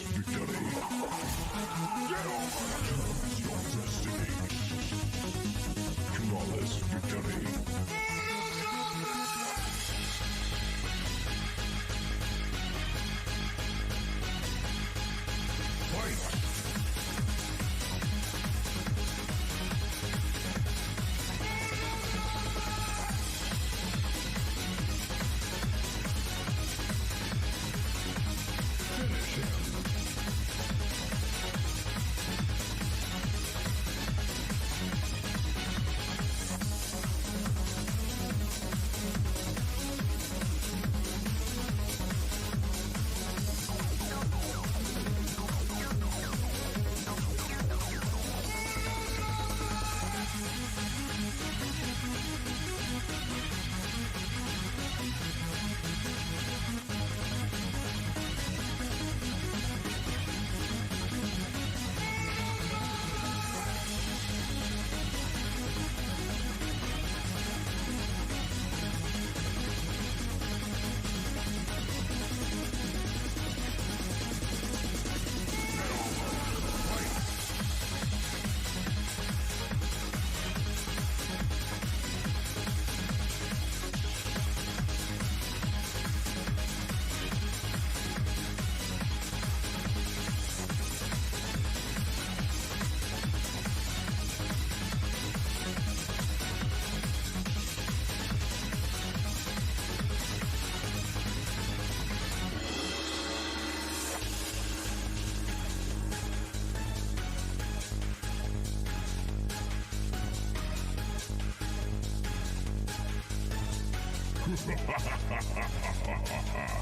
victory. Choose your destiny. Flawless victory. Fight! Finish him.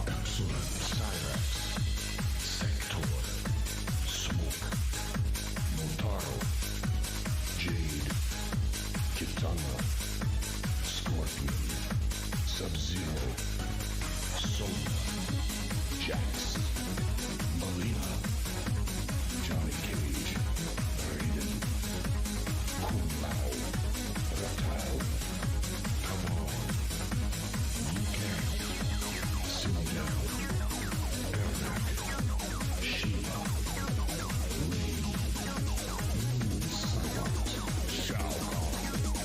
Excellent. Cyrax. Sector. Smoke. Motaro. Jade. Kitana. Scorpion. Sub-Zero. Sona. Jax. Melina. Johnny Cage. Raiden. Kung Lao. Reptile. Come on. You can. Sit down. Ermac. Shiva. Lee. Psylocke. Shao Kahn.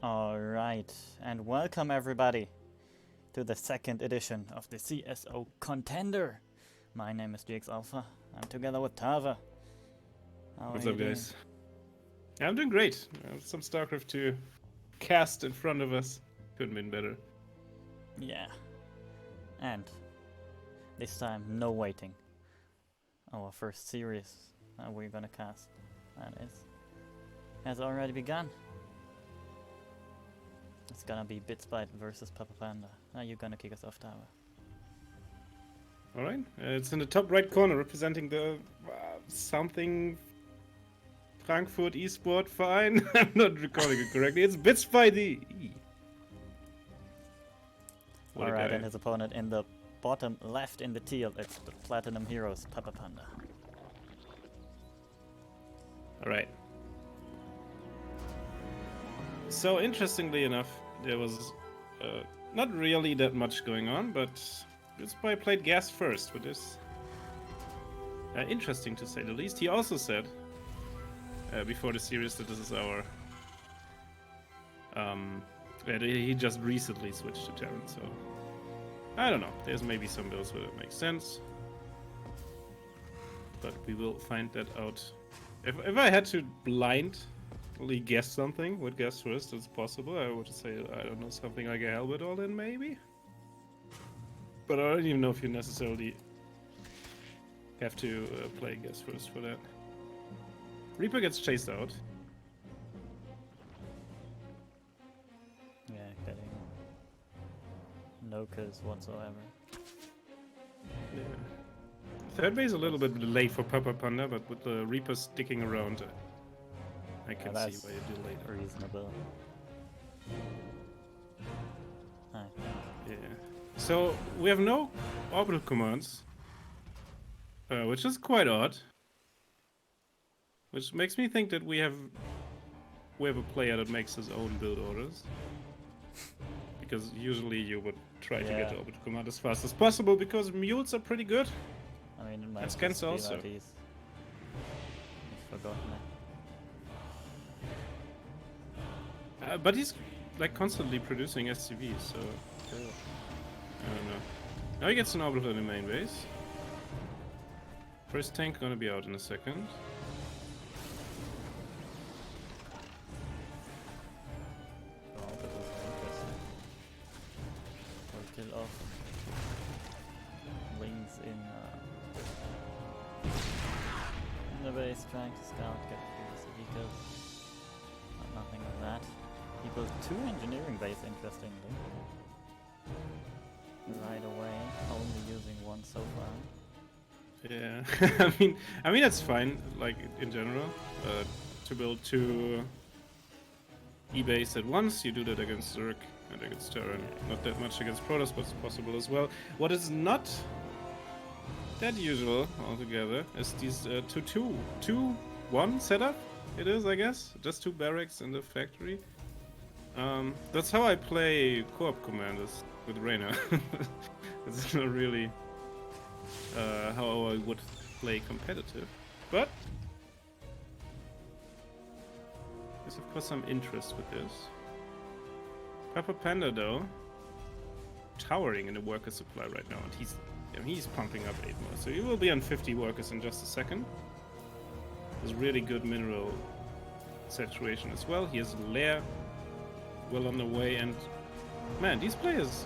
Alright, and welcome everybody to the second edition of the CSO Contender. My name is GX Alpha. I'm together with Tava. What's up, guys? I'm doing great. Some StarCraft 2 cast in front of us. Couldn't have been better. Yeah. And this time, no waiting. Our first series we're gonna cast, that is, has already begun. It's gonna be Bitspite versus Papa Panda. Now you're gonna kick us off, Tava. Alright, it's in the top right corner representing the something Frankfurt Esport fine. I'm not recalling it correctly. It's Bitspite. Alright, and his opponent in the bottom left in the teal, it's the Platinum Heroes, Papa Panda. Alright. So, interestingly enough, there was not really that much going on, but Bitspite played Gas first, which is interesting to say the least. He also said before the series that this is our... that he just recently switched to Terran, so... I don't know, there's maybe some builds where it makes sense. But we will find that out. If I had to blindly guess something, would guess first it's possible, I would say, I don't know, something like a Helmet All-In maybe? But I don't even know if you necessarily have to play guess first for that. Reaper gets chased out. Yeah, getting no kills whatsoever. Yeah. Third base a little bit late for Papa Panda, but with the Reaper sticking around, I can see why you do later. Reasonable. Yeah. So we have no orbital commands, which is quite odd. Which makes me think that we have a player that makes his own build orders. Because usually you would try to get the orbital command as fast as possible, because mules are pretty good. I mean, it might And just scans be also. that he's forgotten it. But he's like constantly producing SCVs, so True. I don't know. Now he gets an orbital in the main base. First tank gonna be out in a second. Oh, that was interesting. Or kill off wings in the base, trying to scout, get previous vehicles. Nothing of that. He built 2 engineering base, interestingly. Right away, only using 1 so far. Yeah, I mean that's fine. Like in general, to build 2 E-base at once, you do that against Zerg and against Terran. Not that much against Protoss, but it's possible as well. What is not that usual altogether is these 2-1 setup. It is, I guess, just 2 barracks in the factory. That's how I play co-op commanders with Reyna. It's not really how I would play competitive, but there's of course some interest with this. Papa Panda though, towering in the worker supply right now, and he's pumping up 8 more, so he will be on 50 workers in just a second. There's really good mineral saturation as well. He has a lair well on the way, and man, these players,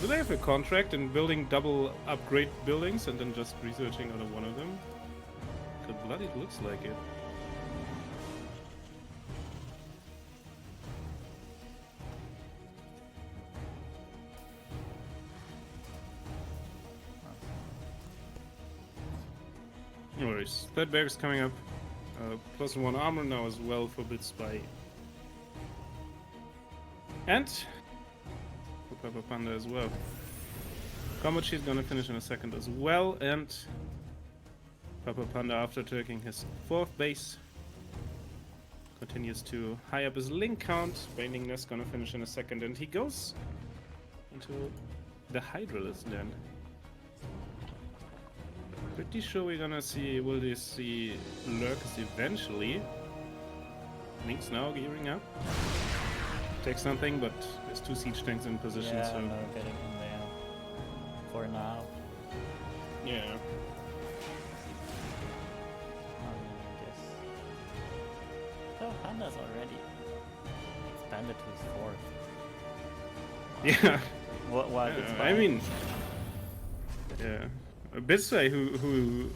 do they have a contract in building double upgrade buildings and then just researching on one of them? Good bloody looks like it. No worries. Third barracks coming up. +1 armor now as well for Bitspite. And for Papa Panda as well. Combat she's gonna finish in a second as well, and Papa Panda, after taking his 4th base, continues to high up his link count. Bailing Nest gonna finish in a second, and he goes into the Hydralis then. Pretty sure we're gonna see, will they see Lurkers eventually. Link's now gearing up. Takes something, but there's 2 siege tanks in position, Yeah, so... no, getting in there for now. Yeah. Guess. So Panda's already expanded to his fourth. Yeah. What? I mean, yeah. Bitsway, who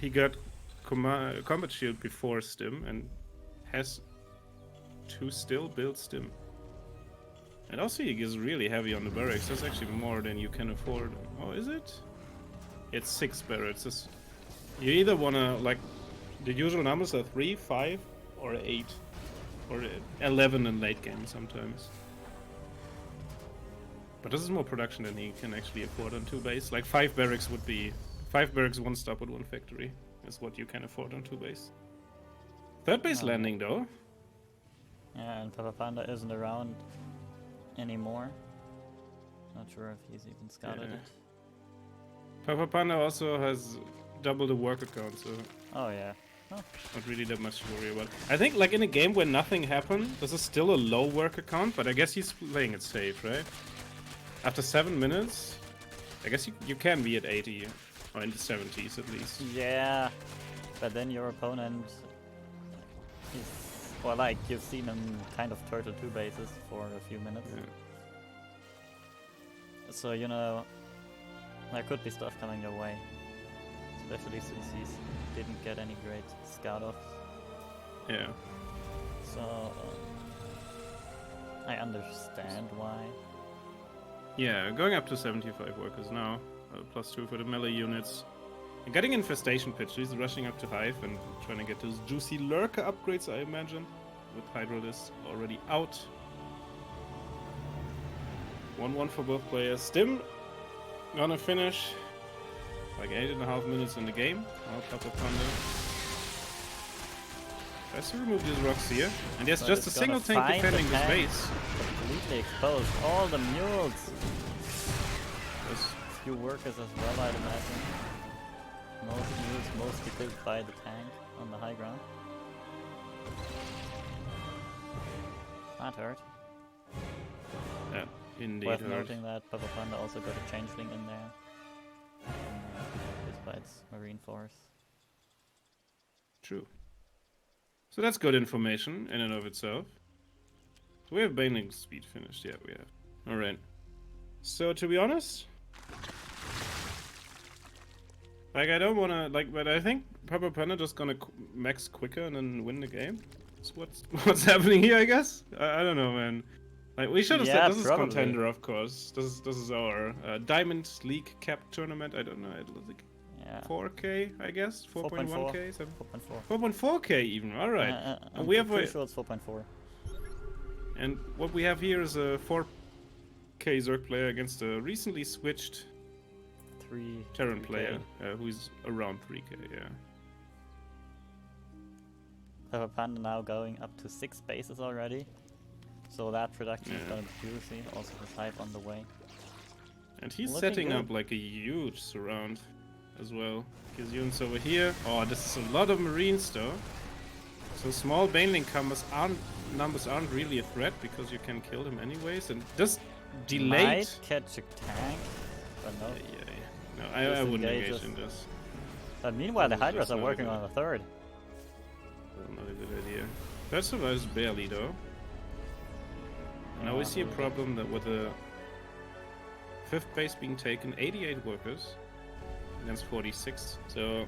he got combat shield before Stim and has to still build Stim. And also he is really heavy on the barracks. That's actually more than you can afford. Oh, is it? It's 6 barracks. You either wanna, like, the usual numbers are 3, 5, or 8. Or 11 in late game sometimes. But this is more production than he can actually afford on 2 base. Like 5 barracks would be 5 barracks, 1 stop with 1 factory is what you can afford on 2 base. 3rd base landing though. Yeah, and Papa Panda isn't around anymore. Not sure if he's even scouted Yeah. it. Papa Panda also has double the work account, so Oh yeah. Oh. not really that much to worry about. I think like in a game where nothing happened, this is still a low work account, but I guess he's playing it safe, right? After 7 minutes, I guess you can be at 80 or in the 70s at least. Yeah, but then your opponent is, well, like you've seen him kind of turtle 2 bases for a few minutes. Yeah. So you know, there could be stuff coming your way, especially since he didn't get any great scout offs. Yeah. So I understand why. Yeah, going up to 75 workers now, +2 for the melee units. And getting infestation pitch, he's rushing up to Hive and trying to get those juicy lurker upgrades, I imagine, with Hydralisk already out. 1-1 for both players. Stim gonna finish like 8.5 minutes in the game. Oh, Papa Panda tries to remove these rocks here, and there's But just a it's single gonna tank find the defending this tank. base. Completely exposed. All the mules. Yes. Few workers as well, I'd imagine. Most mules mostly built by the tank on the high ground. That hurt. Yeah, indeed. Worth hurt. noting that Papa Panda also got a changeling in there. Despite its marine force. True. So that's good information in and of itself. So we have Baneling speed finished. Yeah, we have. Alright. So to be honest, like I don't wanna but I think Papa Panda just gonna max quicker and then win the game. That's what's happening here, I guess. I don't know, man. Like we should have Yeah, said this probably. is Contender, of course. This is our Diamond League Cap tournament. I don't know. It was like Yeah. 4K, I guess. 4.4. 4.1K, 7. 4.4. 4.4K even. All right. I'm we have pretty sure it's 4.4. and what we have here is a 4K Zerg player against a recently switched 3 Terran 3K. player who's around 3K. Yeah. Papa Panda now going up to 6 bases already. So that production is Yeah. gonna be juicy. Also his Hive on the way. And he's Looking setting good. up like a huge surround as well. His units over here. Oh, this is a lot of Marines though. So small Baneling numbers aren't really a threat because you can kill them anyways. And just delayed. Might catch a tank, but no. Yeah. No, I wouldn't engage Disengages. in this. But meanwhile, the This is Hydras just are not a working good- on a third. Not a good idea. That survives barely though. Now we see a problem that with the 5th base being taken, 88 workers against 46. So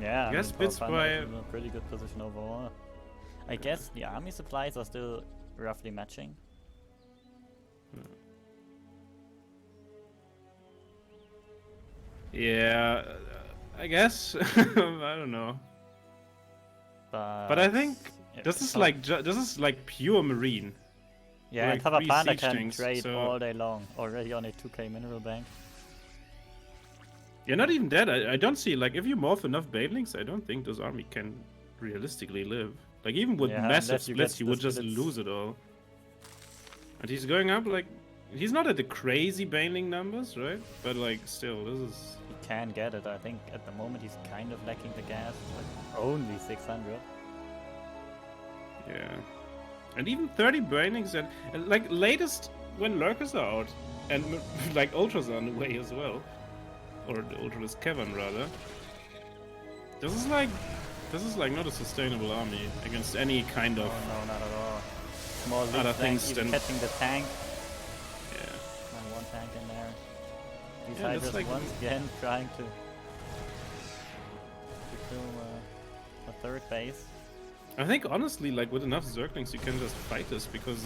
Yeah, I guess Papa bits Panda by- is in a pretty good position overall. I guess the army supplies are still roughly matching. yeah, I guess I don't know. But I think yeah, this is Papa- like this is like pure marine. yeah, like and Papa 3 Panda siege can tanks, trade so- all day long. Already on a 2k mineral bank. Yeah, not even that. I don't see like if you morph enough Banelings, I don't think this army can realistically live. Like even with Yeah, massive unless you splits, get you the would just splits. lose it all. And he's going up like he's not at the crazy Baneling numbers, right? But like still, this is He can get it. I think at the moment he's kind of lacking the gas. Like only 600. yeah. And even 30 Banelings and like latest when lurkers are out, And like ultras are on the way as well, or the ultras cavern rather. This is like not a sustainable army against any kind of No, not at all. Small lead other flank, things even than catching the tank. yeah. And one tank in there. These Yeah, that's Hydras like- once again trying to kill a third base. I think honestly, like with enough Zerglings, you can just fight this because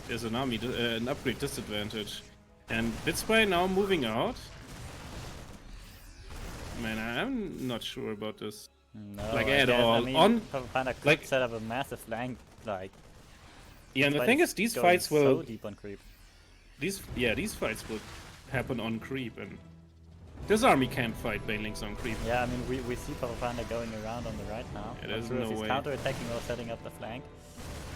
there's an army an upgrade disadvantage, and Bitspy now moving out. Man, I'm not sure about this. No, Like, I at guess, all. I mean, On- Papa Panda could like- set up a massive flank, like. Yeah, and the Fight thing is, these going fights will so deep on creep. these fights will happen on creep, and this army can't fight Banelings on creep. Yeah, I mean, we see Papa Panda going around on the right now. Yeah, Not there's sure if no he's way. counter-attacking or setting up the flank.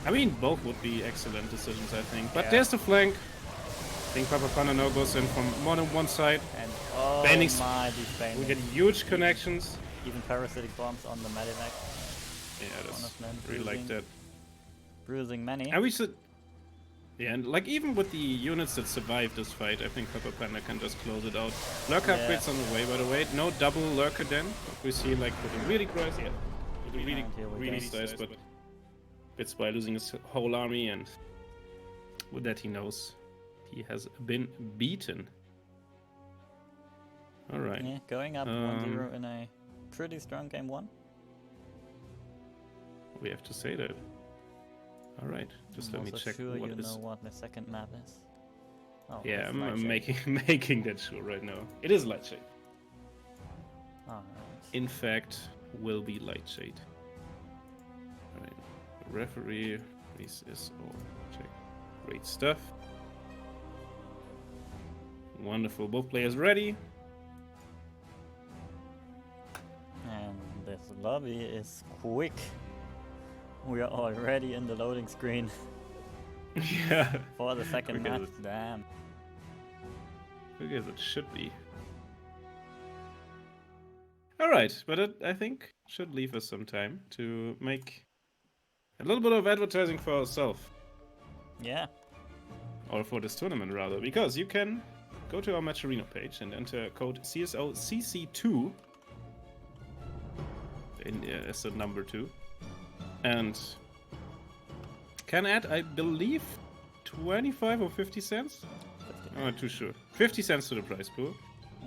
I mean, both would be excellent decisions, I think. But Yeah. there's the flank. I think Papa Panda now goes in from more than one side. And oh Banelings- my, these We get Banelings. huge connections. Even parasitic bombs on the medivac. Yeah, that's Honestly, really like bruising. that. Bruising many. And we should. Yeah, and like even with the units that survive this fight, I think Papa Panda can just close it out. Lurker Yeah. upgrades on the way, by the way. No double lurker then. We see like with the really price, yeah. With the really, And here we really go. nice, but Bitspy losing his whole army, and with that he knows he has been beaten. Alright. Yeah, going up 1-0 in a pretty strong game 1. We have to say that. Alright, just let me Also check sure what you is. know what the second map is. Oh, Yeah, that's I'm Light Shade. making that sure right now. It is Light Shade. Alright. In fact, will be Light Shade. Alright. Referee, this is all check. Great stuff. Wonderful. Both players ready. And this lobby is quick. We are already in the loading screen Yeah. for the second Quick as map. Damn. Quick as it should be. Alright, but it, I think, should leave us some time to make a little bit of advertising for ourselves. Yeah. Or for this tournament, rather. Because you can go to our Matcherino page and enter code CSOCC2 as the number 2. And can add, I believe, 25 or 50 cents? I'm not too sure. 50 cents to the prize pool.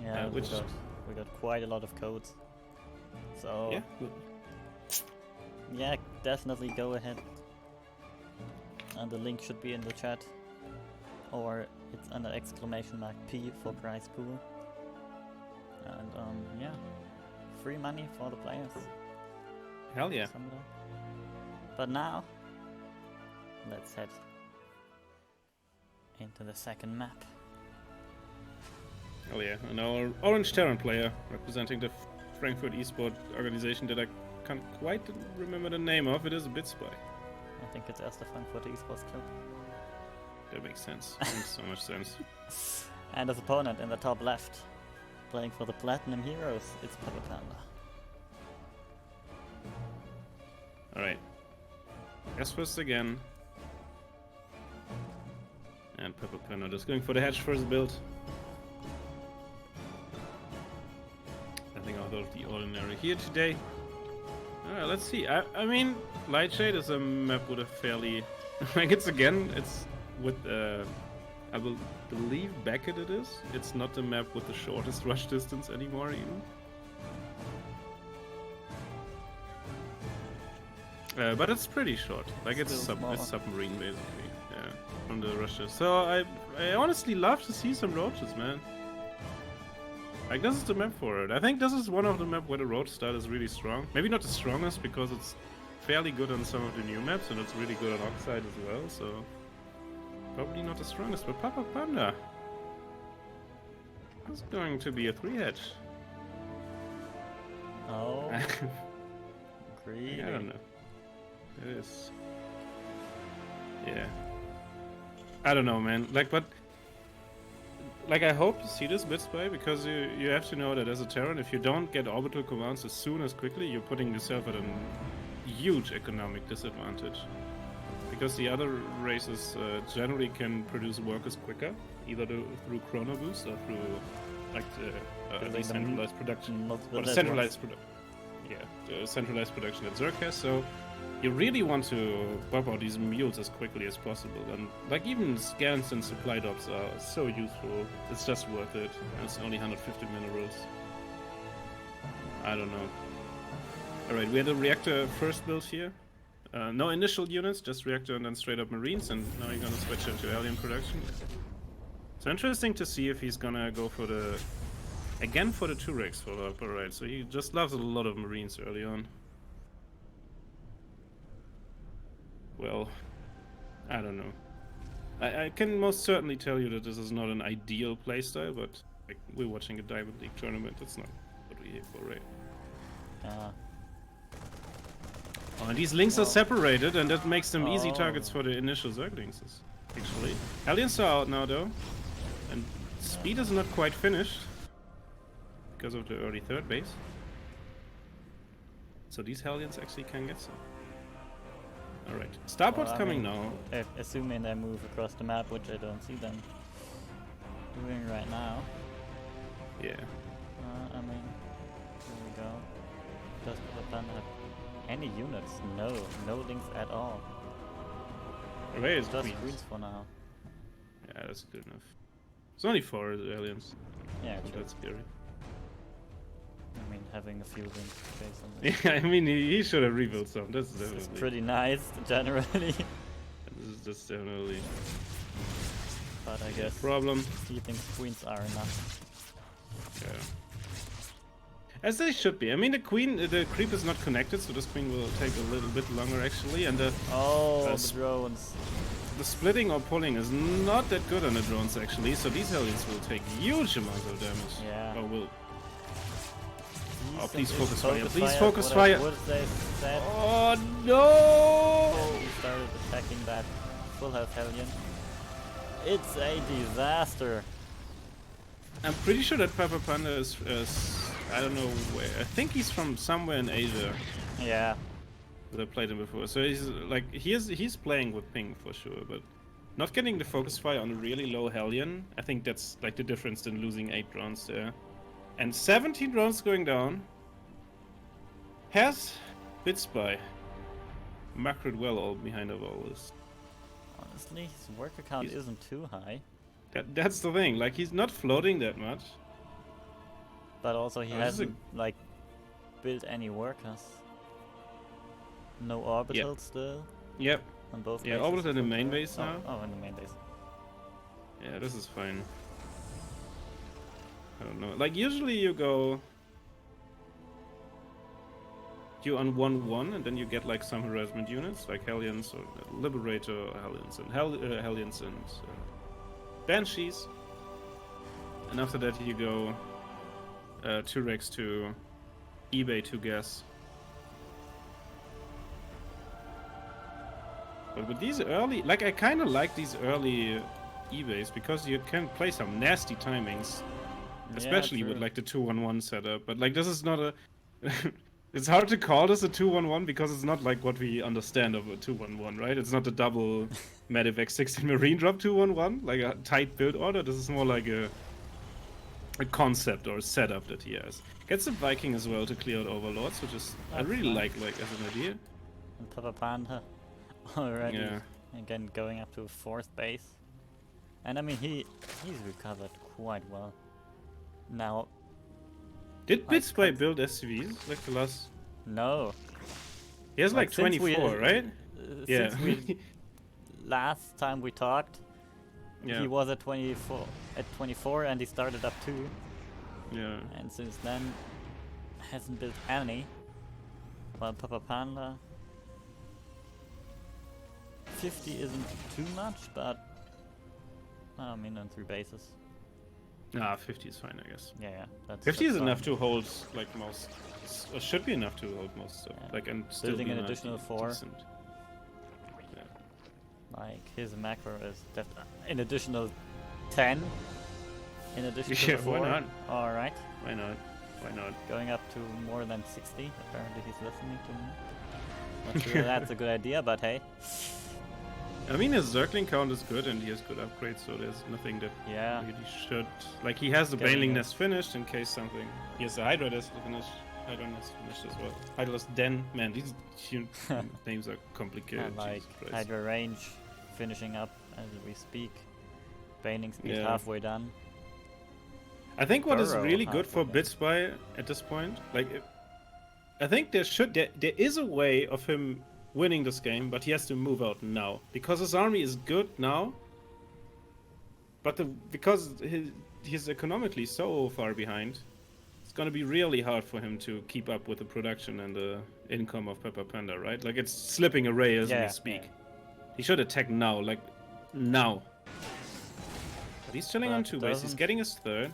Yeah, which- we got quite a lot of codes. So Yeah. yeah, definitely go ahead. And the link should be in the chat. Or it's under !P for prize pool. And yeah. Free money for the players. Hell yeah. Sum it up. But now let's head into the second map. Hell yeah. And our Orange Terran player representing the Frankfurt Esports organization that I can't quite remember the name of. It is Bitspy. I think it's Erste Frankfurt Esports Club. That makes sense. Makes so much sense. And his opponent in the top left, playing for the Platinum Heroes, it's Papa Panda. Alright. Guess first again. And Pepper Panda just going for the hedge first build. Nothing out of the ordinary here today. Alright, let's see. I mean, Lightshade is a map with a fairly... like, it's with... I will believe Beckett it is. It's not the map with the shortest rush distance anymore, even. But it's pretty short. Like it's Still small. it's submarine basically. Yeah, from the rushes. So I honestly love to see some roaches, man. Like this is the map for it. I think this is one of the map where the roach style is really strong. Maybe not the strongest because it's fairly good on some of the new maps and it's really good on Oxide as well. So probably not the strongest. But Papa Panda, it's going to be a 3-hedge. Oh, greedy. I don't know. It is. Yeah. I don't know, man. Like, but like, I hope you see this Bitspy because you have to know that as a Terran, if you don't get orbital commands as soon as quickly, you're putting yourself at a huge economic disadvantage. Like, because the other races generally can produce workers quicker, either through chrono boost or through like the decentralized production or the centralized production. Yeah, the centralized production that Zerg has. So you really want to pop out these mules as quickly as possible, and like even scans and supply drops are so useful. It's just worth it. And it's only 150 minerals. I don't know. All right, we had a reactor first build here. No initial units, just reactor and then straight up marines, and now you're gonna switch into alien production. It's interesting to see if he's gonna go for the for the 2 rigs follow-up. Alright, so he just loves a lot of marines early on. Well, I don't know. I can most certainly tell you that this is not an ideal playstyle, but like, we're watching a Diamond League tournament. That's not what we're here for, right? Oh, and these links are separated, and that makes them easy targets for the initial Zerglings, actually. Hellions are out now, though. And speed is not quite finished because of the early 3rd base. So these Hellions actually can get some. Alright, Starport's coming now. Assuming they move across the map, which I don't see them doing right now. Yeah. I mean, here we go. Does the plan have any units? No links at all. Where is just Queens? Queens for now. Yeah, that's good enough. It's only 4 aliens. Yeah, so that's scary. I mean, having a few links based on this. Yeah, I mean, he should have rebuilt some. That's definitely. It's pretty nice, generally. This is just definitely. But I guess problem. he thinks Queens are enough. Yeah. As they should be. I mean, the creep is not connected, so this queen will take a little bit longer actually, and the the drones. The splitting or pulling is not that good on the drones actually, so these Hellions will take huge amounts of damage. Yeah. Or will. Oh, Decent please is focus fire! Please fire, focus fire! What they said. Oh no! And he started attacking that full health Hellion. It's a disaster. I'm pretty sure that Papa Panda is I don't know where. I think he's from somewhere in Asia. Yeah. I played him before, so he's like he's playing with ping for sure, but not getting the focus fire on a really low Hellion. I think that's like the difference in losing 8 drones there, and 17 drones going down. Has Bitspy macroed well all behind of all this. Honestly, his worker count isn't too high. That's the thing. Like he's not floating that much, but also he hasn't like built any workers. No orbital still. Yep. On both. Yeah, orbital in the main base now. Oh, in the main base. Yeah, this is fine. I don't know. Like usually you go. You on 1-1 and then you get like some harassment units like Hellions or Liberator or Hellions and Hellions and Banshees. And after that you go 2 Rex to eBay to gas. But with these early, like I kind of like these early eBays because you can play some nasty timings, especially with like the 2-1-1 setup. But like this is not a, it's hard to call this a 2-1-1 because it's not like what we understand of a 2-1-1, right? It's not a double Medivac 16 Marine drop 2-1-1, like a tight build order. This is more like a concept or a setup that he has. Gets a Viking as well to clear out Overlords, which is I really like as an idea. And Papa Panda already again going up to 4th base. And I mean he's recovered quite well. Now did Bitspy build SCVs like the last? No. He has like 24, right? Since we last time we talked, he was at 24 and he started up 2. Yeah. And since then hasn't built any. While Papa Panda 50 isn't too much, but I mean on 3 bases. 50 is fine, I guess. Yeah, that's 50 is fine. enough to hold like most. Should be enough to hold most stuff. Like and still building be an additional 4. Decent. Yeah. Like his macro is an additional 10. In addition to the 4. Why not? All right. Why not? Why not? Going up to more than 60. Apparently he's listening to me. Not sure that's a good idea, but hey. I mean, his circling count is good and he has good upgrades, so there's nothing that Yeah. really should. Like, he has the Getting Baneling it. Nest finished in case something. He has the Hydra Nest finished. Hydra Nest finished as well. Hydra's Den. Man, these names are complicated. And like Jesus Christ. Hydra range finishing up as we speak. Baning speed Yeah. halfway done. I think what is Burrow really good for halfway Bitspy at this point, like, I think there is a way of him winning this game, but he has to move out now because his army is good now. But because he's economically so far behind, it's gonna be really hard for him to keep up with the production and the income of Pepper Panda, right? Like it's slipping away as we speak. He should attack now, like now. But he's chilling on But 2 base. He's doesn't- getting his third.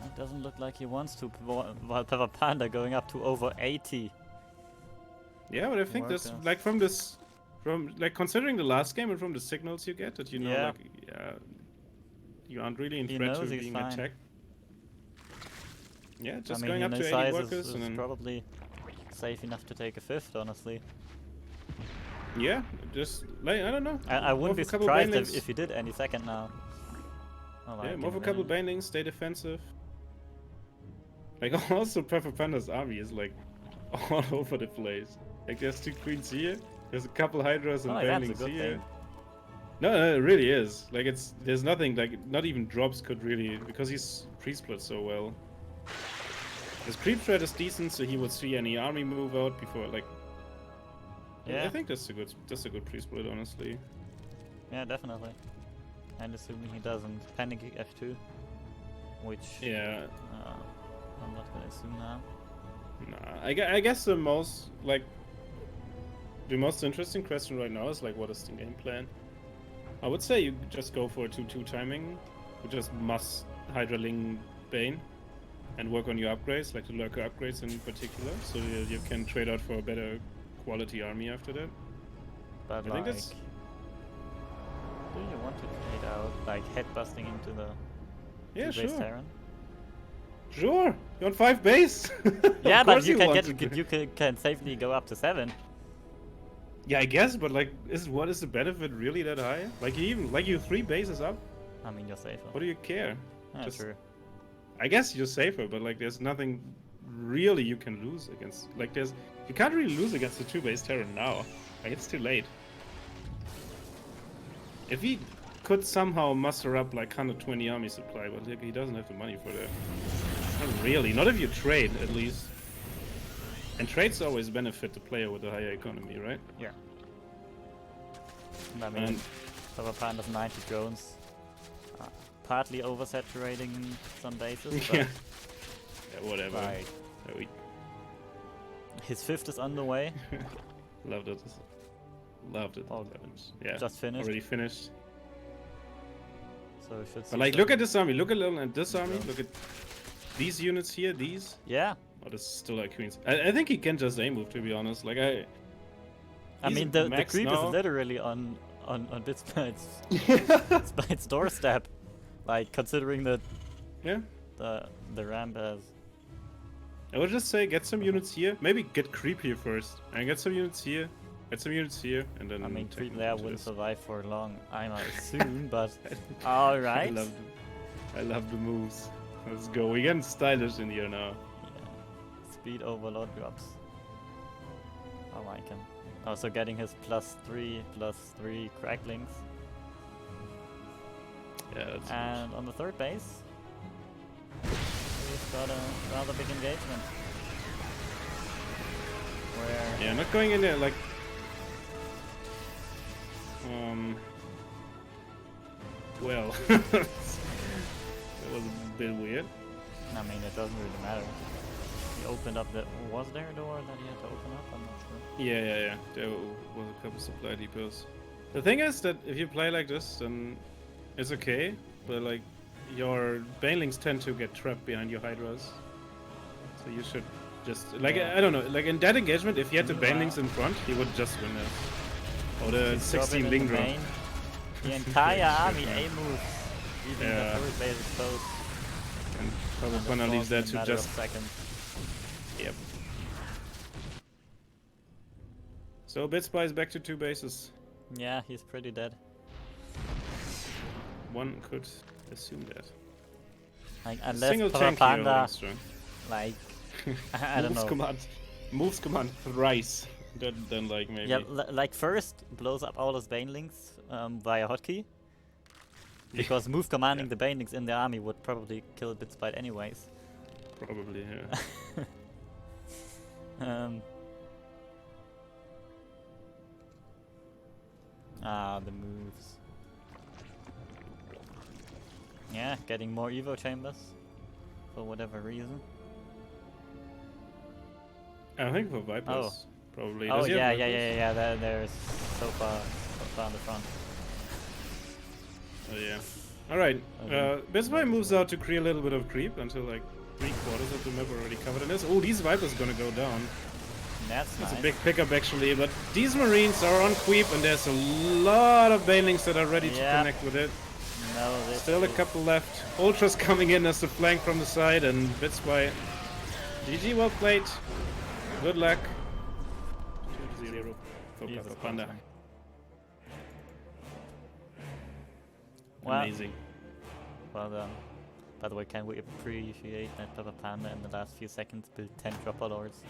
It doesn't look like he wants to, while Pepper Panda going up to over 80. Yeah, but I think this, Workers. like from like considering the last game and from the signals you get, that you know, Yeah. like, you aren't really in He threat knows to he's being fine. attacked. Yeah, just I mean, going in up to his 80 size workers is and then probably safe enough to take a 5th, honestly. yeah, just like I don't know. I wouldn't be Move a couple surprised banelings. if he did any second now. Oh, Yeah, like move a in couple Villain. banelings, stay defensive. Like also Pepper Panda's army is like all over the place. Like there's 2 queens here, there's a couple hydras and Oh, that's a banelings good here. thing. No, it really is. Like there's nothing, like not even drops could really, because he's pre-split so well. His creep threat is decent, so he would see any army move out before, like. Yeah. I think that's a good pre-split, honestly. Yeah, definitely. And assuming he doesn't panic F2, which Yeah. I'm not gonna assume now. Nah, I guess the most interesting question right now is like, what is the game plan? I would say you just go for a 2-2 timing. You just must Hydraling Bane and work on your upgrades, like the lurker upgrades in particular, so you can trade out for a better quality army after that. But I think like, that's- do you want to trade out like head busting into the Yeah, two-base sure. Terran? Sure, you're on 5 base. Yeah, Of but course you can want get to- you can safely go up to 7. Yeah, I guess, but like, what is the benefit really that high? Like you 3 bases up. I mean, you're safer. What do you care? Yeah, just- true. I guess you're safer, but like, there's nothing really you can lose against. Like, you can't really lose against the 2 base Terran now. Like, it's too late. If he could somehow muster up like 120 army supply, but like, he doesn't have the money for that. Not really. Not if you trade, at least. And trades always benefit the player with a higher economy, right? Yeah. I mean, And Pepper Panda's 90 drones, partly oversaturating some bases, but yeah. Yeah, whatever. like Yeah, we his 5th is underway. loved it. Loved it. Oh, Yeah. just finished. Already finished. So we should see But like, some- look at this army. Look a little at this army. Look at these units here. These. Yeah, Oh, this is still like queens. I think he can just A move, to be honest. Like I he's mean the max creep now. is literally on Bitspite's doorstep. Like considering that Yeah. the ramp has. I would just say get some units here. Maybe get creep here first, and get some units here. Get some units here, and then. I mean, take creep them there into wouldn't this. survive for long, I might assume, but all right. I love the moves. Let's go. We're getting stylish in here now. Yeah. Speed overload drops. I like him. Also getting his +3/+3 cracklings. Yeah, that's And on the 3rd base, we've got a rather big engagement. Where yeah, not going in there like. Well, that was a bit weird. I mean, it doesn't really matter. He opened up the. Was there a door that he had to open up? I'm not sure. Yeah. There was a couple supply depots. The thing is that if you play like this, then it's okay. But like, your banelings tend to get trapped behind your hydras. So you should just like Yeah. I don't know. Like in that engagement, if he had the Meanwhile- banelings in front, he would just win it. Or the He's 16 dropping in the Lingdra. main. The entire Yeah, army sure. A moves, leaving Yeah. the 3rd base exposed. And and Papa Pana it leaves falls in that a to matter of just. seconds. Yep. So Bitspy is back to 2 bases. Yeah, he's pretty dead. One could assume that. Like, A unless single Papa tank Panda, hero strong. like, I don't know. Moves command thrice. Then like maybe. Yeah, like first blows up all his banelings via hotkey. Because move commanding the banelings in the army would probably kill Bitspite anyways. Probably, yeah. The moves. Yeah, getting more Evo chambers. For whatever reason. I think for Vipers, probably. Oh Does he have yeah. Vipers? There's so far on the front. Oh yeah. Alright, Okay. Bitspite moves out to create a little bit of creep until like 3/4 of the map already covered in this. Oh, these Vipers are gonna go down. That's That's nice. a big pickup actually, but these Marines are on creep and there's a lot of banelings that are ready to connect with it. No, Still a couple left. Ultras coming in as the flank from the side, and Bitspite. GG, well played. Good luck. 2-0 for Jesus Papa Panda. Christ. Well, Amazing. well done. By the way, can we appreciate that Papa Panda in the last few seconds built 10 dropper lords?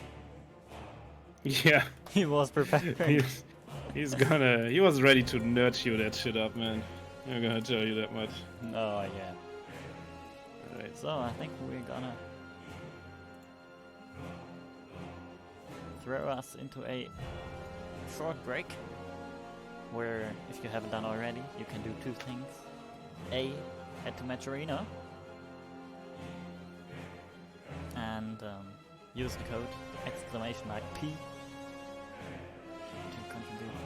Yeah. He was prepared. He was ready to nerd you that shit up, man. I'm gonna tell you that much. Oh yeah. Alright. So I think we're gonna throw us into a short break where, if you haven't done already, you can do two things. A, head to Match Arena and use the code !P to contribute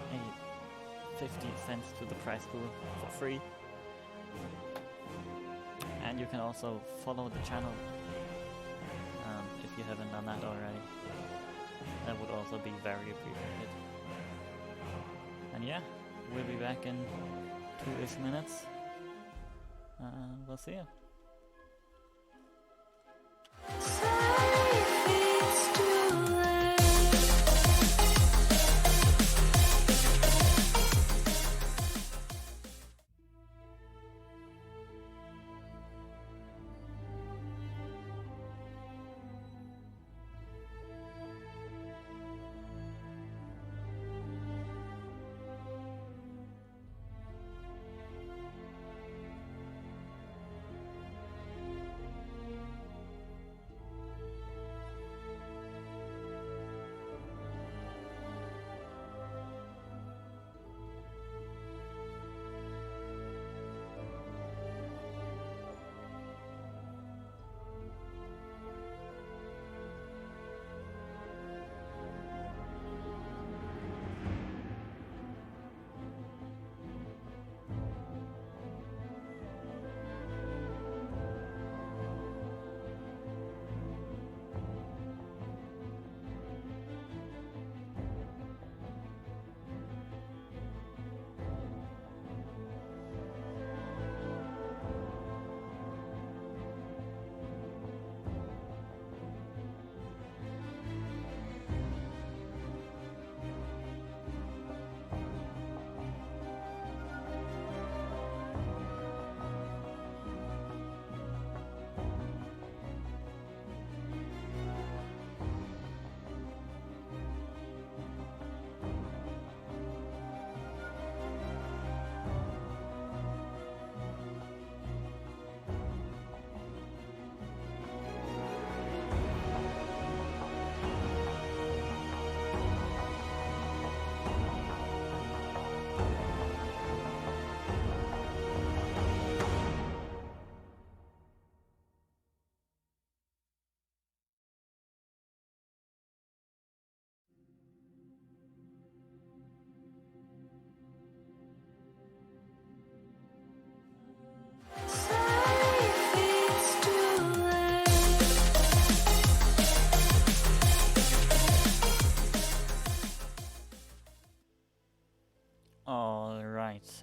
50 cents to the prize pool for free. And you can also follow the channel if you haven't done that already. That would also be very appreciated. And yeah, we'll be back in 2-ish minutes. And we'll see you.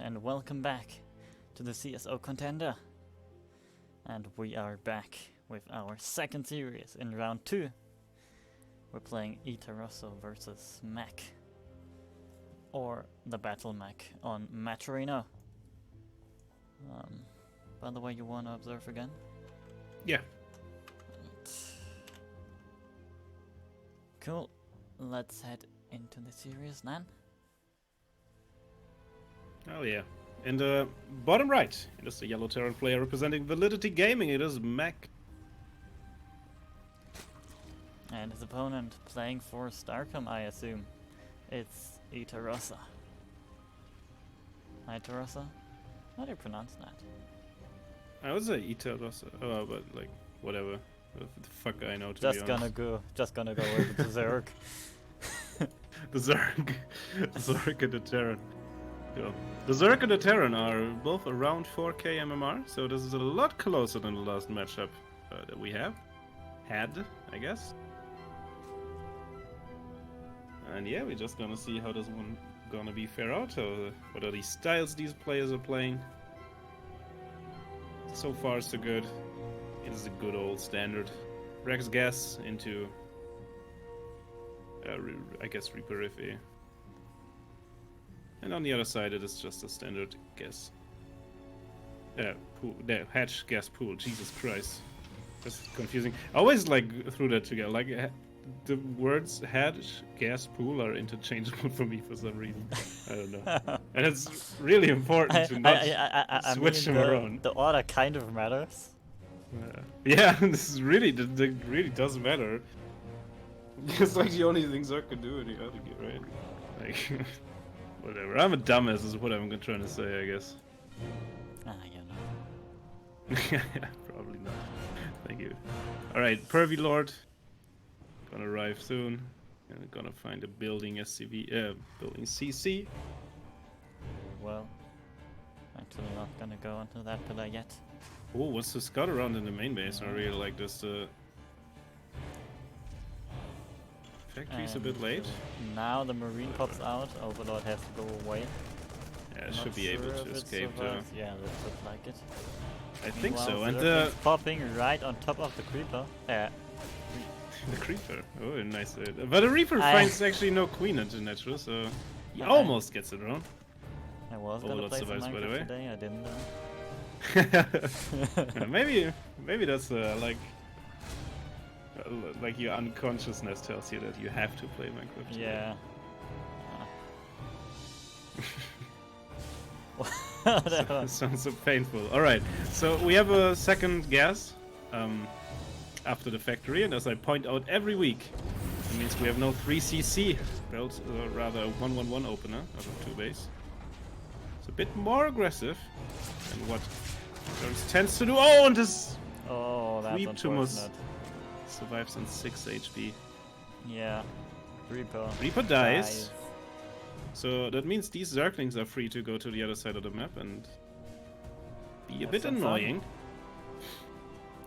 And welcome back to the CSO Contender. And we are back with our second series in round 2. We're playing Itarosso versus Mac. or the battle mech on Match Arena. By the way, you want to observe again? Yeah. Cool. Let's head into the series then. Oh yeah. In the bottom right, it is the yellow Terran player representing Validity Gaming. It is Mac. And his opponent playing for Starcom, I assume. It's Itarossa. Itarossa? How do you pronounce that? I would say Itarossa. Oh, but like, whatever. What the fuck I know, to Just be gonna honest. go with the Zerg. The Zerg. The Zerg and the Terran. Yeah. The Zerg and the Terran are both around 4k MMR, so this is a lot closer than the last matchup that we had, I guess. And yeah, we're just gonna see how this one gonna be fare out, what are these styles these players are playing. So far so good. It is a good old standard. Rex Gas into, I guess, Reaper Riffy. And on the other side, it is just a standard gas. Pool, hatch gas pool. Jesus Christ, that's confusing. I always like threw that together. Like the words hatch, gas, pool are interchangeable for me for some reason. I don't know. And it's really important to not switch them around. The order kind of matters. Yeah, this is really that really doesn't matter. It's like the only things I can do in the other game, right? Like. Whatever. I'm a dumbass is what I'm trying to say, I guess. You know. Yeah, probably not. Thank you. Alright, Pervy Lord. Gonna arrive soon. And gonna find a building building CC. Well, actually not gonna go onto that pillar yet. Oh, what's the scout around in the main base? I really like this. Factory's a bit late. Now the Marine pops out. Overlord has to go away. Yeah, it should be able to escape. Yeah, that looks like it. I think so. Meanwhile, And the popping right on top of the Creeper. The Creeper. Oh, nice. But the Reaper finds actually no Queen into natural, so he almost gets it wrong. I was gonna play some Minecraft today. I didn't. Maybe that's like your unconsciousness tells you that you have to play Minecraft today. Yeah. Sounds so painful. Alright, so we have a second gas after the factory, and as I point out every week, it means we have no 3cc built, rather a 1-1-1 opener out of 2 base. It's a bit more aggressive than what Jones tends to do. Oh, and this that's unfortunate. Survives on 6 HP. Yeah. Reaper dies. So that means these Zerglings are free to go to the other side of the map and be a bit annoying.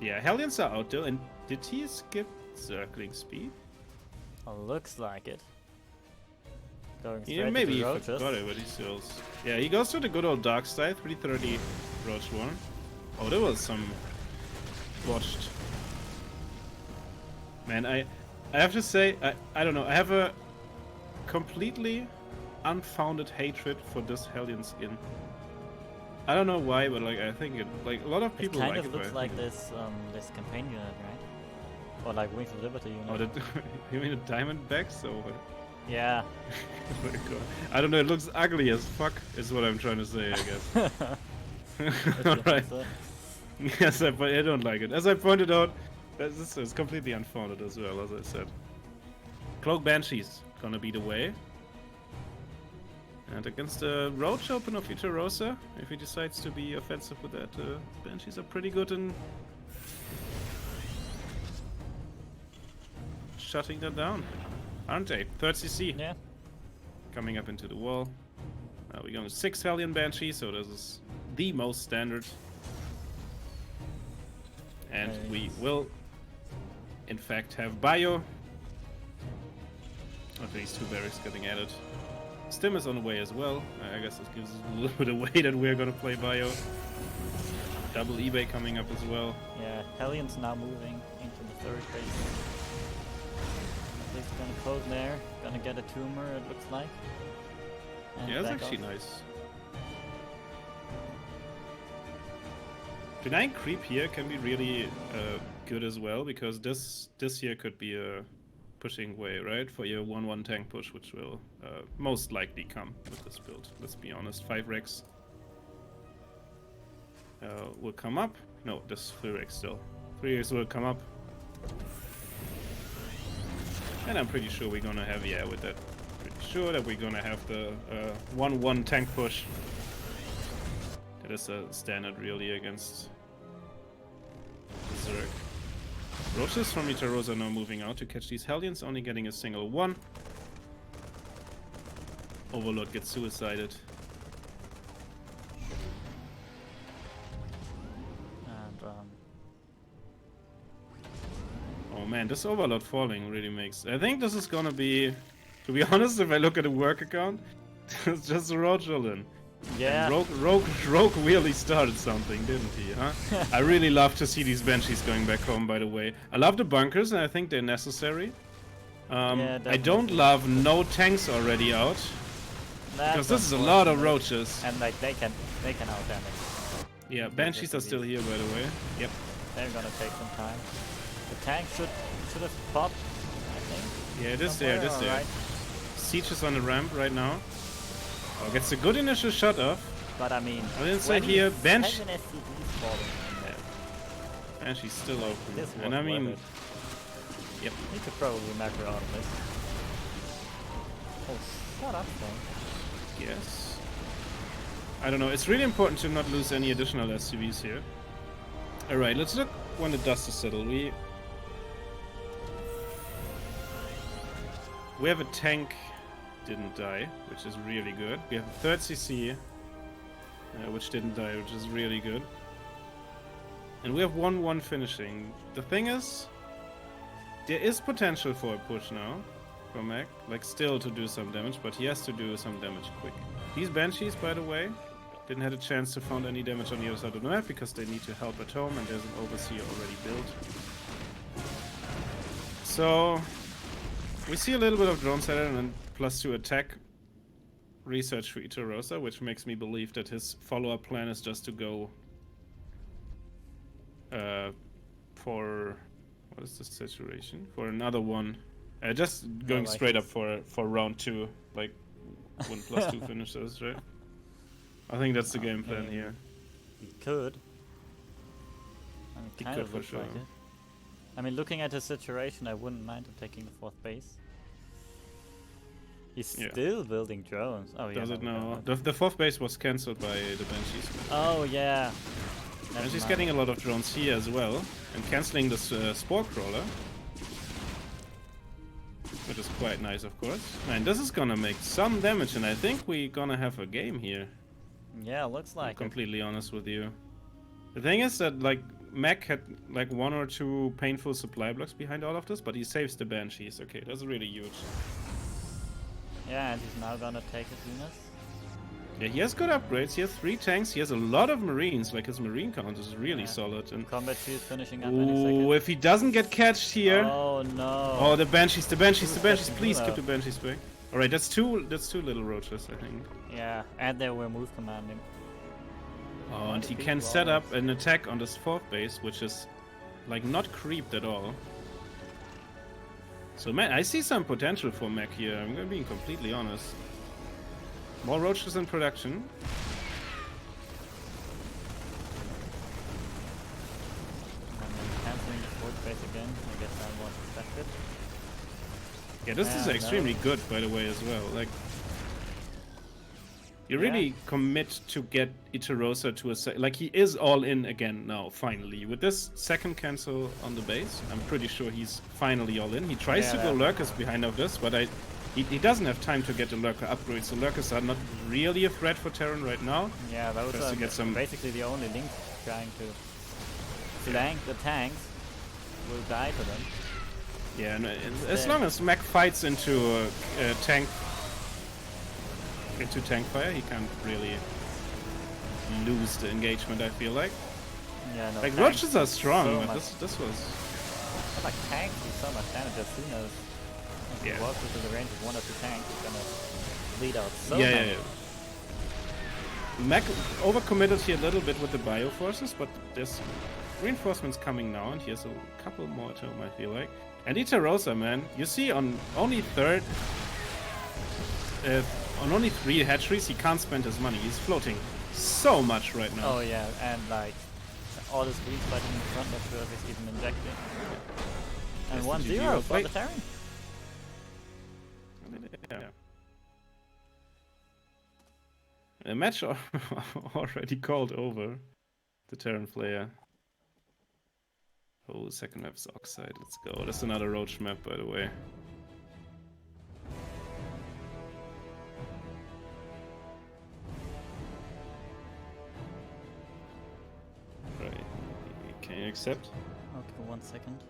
Yeah, Hellions are out though, and did he skip Zergling speed? Looks like it. Going straight Yeah, maybe to he the roaches. forgot it, but he still. Yeah, he goes to the good old dark side, 330 Roach 1. Oh, there was some watched. Man, I have to say, I don't know, I have a completely unfounded hatred for this Hellion skin. I don't know why, but like I think it, like a lot of people like it. It kind of looks like this campaign unit, right? Or like Wings of Liberty unit. Oh, you mean the Diamondbacks or what? Yeah. Oh my God. I don't know, it looks ugly as fuck, is what I'm trying to say, I guess. Alright. Yes, but I don't like it. As I pointed out, this is completely unfounded as well, as I said. Cloak Banshees gonna be the way. And against the Roach Open of Itarossa, if he decides to be offensive with that, Banshees are pretty good in shutting that down, aren't they? 3rd CC. Yeah. Coming up into the wall. We're going to 6 Hellion Banshees, so this is the most standard. And we will, in fact, have Bio. Okay, these 2 barracks getting added. Stim is on the way as well. I guess this gives us a little bit away that we're gonna play Bio. Double eBay coming up as well. Yeah, Hellion's now moving into the 3rd base. At least gonna close there. Gonna get a tumor, it looks like. And Yeah, it's back actually off. nice. Denying creep here can be really good as well, because this here could be a pushing way, right? For your 1-1 tank push, which will most likely come with this build. Let's be honest, 5 Rex will come up. No, this 3 Rex still. 3 Rex will come up. And I'm pretty sure we're gonna have, yeah, with that. Pretty sure that we're gonna have the 1-1 tank push. That is a standard really against Zerg. Roaches from Itaros are now moving out to catch these Hellions, only getting a single one. Overlord gets suicided. And Oh man, this Overlord falling really makes... I think this is gonna be... To be honest, if I look at the work account, it's just a Roach all-in. yeah. And Rogue really started something, didn't he, huh? I really love to see these Banshees going back home, by the way. I love the bunkers, and I think they're necessary. Yeah, I don't definitely. love no tanks already out, because this is a lot of roaches. And like they can out damage. Yeah, Banshees are still here, by the way. Yep. They're gonna take some time. The tank should have popped, I think. Yeah, it is there, it is there. Alright. Siege is on the ramp right now. Oh, gets a good initial shot off. But I mean, On the inside here, Banshee. 7 SCVs falling in there. Banshee's still open. This was And I mean, worth it. yep. He could probably macro out of this. Oh, shut up, thing. Yes. I don't know. It's really important to not lose any additional SCVs here. Alright, let's look when the dust is settled. We have a tank didn't die, which is really good. We have a third CC, which didn't die, which is really good. And we have 1-1 finishing. The thing is, there is potential for a push now from Mac, like still to do some damage, but he has to do some damage quick. These Banshees, by the way, didn't have a chance to found any damage on the other side of the map because they need to help at home, and there's an Overseer already built. So we see a little bit of drone setter and then +2 attack research for Itarosa, which makes me believe that his follow-up plan is just to go for... what is the situation? For another one. Just going like straight up for round 2, like 1 + 2 finishes, right? I think that's the game plan Okay. here. He could. I mean, He kind could of for looks sure. like it. I mean, looking at his situation, I wouldn't mind him taking the 4th base. He's Yeah. still building drones. Oh yeah. Does it no, we now? don't. The 4th base was cancelled by the Banshees. Oh yeah. Never Banshees mind. getting a lot of drones here as well, and cancelling this Spore Crawler. Which is quite nice, of course. Man, this is gonna make some damage, and I think we're gonna have a game here. Yeah, looks I'm like it. completely honest with you. The thing is that, like, Mac had like 1 or 2 painful supply blocks behind all of this, but he saves the Banshees. Okay, that's really huge. Yeah, and he's now gonna take his units. Yeah, he has good upgrades. He has 3 tanks. He has a lot of Marines. Like, his Marine count is really Yeah. solid. And Combat shield finishing up any ooh, second. if he doesn't get catched here. Oh no. Oh, the Banshees, the Banshees, the Who's Banshees. getting Please Mula? keep the Banshees back. Alright, that's two little roaches, I think. Yeah, and they were move commanding. Oh, and he Big can set up walls. an attack on this 4th base, which is, like, not creeped at all. So, man, I see some potential for Mac here. I'm gonna be completely honest. More roaches in production. And then canceling the 4th base again. I guess that was expected. Yeah, this is Yeah, extremely no. good, by the way, as well. Like, you Yeah. really commit to get Itarosa to a like, he is all in again now, finally. With this second cancel on the base, I'm pretty sure he's finally all in. He tries Yeah, to go that- lurkers behind of this, but he doesn't have time to get the lurker upgrade, so lurkers are not really a threat for Terran right now. Yeah, those Just are to get some- basically the only links trying to flank the tanks. Will die to them. Yeah, and as dead. long as Mac fights into tank fire, he can't really lose the engagement, I feel like. Yeah, no. Like, tanks roaches are do strong, so but much- this was... But like tanks do so much damage as soon as Yeah. he walks into the range of 1 or 2 tanks, he's gonna bleed out so Yeah, many. yeah, yeah. Mac overcommitted here a little bit with the bio forces, but there's reinforcements coming now, and he has a couple more at home, I feel like. And Itarosa, man, you see on only on only 3 hatcheries, he can't spend his money. He's floating so much right now. Oh yeah, and like all the screens fighting in front of sure is even injecting. And Yes, the 1-0 GG for the Terran. Yeah. A match already called over. The Terran player. Oh, second map's Oxide. Let's go. That's another Roach map, by the way. Right. Can you accept? Okay, 1 second.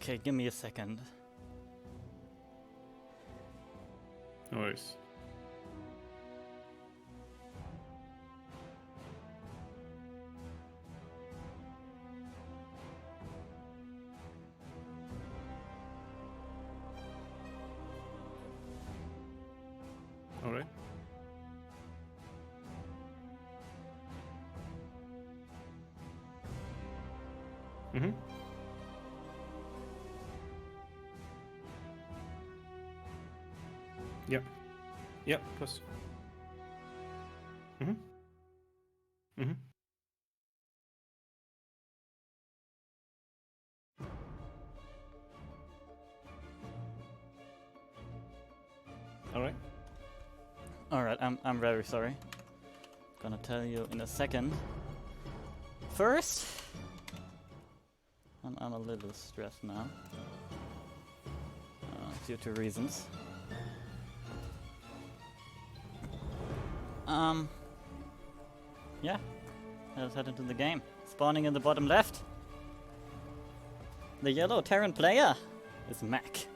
Okay, give me a second. No worries. Alright. Mm-hmm. Yep. Yep, plus. Mm-hmm. Mm-hmm. Alright. Alright, I'm very sorry. Gonna tell you in a second. First, I'm a little stressed now. Due to reasons. Yeah. Let's head into the game. Spawning in the bottom left. The yellow Terran player is Mac.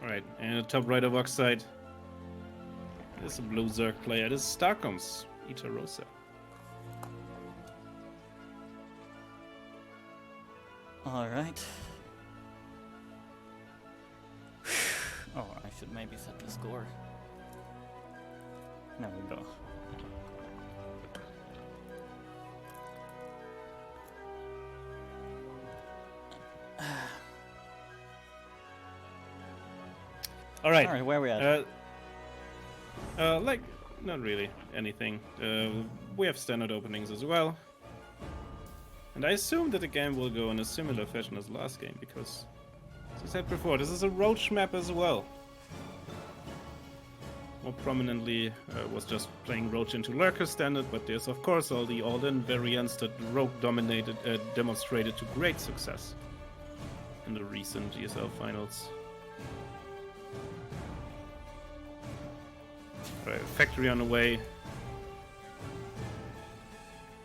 Alright, and the top right of Oxide. This is a blue Zerg player. This is Starcom's Itarosa. Alright. Oh, I should maybe set the score. There we go. Alright. Alright, where are we at? Like, not really anything. We have standard openings as well. And I assume that the game will go in a similar fashion as last game, because, as I said before, this is a Roach map as well. More prominently was just playing Roach into Lurker standard, but there's of course all the all-in variants that Rogue demonstrated to great success in the recent GSL finals. Right, factory on the way.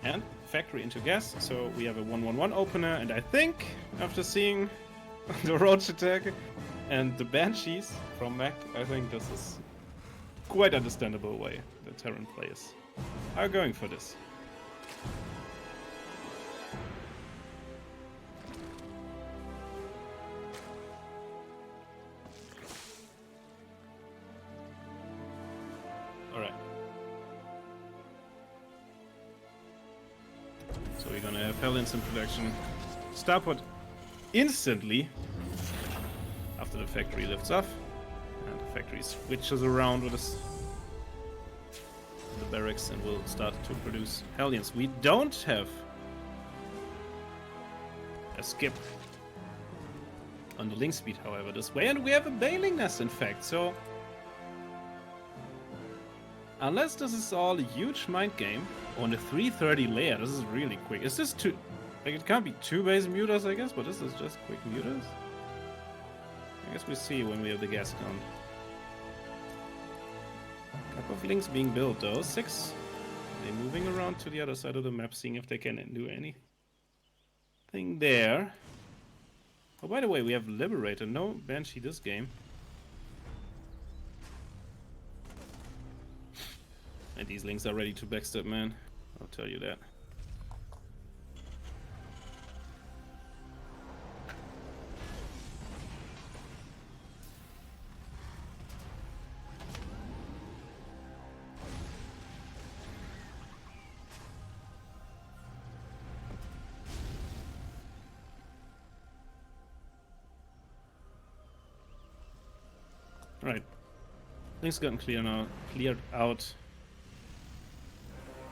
And factory into gas, so we have a 1-1-1 opener, and I think, after seeing the Roach attack and the Banshees from Mac, I think this is quite understandable way the Terran players are going for this. Alright. So we're gonna have Hellions in production. Starport instantly after the factory lifts off. And the factory switches around with the barracks and will start to produce Hellions. We don't have a skip on the link speed, however, this way. And we have a Bailing Nest, in fact, so Unless this is all a huge mind game on the 330 layer. This is really quick. Is this two? Like, it can't be 2 base mutas, I guess, but this is just quick mutas. I guess we'll see when we have the gas count. Couple of links being built though. 6. They're moving around to the other side of the map, seeing if they can do anything there. Oh, by the way, we have Liberator. No Banshee this game. And these links are ready to backstep, man. I'll tell you that. Right. Things gotten cleared out.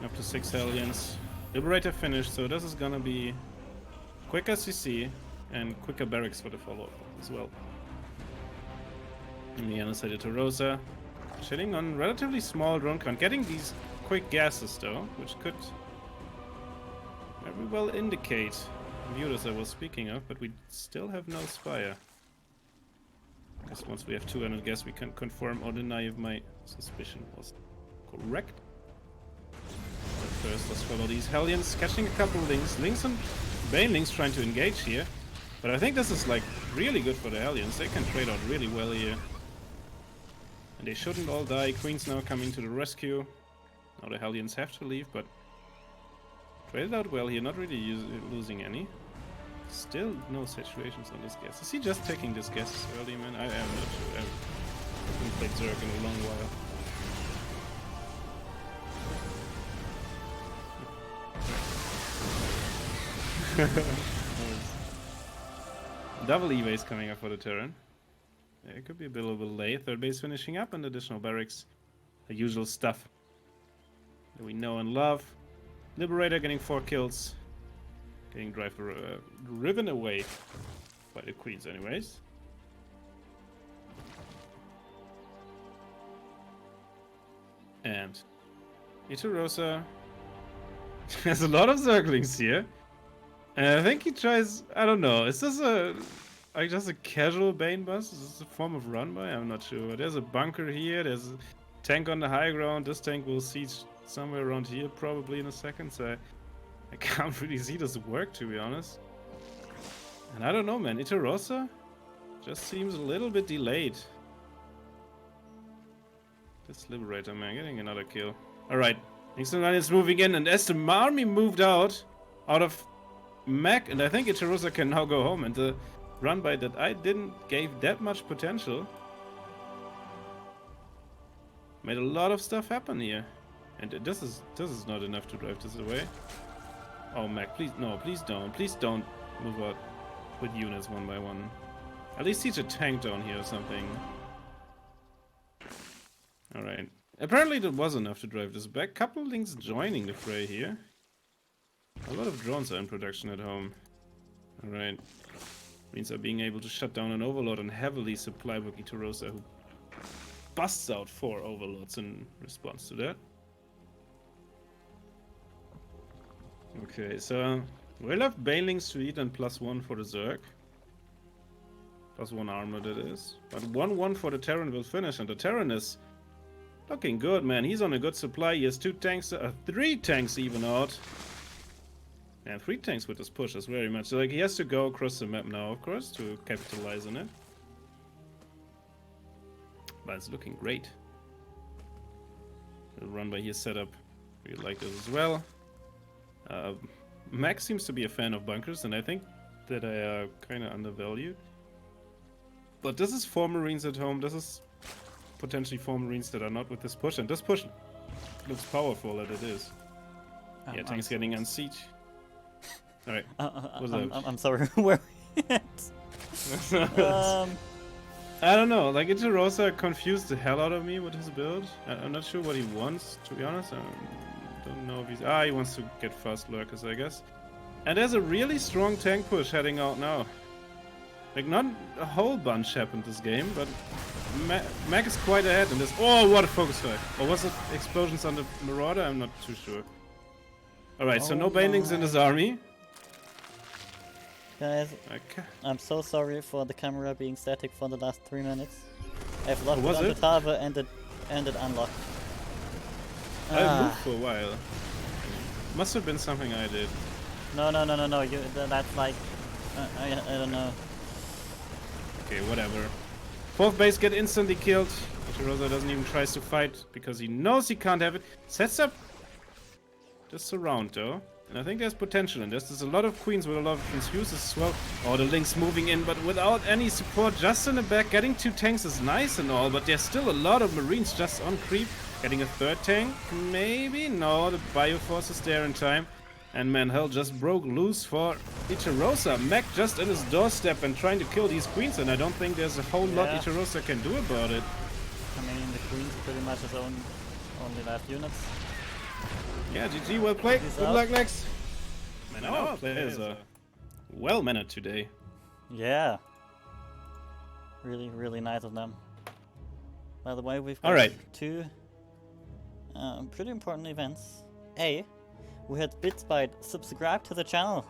Up to 6 Hellions. Liberator finished, so this is gonna be quicker CC and quicker barracks for the follow-up as well. And the other side of Rosa. Shitting on relatively small drone count. Getting these quick gases though, which could very well indicate mutas I was speaking of, but we still have no Spire. I guess once we have 200 gas, we can confirm or deny if my suspicion was correct. But first, let's follow these Hellions, catching a couple of links. Links and Banelings trying to engage here. But I think this is like really good for the Hellions. They can trade out really well here. And they shouldn't all die. Queen's now coming to the rescue. Now the Hellions have to leave, but traded out well here, not really losing any. Still no situations on this gas. Is he just taking this gas early, man? I am not sure. I haven't played Zerg in a long while. Double E-base coming up for the Terran. It could be a bit of a delay. Third base finishing up and additional barracks. The usual stuff that we know and love. Liberator getting 4 kills. Getting driven away by the Queens anyways. And Itarosa has a lot of circlings here. And I think he tries, I don't know, is this just a casual Bane bus? Is this a form of run by? I'm not sure. There's a bunker here, there's a tank on the high ground. This tank will siege somewhere around here probably in a second, so I can't really see this work, to be honest. And I don't know, man. Itarosa just seems a little bit delayed. This Liberator, man, getting another kill. Alright, Nixon is moving in, and as the army moved out of Mac, and I think Itarosa can now go home, and the run by that I didn't gave that much potential. Made a lot of stuff happen here. And this is not enough to drive this away. Oh, Mac, please, no, please don't move out with units one by one. At least teach a tank down here or something. Alright. Apparently that was enough to drive this back. Couple of links joining the fray here. A lot of drones are in production at home. Alright. Means are being able to shut down an overlord and heavily supply with Itarosa, who busts out 4 overlords in response to that. Okay, so we'll have Banelings to eat and +1 for the Zerg. +1 armor, that is. But 1-1 for the Terran will finish, and the Terran is looking good, man. He's on a good supply. He has 2 tanks, 3 tanks even out. And 3 tanks with this push is very much. Like, he has to go across the map now, of course, to capitalize on it. But it's looking great. The run by his setup. Really like this as well. Max seems to be a fan of bunkers, and I think that I are kind of undervalued. But this is 4 Marines at home. This is potentially 4 Marines that are not with this push, and this push looks powerful as it is. Yeah, tanks getting on siege. Alright, what's up? I'm sorry, where we at? I don't know, like Itarosa confused the hell out of me with his build. I'm not sure what he wants, to be honest. I don't know if he's... he wants to get fast lurkers, I guess. And there's a really strong tank push heading out now. Like, not a whole bunch happened this game, but Mac is quite ahead in this. Oh, what a focus fight. Or was it explosions on the Marauder? I'm not too sure. Alright, so no banelings in his army. Guys, Okay. I'm so sorry for the camera being static for the last 3 minutes. I've locked was it on it? the tower and it unlocked. I moved for a while. Must have been something I did. No. That's like... I don't know. Okay, whatever. Fourth base get instantly killed. Rosa doesn't even try to fight because he knows he can't have it. Sets up the surround though. And I think there's potential in this. There's a lot of queens with a lot of confuses as well. Oh, the Link's moving in, but without any support, just in the back. Getting 2 tanks is nice and all, but there's still a lot of Marines just on creep. Getting a 3rd tank? Maybe? No, the Bioforce is there in time. And man, hell just broke loose for Ichirosa. Mech just in his doorstep and trying to kill these queens, and I don't think there's a whole lot Ichirosa can do about it. I mean, the queen's pretty much his only last units. Yeah, GG, well played. Peace Good out. luck, Lex. Man, our players are well-mannered today. Yeah. Really, really nice of them. By the way, we've got Alright. 2 pretty important events. A, we had Bitsbyte subscribe to the channel.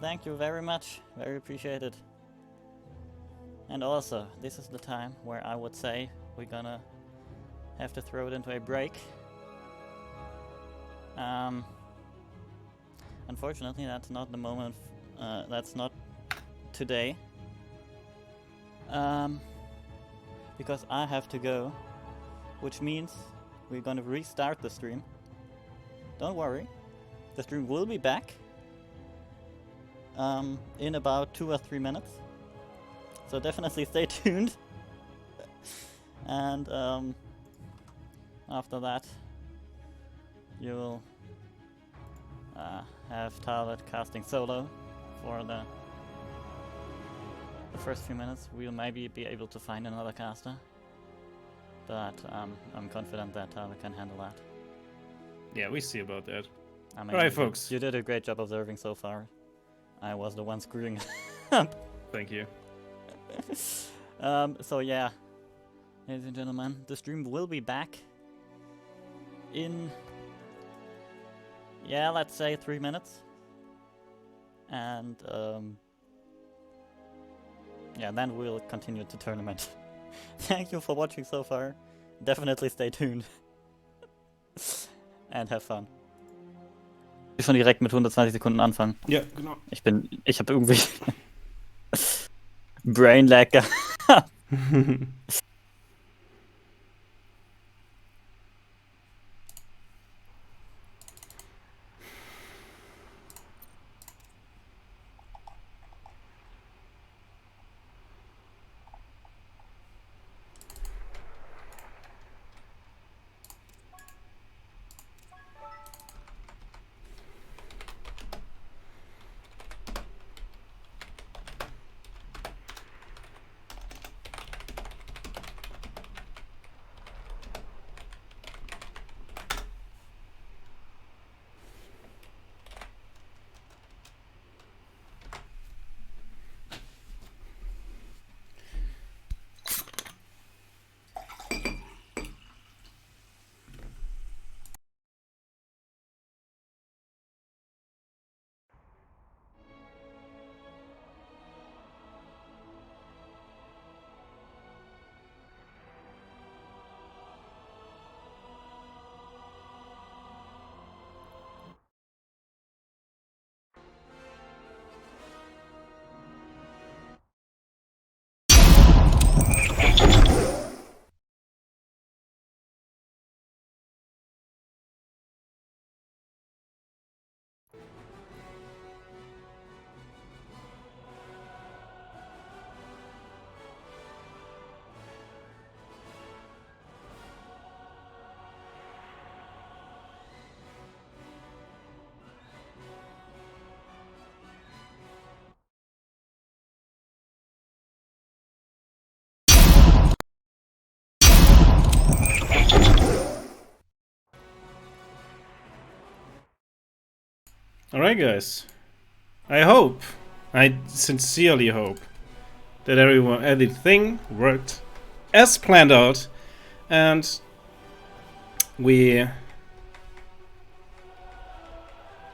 Thank you very much. Very appreciated. And also, this is the time where I would say we're gonna have to throw it into a break. Unfortunately, that's not the moment. That's not today. Because I have to go, which means we're gonna restart the stream. Don't worry, the stream will be back in about 2 or 3 minutes. So definitely stay tuned. And after that, you'll have Talbot casting solo for the first few minutes. We'll maybe be able to find another caster, but I'm confident that Talbot can handle that. Yeah, we see about that. I mean, Alright, folks. you did a great job observing so far. I was the one screwing up. Thank you. So yeah, ladies and gentlemen, the stream will be back in, yeah, let's say 3 minutes. And yeah, then we'll continue the tournament. Thank you for watching so far. Definitely stay tuned. And have fun. Schon direkt mit 120 Sekunden anfangen. Ja, genau. Ich habe irgendwie Brain Lag gehabt. Alright, guys. I sincerely hope, that everything worked as planned out, and we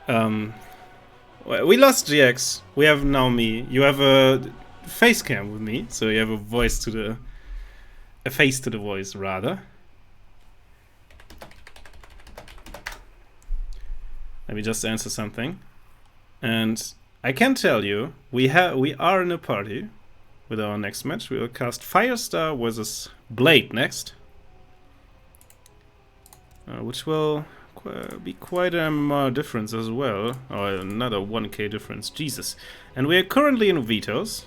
lost GX. We have now me. You have a face cam with me, so you have a face to the voice rather. Let me just answer something. And I can tell you, we are in a party with our next match. We will cast Firestar versus Blade next, which will be quite a MMR difference as well, or another 1k difference. Jesus! And we are currently in vetoes,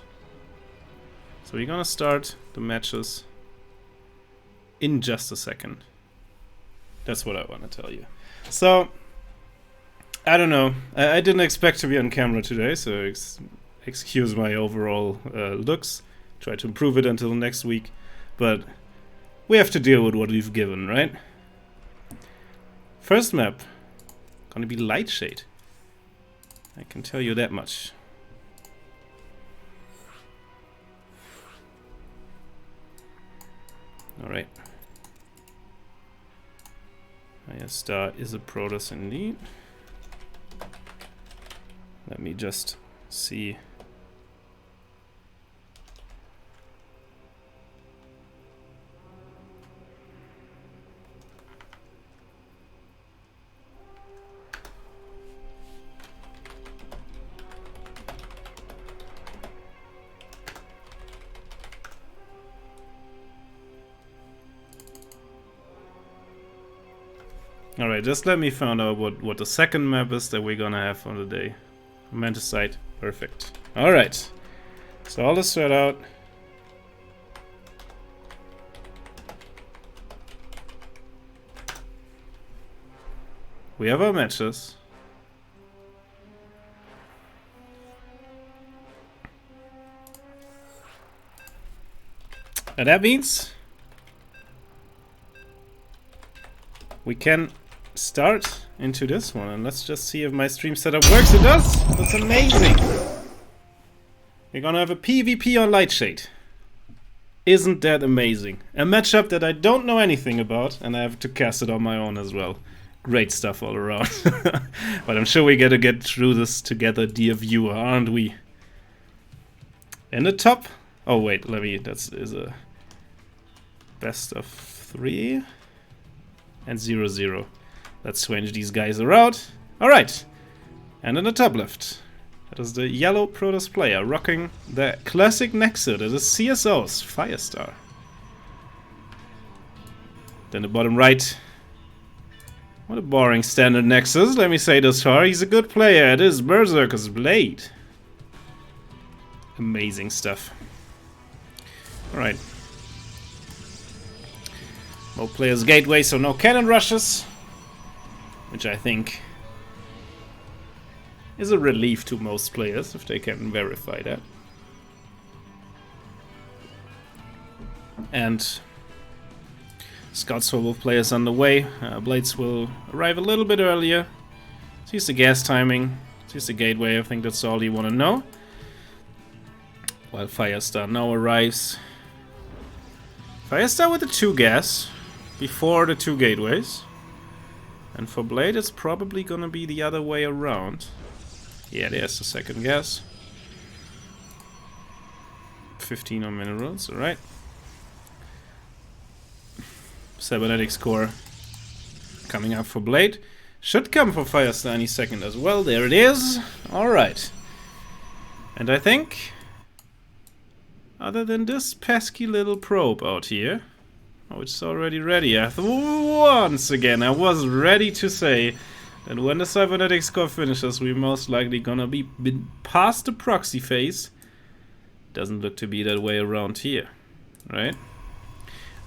so we're gonna start the matches in just a second. That's what I want to tell you. So I don't know. I didn't expect to be on camera today, so excuse my overall looks. Try to improve it until next week, but we have to deal with what we've given, right? First map, gonna be Lightshade. I can tell you that much. Alright. Firestar is a Protoss indeed. Let me just see. Alright, just let me find out what the second map is that we're gonna have on the day. Manticide, perfect. Alright, so all is set out. We have our matches. And that means we can start into this one, and let's just see if my stream setup works. It does! That's amazing! We're gonna have a PvP on Lightshade. Isn't that amazing? A matchup that I don't know anything about, and I have to cast it on my own as well. Great stuff all around. But I'm sure we gotta get through this together, dear viewer, aren't we? In the top... Oh wait, that is a best of 3 and 0-0. Let's switch these guys around. Alright. And in the top left, that is the yellow Protoss player rocking the classic Nexus. That is CSO's Firestar. Then the bottom right. What a boring standard Nexus, let me say this far. He's a good player. It is Berserker's Blade. Amazing stuff. Alright. No players gateway, so no cannon rushes. Which I think is a relief to most players if they can verify that. And scouts for both players on the way. Blades will arrive a little bit earlier. Sees the gas timing, sees the gateway. I think that's all you want to know. While Firestar now arrives. Firestar with the 2 gas before the 2 gateways. And for Blade, it's probably gonna be the other way around. Yeah, there's the second gas. 15 on minerals, alright. Cybernetics core coming up for Blade. Should come for Firestar any second as well. There it is. Alright. And I think, other than this pesky little probe out here, oh, it's already ready. Once again, I was ready to say that when the Cybernetics core finishes, we're most likely gonna be past the proxy phase. Doesn't look to be that way around here, right?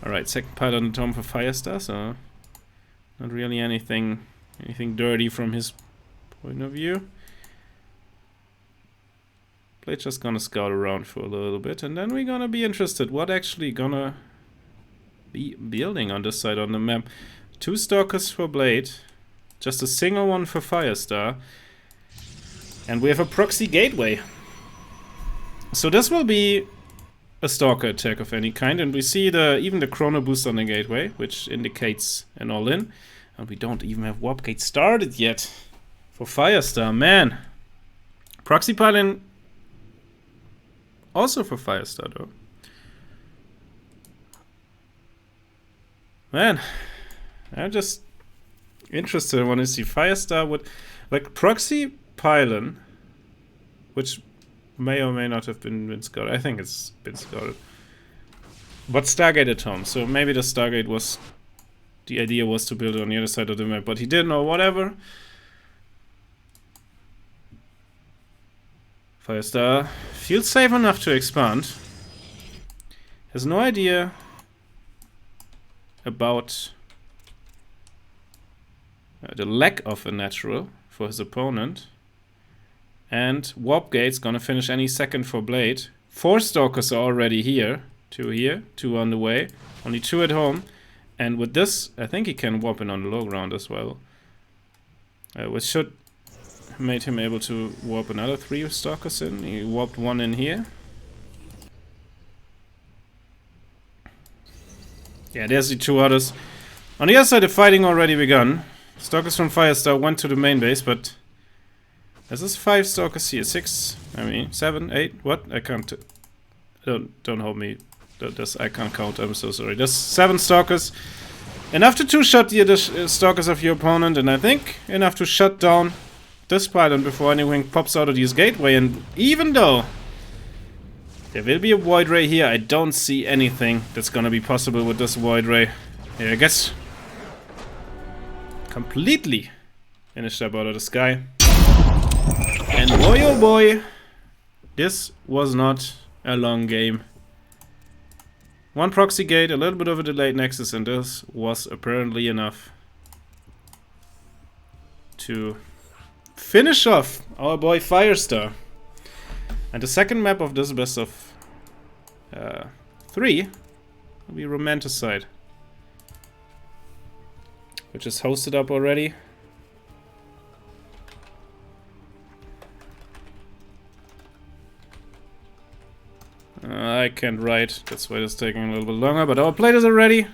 Alright, second pile on the tom for Firestar, so not really anything dirty from his point of view. Blade's just gonna scout around for a little bit, and then we're gonna be interested what actually gonna be building on this side on the map. 2 Stalkers for Blade, just a single one for Firestar, and we have a proxy gateway. So this will be a Stalker attack of any kind, and we see even the Chrono Boost on the gateway, which indicates an all-in. And we don't even have Warp Gate started yet for Firestar, man. Proxy Pylon also for Firestar, though. Man, I'm just interested. I want to see Firestar would... Like, Proxy Pylon, which may or may not have been scouted. I think it's been scouted. But Stargate at home. So maybe the Stargate was... The idea was to build it on the other side of the map, but he didn't, or whatever. Firestar feels safe enough to expand. Has no idea about the lack of a natural for his opponent. And Warp Gate's gonna finish any second for Blade. 4 Stalkers are already here. 2 here, 2 on the way. Only 2 at home. And with this, I think he can warp in on the low ground as well. Which should made him able to warp another 3 Stalkers in. He warped 1 in here. Yeah, there's the 2 others. On the other side, the fighting already begun. Stalkers from Firestar went to the main base, but... This is 5 Stalkers here. 6, I mean, 7, 8, what? I can't... Don't hold me. I can't count, I'm so sorry. There's 7 Stalkers. Enough to 2-shot the Stalkers of your opponent, and I think enough to shut down this pylon before anything pops out of this gateway. And even though there will be a Void Ray here, I don't see anything that's gonna be possible with this Void Ray. Yeah, I guess completely finished up out of the sky. And boy oh boy, this was not a long game. 1 proxy gate, a little bit of a delayed nexus, and this was apparently enough to finish off our boy Firestar. And the second map of this best of 3 will be Romanticide, which is hosted up already. I can't write, that's why it's taking a little bit longer, but our plate is already.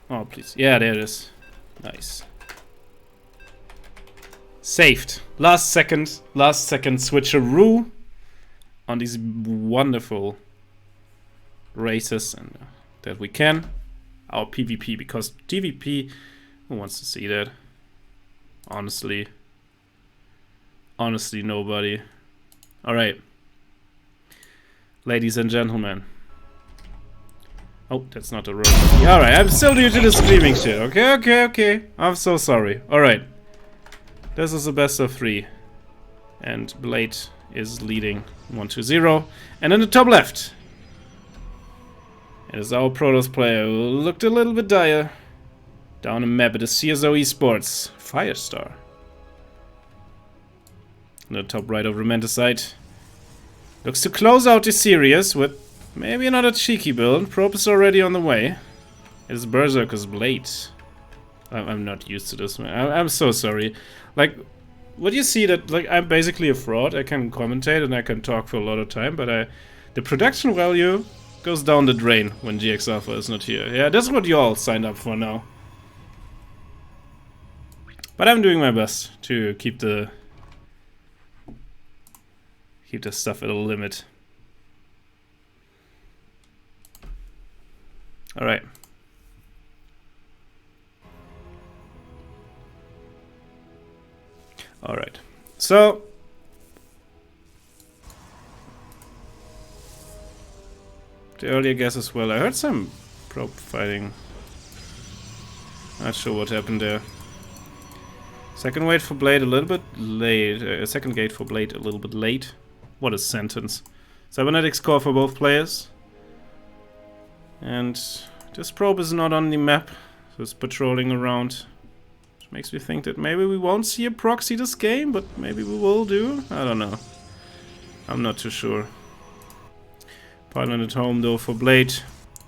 Oh, please. Yeah, there it is. Nice. Saved. Last second switcheroo on these wonderful races, and that we can. Our PvP, because TvP, who wants to see that? Honestly, nobody. Alright. Ladies and gentlemen. Oh, that's not a road. Alright, I'm still due to the screaming shit. Okay. I'm so sorry. Alright. This is the best of 3. And Blade is leading 1-0. And in the top left, it is our Protoss player who looked a little bit dire. Down the map, it is CSO Esports. Firestar. In the top right of Romanticide. Looks to close out the series with maybe another cheeky build. Probe is already on the way. It is Berserker's Blade. I'm not used to this, man. I'm so sorry. Like, what you see that, like, I'm basically a fraud. I can commentate and I can talk for a lot of time, but the production value goes down the drain when GX Alpha is not here. Yeah, that's what you all signed up for now. But I'm doing my best to keep the stuff at a limit. Alright. Alright. So the earlier guess as well. I heard some probe fighting. Not sure what happened there. Second wait for Blade a little bit late. Second gate for Blade a little bit late. What a sentence. Cybernetics core for both players. And this probe is not on the map, so it's patrolling around. Which makes me think that maybe we won't see a proxy this game, but maybe we will do. I don't know. I'm not too sure. Pylon at home though for Blade.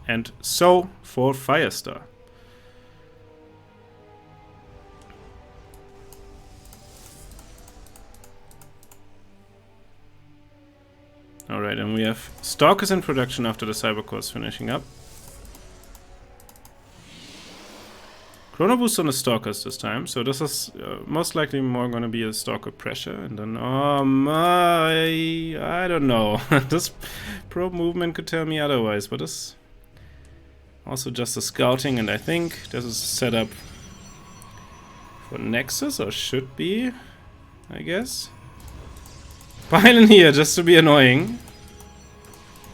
And so for Firestar. Alright, and we have Stalkers in production after the Cybercore's finishing up. Chrono Boost on the Stalkers this time, so this is most likely more gonna be a Stalker pressure, and then, oh my, I don't know. This probe movement could tell me otherwise, but this also just a scouting, and I think this is set up for Nexus, or should be, I guess. Pylon here, just to be annoying.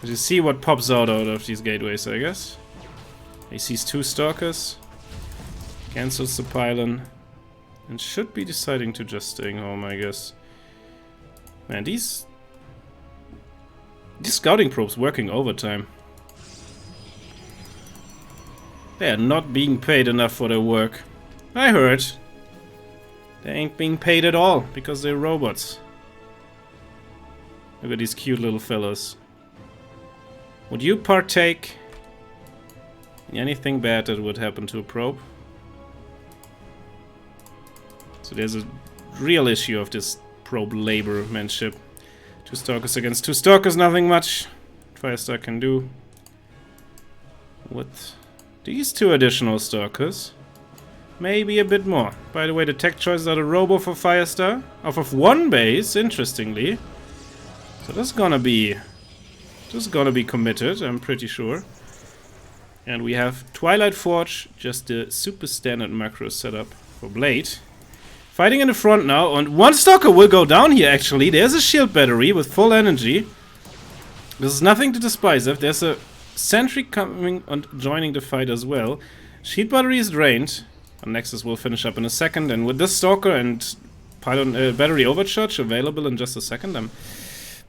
But you see what pops out of these gateways, I guess. He sees 2 Stalkers. Cancels the pylon. And should be deciding to just staying home, I guess. Man, these scouting probes working overtime. They are not being paid enough for their work. I heard. They ain't being paid at all, because they're robots. Look at these cute little fellas. Would you partake in anything bad that would happen to a probe? So there's a real issue of this probe labormanship. 2 Stalkers against 2 Stalkers, nothing much Firestar can do. With these 2 additional Stalkers, maybe a bit more. By the way, the tech choices are the Robo for Firestar, off of 1 base, interestingly. So this is gonna be committed, I'm pretty sure. And we have Twilight Forge, just the super standard macro setup for Blade. Fighting in the front now, and 1 Stalker will go down here actually. There's a shield battery with full energy. This is nothing to despise of. There's a sentry coming and joining the fight as well. Shield battery is drained. And Nexus will finish up in a second, and with this Stalker and pylon battery overcharge available in just a second, I'm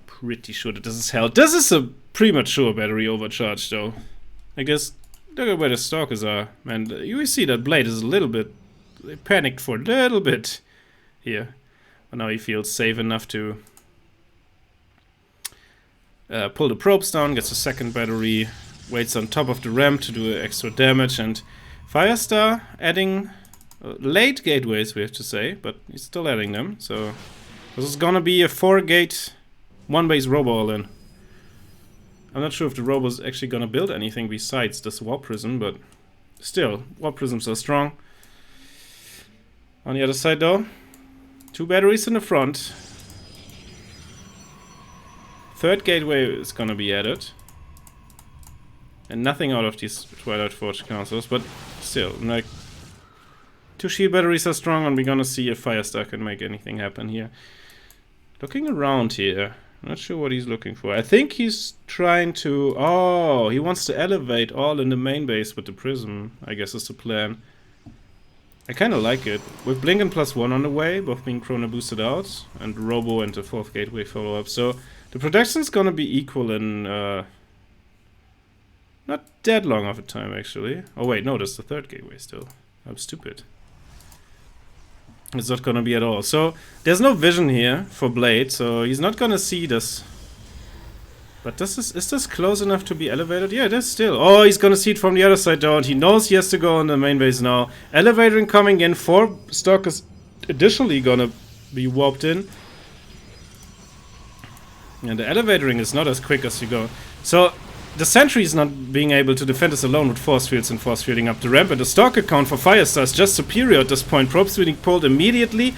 pretty sure that this is held. This is a premature battery overcharge though. I guess look at where the Stalkers are. And you see that Blade is a little bit panicked for a little bit here. But now he feels safe enough to pull the probes down, gets a second battery, waits on top of the ramp to do extra damage, and Firestar adding late gateways, we have to say, but he's still adding them. So this is gonna be a 4-gate 1-base Robo all-in. I'm not sure if the Robo's actually gonna build anything besides this Warp Prism, but still, Warp Prisms are strong. On the other side though, 2 batteries in the front. 3rd gateway is gonna be added. And nothing out of these Twilight Forge councils, but still, like, 2 shield batteries are strong, and we're gonna see if Firestar can make anything happen here. Looking around here, I'm not sure what he's looking for. I think he's trying to... Oh, he wants to elevate all in the main base with the Prism, I guess is the plan. I kinda like it. With Blink and +1 on the way, both being Chrono boosted out, and Robo and the 4th gateway follow up. So the production's gonna be equal in not that long of a time actually. Oh wait, no, that's the 3rd gateway still. I'm stupid. It's not gonna be at all. So there's no vision here for Blade, so he's not gonna see this. But is this close enough to be elevated? Yeah, it is still. Oh, he's gonna see it from the other side down. He knows he has to go on the main base now. Elevator coming in. 4 Stalkers additionally gonna be warped in. And the elevatoring is not as quick as you go. So the sentry is not being able to defend us alone with force fields and force fielding up the ramp, and the Stalker count for Firestar is just superior at this point. Probes being pulled immediately.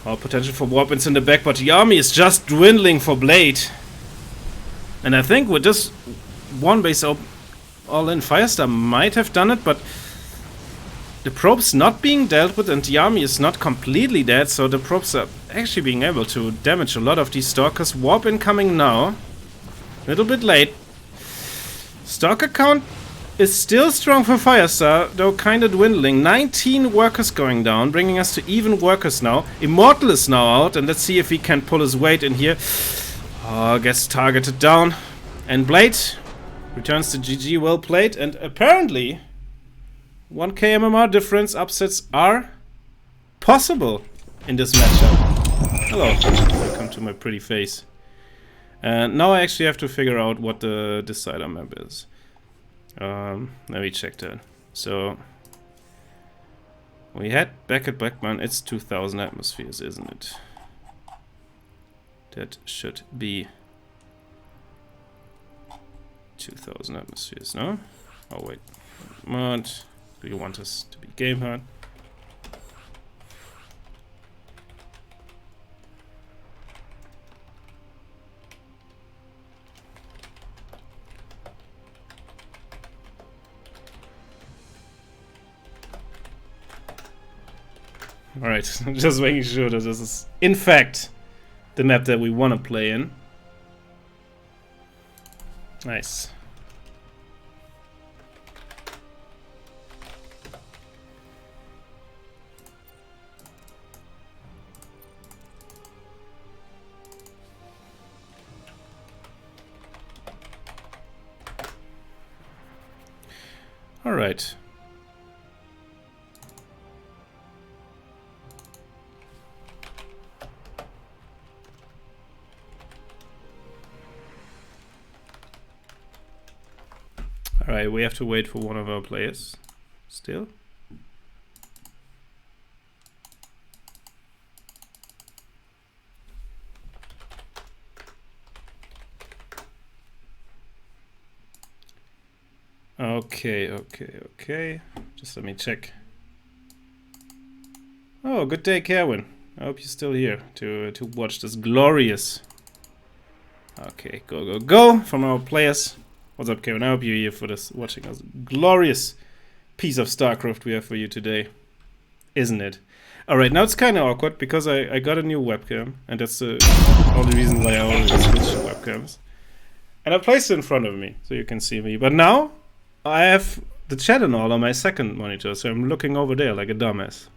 Oh, potential for warp-ins in the back, but the army is just dwindling for Blade. And I think with this 1 base all in, Firestar might have done it, but the probes not being dealt with and the army is not completely dead, so the probes are actually being able to damage a lot of these Stalkers. Warp incoming now. A little bit late. Stalker count is still strong for Firestar, though kinda dwindling. 19 workers going down, bringing us to even workers now. Immortal is now out, and let's see if he can pull his weight in here. Oh, gets targeted down. And Blade returns to GG, well played, and apparently 1k MMR difference upsets are possible in this matchup. Hello, welcome to my pretty face. And now I actually have to figure out what the decider map is. Let me check that. So we had back at Blackman, it's 2000 atmospheres, isn't it? That should be 2,000 atmospheres, no? Oh wait, mod. Do you want us to be game hard? Alright, just making sure that this is, in fact, the map that we want to play in. Nice. Alright. Alright, we have to wait for one of our players still. Okay. Just let me check. Oh, good day, Kerwin. I hope you're still here to watch this glorious. Okay, go from our players. What's up, Kevin? I hope you're here for this, watching this glorious piece of StarCraft we have for you today. Isn't it? Alright, now it's kind of awkward because I got a new webcam, and that's the only reason why I always switch webcams. And I placed it in front of me, so you can see me. But now, I have the chat and all on my second monitor, so I'm looking over there like a dumbass.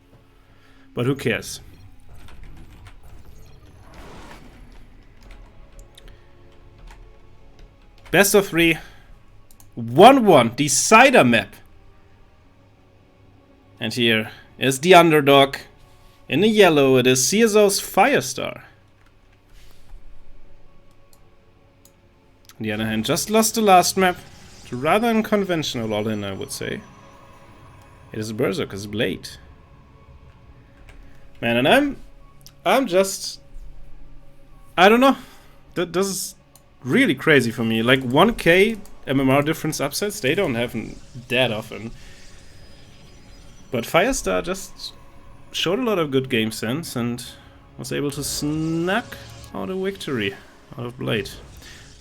But who cares? Best of 3, 1-1, decider map. And here is the underdog. In the yellow, it is CSO's Firestar. On the other hand, just lost the last map. It's rather unconventional all-in, I would say. It is Berserker's Blade. Man, and I'm just... I don't know. This is really crazy for me. Like 1k MMR difference upsets, they don't happen that often. But Firestar just showed a lot of good game sense and was able to snuck out a victory out of Blade.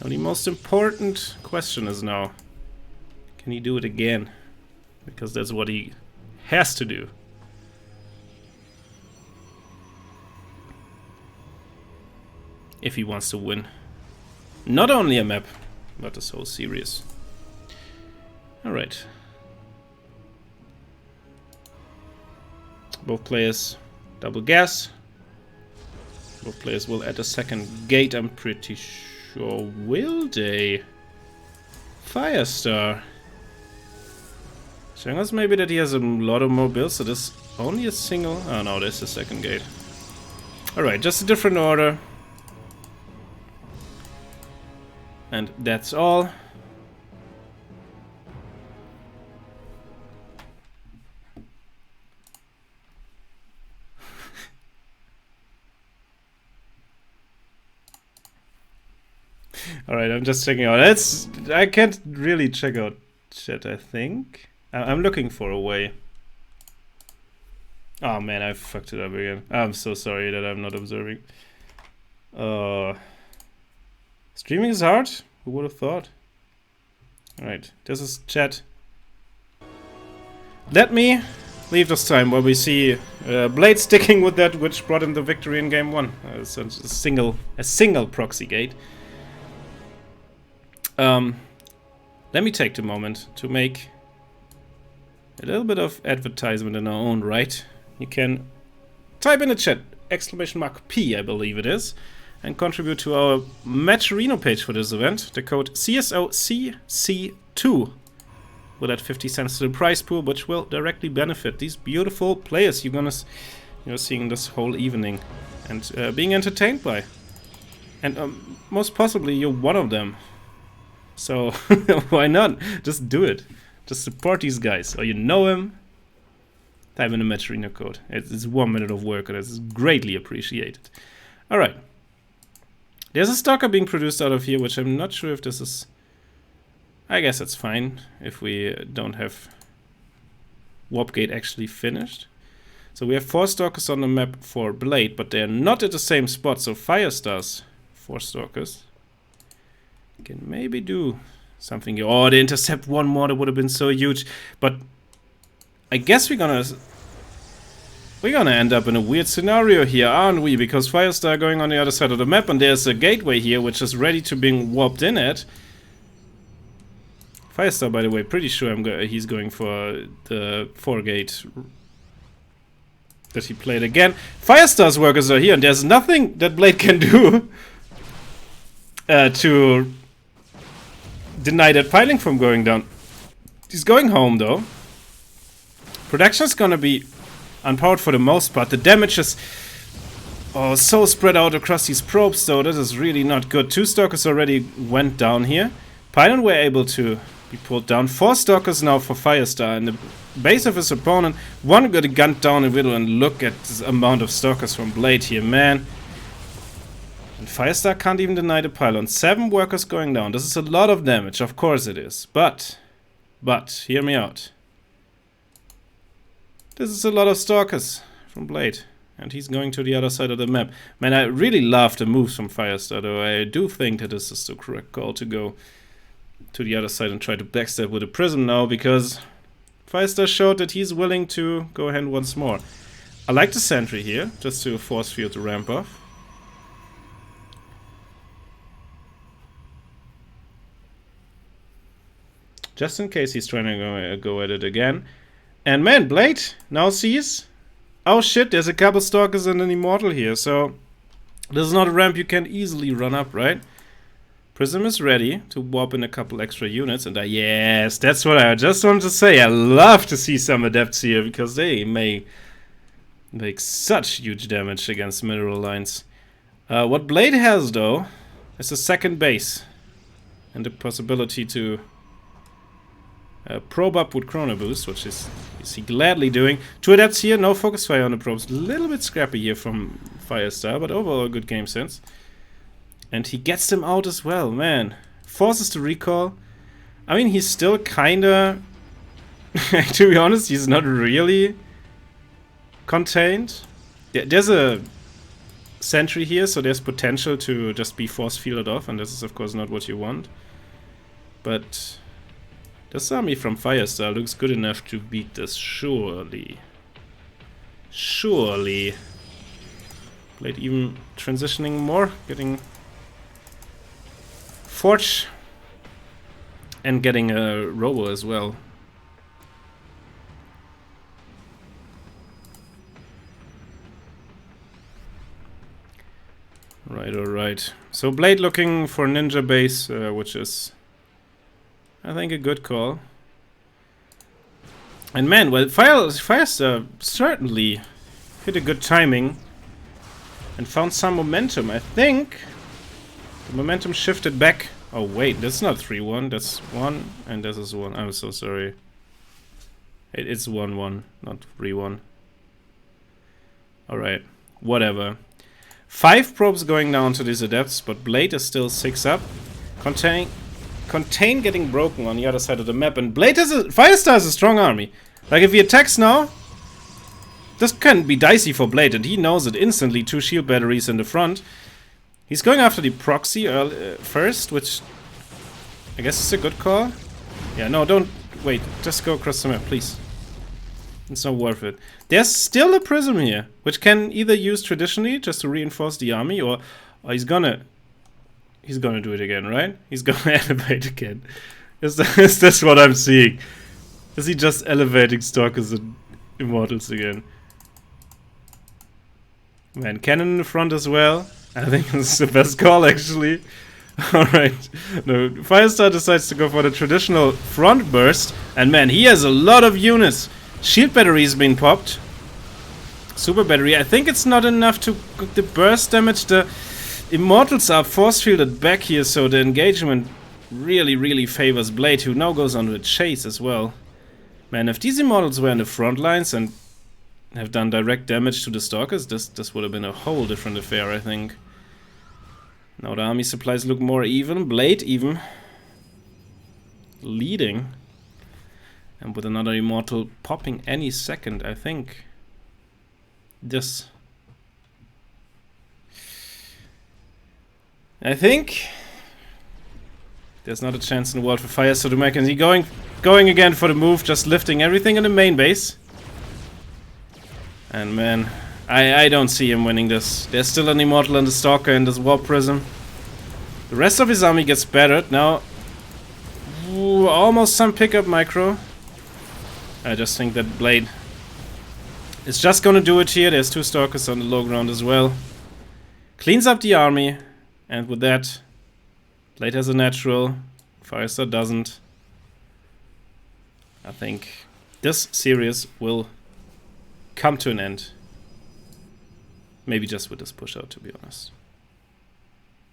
Now the most important question is now, can he do it again? Because that's what he has to do. If he wants to win. Not only a map, but this whole series. Alright. Both players double gas. Both players will add a second gate, I'm pretty sure. Will they? Firestar. Showing us maybe that he has a lot of more builds, so there's only a single... Oh no, there's a second gate. Alright, just a different order. And that's all. Alright, I'm just checking out. I can't really check out chat, I think. I'm looking for a way. Oh man, I fucked it up again. I'm so sorry that I'm not observing. Streaming is hard? Who would have thought? Alright, this is chat. Let me leave this time where we see Blade sticking with that which brought him the victory in game 1. So a single proxy gate. Let me take the moment to make a little bit of advertisement in our own right. You can type in the chat !P, I believe it is, and contribute to our Matcherino page for this event. The code CSOCC2 will add 50 cents to the prize pool, which will directly benefit these beautiful players you're seeing this whole evening and being entertained by. And most possibly you're one of them. So why not? Just do it. Just support these guys. Or you know him. Type in the Matcherino code. It's 1 minute of work and it's greatly appreciated. Alright. There's a stalker being produced out of here, which I'm not sure if this is I guess that's fine if we don't have Warp Gate actually finished. So we have 4 Stalkers on the map for Blade, but they're not at the same spot. So Firestars, 4 Stalkers, can maybe do something. Oh, they intercept one more. That would have been so huge. But I guess we're gonna end up in a weird scenario here, aren't we? Because Firestar going on the other side of the map, and there's a gateway here which is ready to be warped in at. Firestar, by the way, pretty sure he's going for the 4 gate that he played again. Firestar's workers are here, and there's nothing that Blade can do to deny that piling from going down. He's going home, though. Production's gonna be unpowered for the most part. The damage is so spread out across these probes, though. That is really not good. 2 Stalkers already went down here. Pylon were able to be pulled down. 4 Stalkers now for Firestar. And the base of his opponent, 1 got a gun down in the middle, and look at this amount of Stalkers from Blade here, man. And Firestar can't even deny the pylon. 7 workers going down. This is a lot of damage, of course it is. But, hear me out. This is a lot of Stalkers from Blade. And he's going to the other side of the map. Man, I really love the moves from Firestar, though. I do think that this is the correct call to go to the other side and try to backstab with a prism now, because Firestar showed that he's willing to go ahead once more. I like the sentry here, just to force field to ramp off. Just in case he's trying to go at it again. And man, Blade now sees, oh shit, there's a couple Stalkers and an Immortal here, so this is not a ramp you can easily run up, right? Prism is ready to warp in a couple extra units, and yes, that's what I just wanted to say. I love to see some Adepts here, because they may make such huge damage against mineral lines. What Blade has, though, is a second base, and the possibility to probe up with Chrono Boost, which is he gladly doing. 2 Adepts here, no focus fire on the probes. A little bit scrappy here from Firestar, but overall a good game sense. And he gets them out as well, man. Forces the recall. I mean, he's still kinda... to be honest, he's not really contained. There's a sentry here, so there's potential to just be force fielded off, and this is of course not what you want. But this army from Firestar looks good enough to beat this, surely. Surely. Blade even transitioning more, getting Forge and getting a Robo as well. Right, alright. So Blade looking for Ninja base, which is, I think, a good call. And man, well, Firestar certainly hit a good timing and found some momentum. I think the momentum shifted back. Oh wait, that's not 3-1, that's 1, and this is 1. I'm so sorry. It's 1-1, not 3-1. Alright, whatever. 5 probes going down to these Adepts, but Blade is still 6 up. Contain getting broken on the other side of the map, and Blade has Firestar is a strong army. Like, if he attacks now, this can be dicey for Blade, and he knows it instantly. 2 shield batteries in the front. He's going after the proxy first, which I guess is a good call. Yeah, no, don't wait. Just go across the map, please. It's not worth it. There's still a prism here, which can either use traditionally just to reinforce the army, or he's gonna do it again, right? He's gonna elevate again. Is this what I'm seeing? Is he just elevating Stalkers and Immortals again? Man, cannon in the front as well. I think this is the best call, actually. Alright. No, Firestar decides to go for the traditional front burst. And man, he has a lot of units. Shield battery is being popped. Super battery. I think it's not enough to cook the burst damage. The Immortals are force fielded back here, so the engagement really favors Blade, who now goes on to a chase as well. Man, if these Immortals were in the front lines and have done direct damage to the Stalkers, this would have been a whole different affair, I think. Now the army supplies look more even. Blade even leading. And with another Immortal popping any second, I think this... I think there's not a chance in the world for Firestar to make it. He going again for the move, just lifting everything in the main base. And man, I don't see him winning this. There's still an Immortal and a Stalker in this Warp Prism. The rest of his army gets battered. Now, ooh, almost some pickup micro. I just think that Blade is just gonna do it here. There's 2 Stalkers on the low ground as well. Cleans up the army. And with that, Blade has a natural. Firestar doesn't. I think this series will come to an end. Maybe just with this push out, to be honest.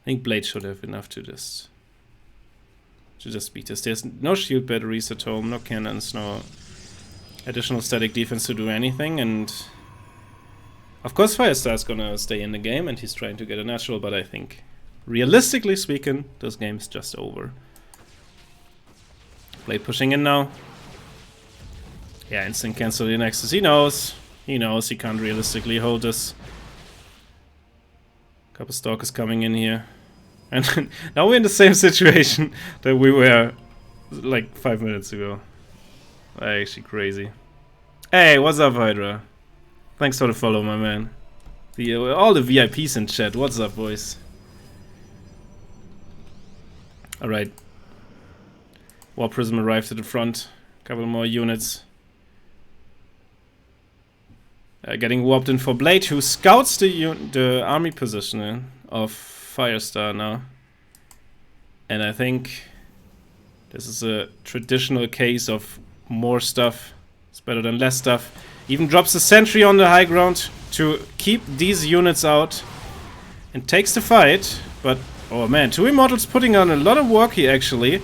I think Blade should have enough to just beat this. There's no shield batteries at home, no cannons, no additional static defense to do anything, and of course Firestar's gonna stay in the game and he's trying to get a natural, but I think realistically speaking, this game's just over. Blade pushing in now. Yeah, instant cancel the Nexus. He knows he can't realistically hold this. Couple Stalkers coming in here. And now we're in the same situation that we were like 5 minutes ago. Actually crazy. Hey, what's up, Hydra? Thanks for the follow, my man. All the VIPs in chat. What's up, boys? Alright. War Prism arrived at the front. Couple more units. Getting warped in for Blade, who scouts the army position of Firestar now. And I think this is a traditional case of more stuff. It's better than less stuff. Even drops a sentry on the high ground to keep these units out. And takes the fight. But, oh man, 2 Immortals putting on a lot of work here actually.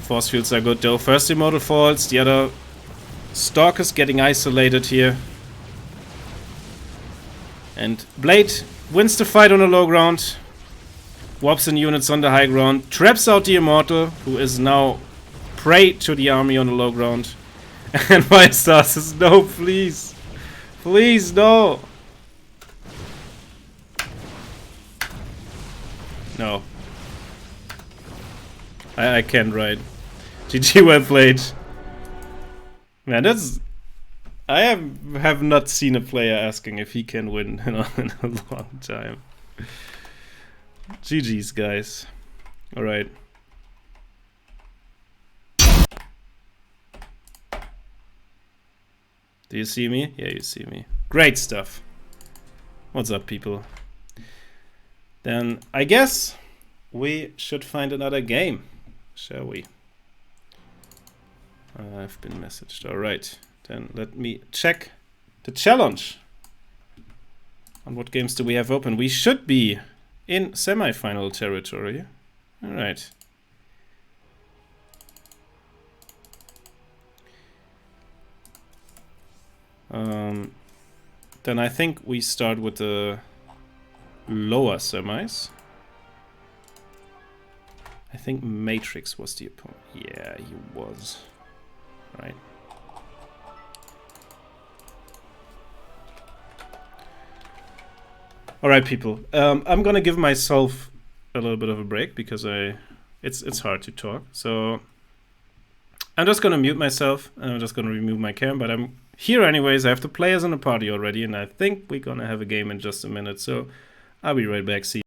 Force fields are good though. First Immortal falls, the other Stalkers getting isolated here. And Blade wins the fight on the low ground. Warps in units on the high ground. Traps out the Immortal, who is now prey to the army on the low ground. And Firestar says, no, please. Please, no. No. I can't write. GG, well played. Man, that's... I have not seen a player asking if he can win in a long time. GG's, guys. Alright. Do you see me? Yeah, you see me. Great stuff. What's up, people? Then I guess we should find another game, shall we? I've been messaged. Alright. Then let me check the challenge. On what games do we have open? We should be in semi-final territory. Alright. Then I think we start with the lower semis. I think Matrix was the opponent. Yeah, he was. Right. Alright, people. I'm gonna give myself a little bit of a break because it's hard to talk. So I'm just gonna mute myself and I'm just gonna remove my cam, but I'm here anyways. I have the players in the party already, and I think we're gonna have a game in just a minute. So I'll be right back. See you.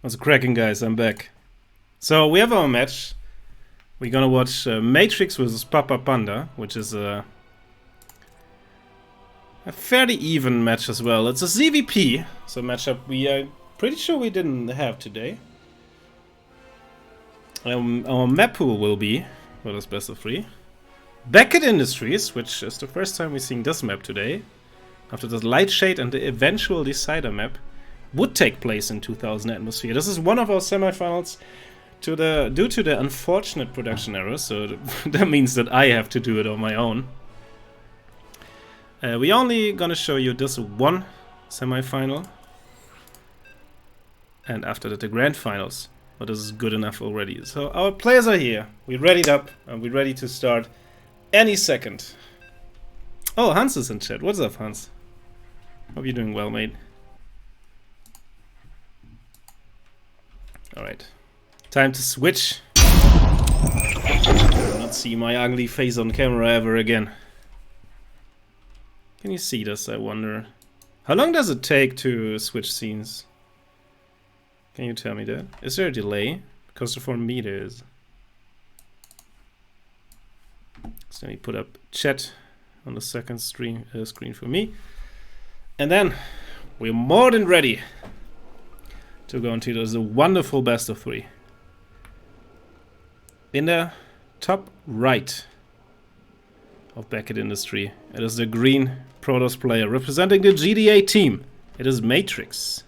What's cracking, guys? I'm back. So we have our match. We're gonna watch Matrix versus Papa Panda, which is a fairly even match as well. It's a ZVP, so matchup we are pretty sure we didn't have today. Our map pool will be, well, it's best of 3. Beckett Industries, which is the first time we're seeing this map today, after the Light Shade and the eventual Decider map, would take place in 2000 atmosphere. This is one of our semifinals due to the unfortunate production error, so that means that I have to do it on my own. We're only gonna show you this one semifinal, and after that the grand finals. But this is good enough already. So our players are here. We're readied up and we're ready to start any second. Oh, Hans is in chat. What's up, Hans? Hope you're doing well, mate. Alright. Time to switch. I will not see my ugly face on camera ever again. Can you see this, I wonder? How long does it take to switch scenes? Can you tell me that? Is there a delay? Because for me there is. So let me put up chat on the second screen for me. And then we're more than ready to go into this wonderful best of 3. In the top right of Beckett Industry, it is the green Protoss player representing the GDA team. It is Matrix.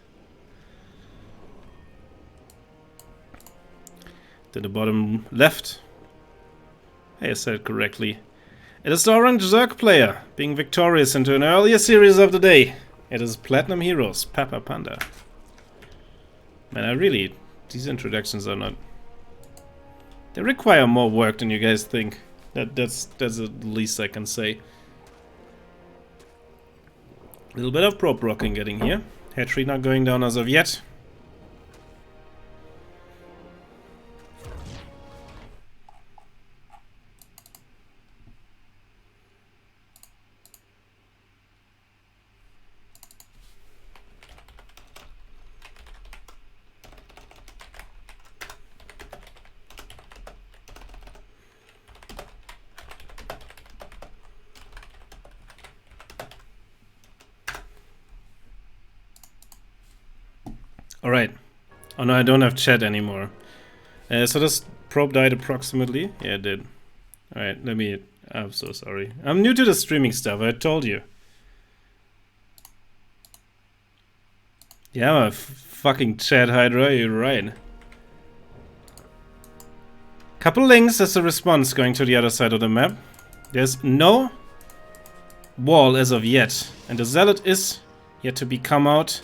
To the bottom left, I said it correctly, it is the orange Zerg player being victorious into an earlier series of the day. It is Platinum Heroes Papa Panda. Man, these introductions are not, they require more work than you guys think. That's the least I can say. A little bit of prop rocking getting here. Hatchery not going down as of yet. Alright. Oh no, I don't have chat anymore. So this probe died approximately? Yeah, it did. Alright, I'm so sorry. I'm new to the streaming stuff, I told you. Yeah, my fucking chat Hydra, you're right. Couple links as a response going to the other side of the map. There's no wall as of yet, and the Zealot is yet to be come out.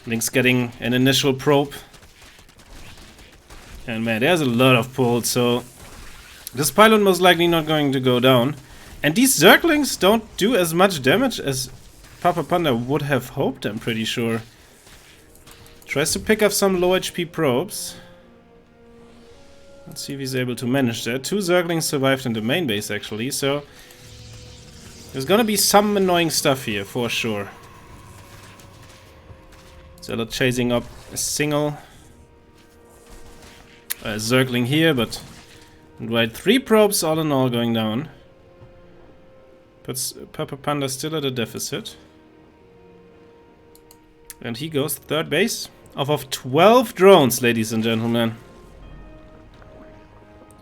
Link's getting an initial probe. And man, there's a lot of pull, so this pylon most likely not going to go down. And these Zerglings don't do as much damage as Papa Panda would have hoped, I'm pretty sure. Tries to pick up some low HP probes. Let's see if he's able to manage that. 2 Zerglings survived in the main base actually, so there's gonna be some annoying stuff here for sure. Zealot chasing up a single Zergling here, but right, 3 probes all in all going down. Puts Papa Panda still at a deficit. And he goes third base off of 12 drones, ladies and gentlemen.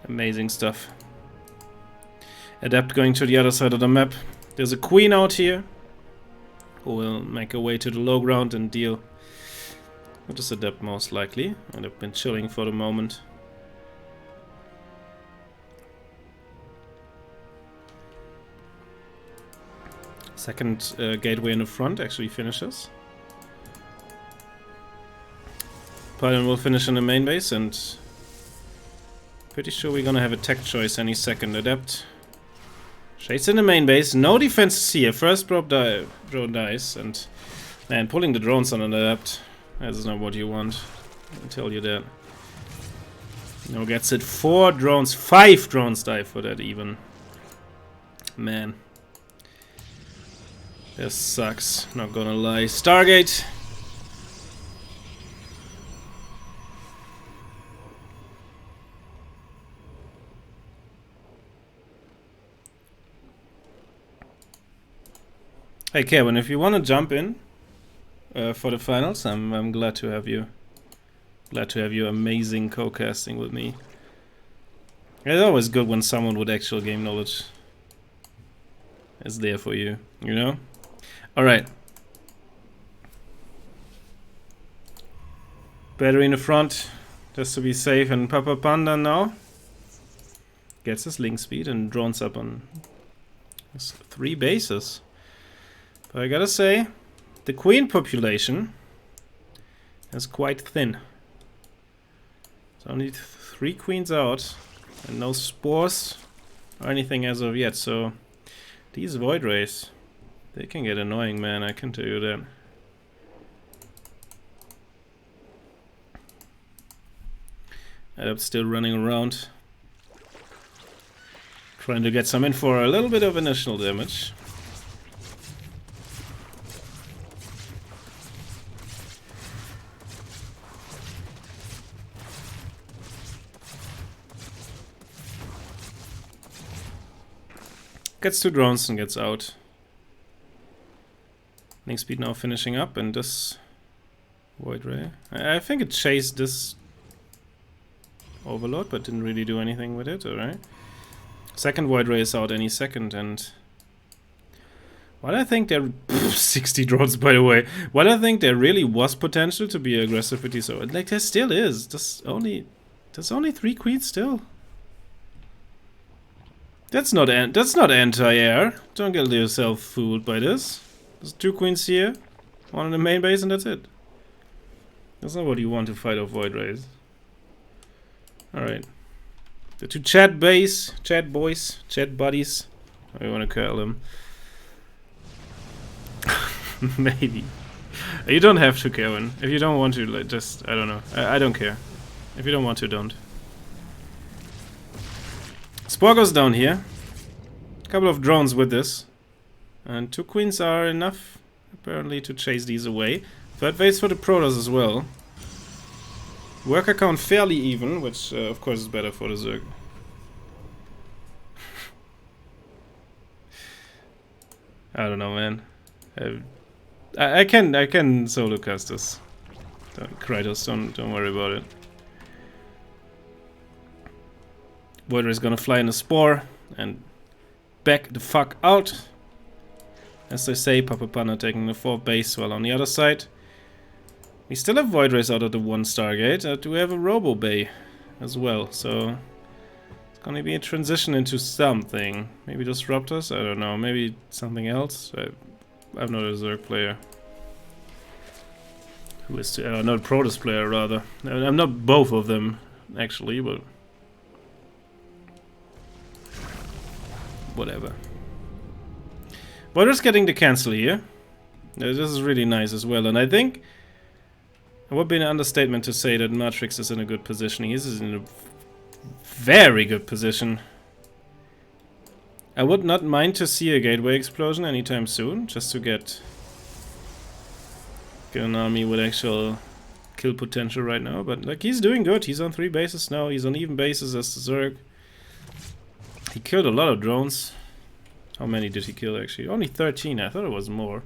Amazing stuff. Adept going to the other side of the map. There's a queen out here who will make her way to the low ground and deal with this Adept most likely. And I've been chilling for the moment. Second gateway in the front actually finishes. Pylon will finish in the main base, and pretty sure we're gonna have a tech choice any second. Adept shades in the main base, no defenses here. First drone dies, and man, pulling the drones on an Adept, that's not what you want. I'll tell you that. No, gets it 4 drones, 5 drones die for that even. Man. This sucks, not gonna lie. Stargate. Hey Kevin, if you want to jump in for the finals, I'm glad to have you. Glad to have you amazing co-casting with me. It's always good when someone with actual game knowledge is there for you, you know? Alright. Battery in the front, just to be safe, and Papa Panda now gets his link speed and drones up on his 3 bases. But I gotta say, the queen population is quite thin. There's only 3 queens out and no spores or anything as of yet, so these void rays, they can get annoying, man, I can tell you that. Adapt's still running around, trying to get some in for a little bit of initial damage. Gets 2 drones and gets out. Link speed now finishing up, and this void ray, I think it chased this overload but didn't really do anything with it. Alright, second void ray is out any second, and while I think there 60 drones, by the way, while I think there really was potential to be aggressive with these, like there still is, there's only 3 queens still. That's not anti-air. Don't get yourself fooled by this. There's 2 queens here, 1 in the main base, and that's it. That's not what you want to fight off void rays. Alright. The 2 chat boys, chat buddies, how you want to call them. Maybe. You don't have to, Kevin. If you don't want to, like, just, I don't know. I don't care. If you don't want to, don't. Spore goes down here. A couple of drones with this. And 2 queens are enough, apparently, to chase these away. Third base for the Protoss as well. Worker count fairly even, which of course is better for the Zerg. I don't know, man. I can solo cast this. Kratos, don't worry about it. Void Ray is gonna fly in a spore and back the fuck out. As they say, Papa Panda taking the 4th base, while on the other side we still have Void Rays out of the 1 Stargate. Do we have a Robo Bay as well? So it's gonna be a transition into something. Maybe Disruptors? I don't know. Maybe something else? I'm not a Zerg player. Who is not a Protoss player, rather. I'm not both of them, actually, but whatever. But we're getting the cancel here. This is really nice as well, and I think it would be an understatement to say that Matrix is in a good position. He is in a very good position. I would not mind to see a gateway explosion anytime soon, just to get an army with actual kill potential right now. But like, he's doing good. He's on 3 bases now. He's on even bases as the Zerg. He killed a lot of drones. How many did he kill actually? Only 13. I thought it was more.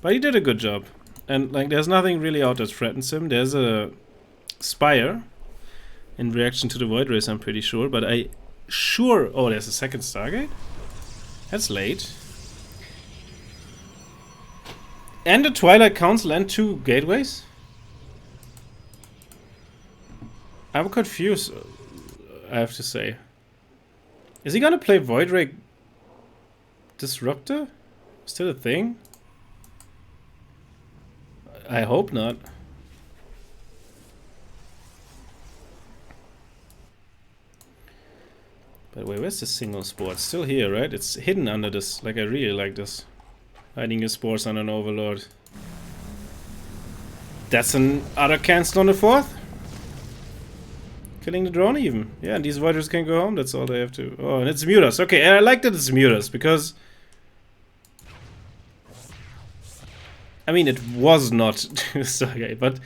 But he did a good job. And like, there's nothing really out that threatens him. There's a Spire in reaction to the Void Rays, I'm pretty sure. But oh, there's a second Stargate? That's late. And the Twilight Council and 2 gateways? I'm confused, I have to say. Is he gonna play Void Ray Disruptor? Still a thing? I hope not. By the way, where's the single spore? It's still here, right? It's hidden under this. Like, I really like this. Hiding your spores on an overlord. That's an other cancel on the 4th. Killing the drone even. Yeah, and these Voiders can go home. That's all they have to. Oh, and it's Mutas. Okay, I like that it's Mutas because I mean, it was not Stargate, but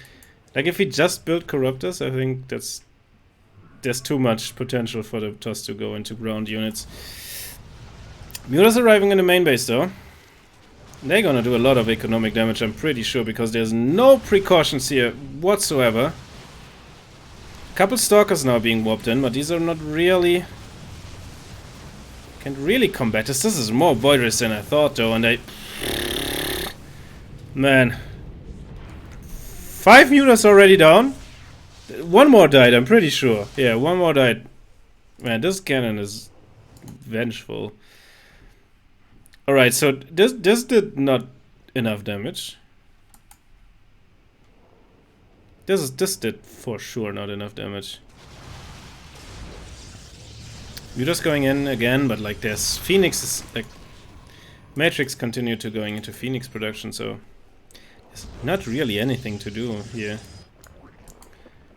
like, if he just built Corruptors, I think there's too much potential for the TOS to go into ground units. Mutas arriving in the main base though. They're gonna do a lot of economic damage, I'm pretty sure, because there's no precautions here whatsoever. Couple Stalkers now being warped in, but these are not really... Can't really combat this. This is more Void Race than I thought, though, and I... Man. 5 mutas already down? One more died, I'm pretty sure. Yeah, one more died. Man, this cannon is vengeful. Alright, so this did not enough damage. This did for sure not enough damage. We're just going in again, but like there's Phoenix, like Matrix continue to going into Phoenix production, so there's not really anything to do here.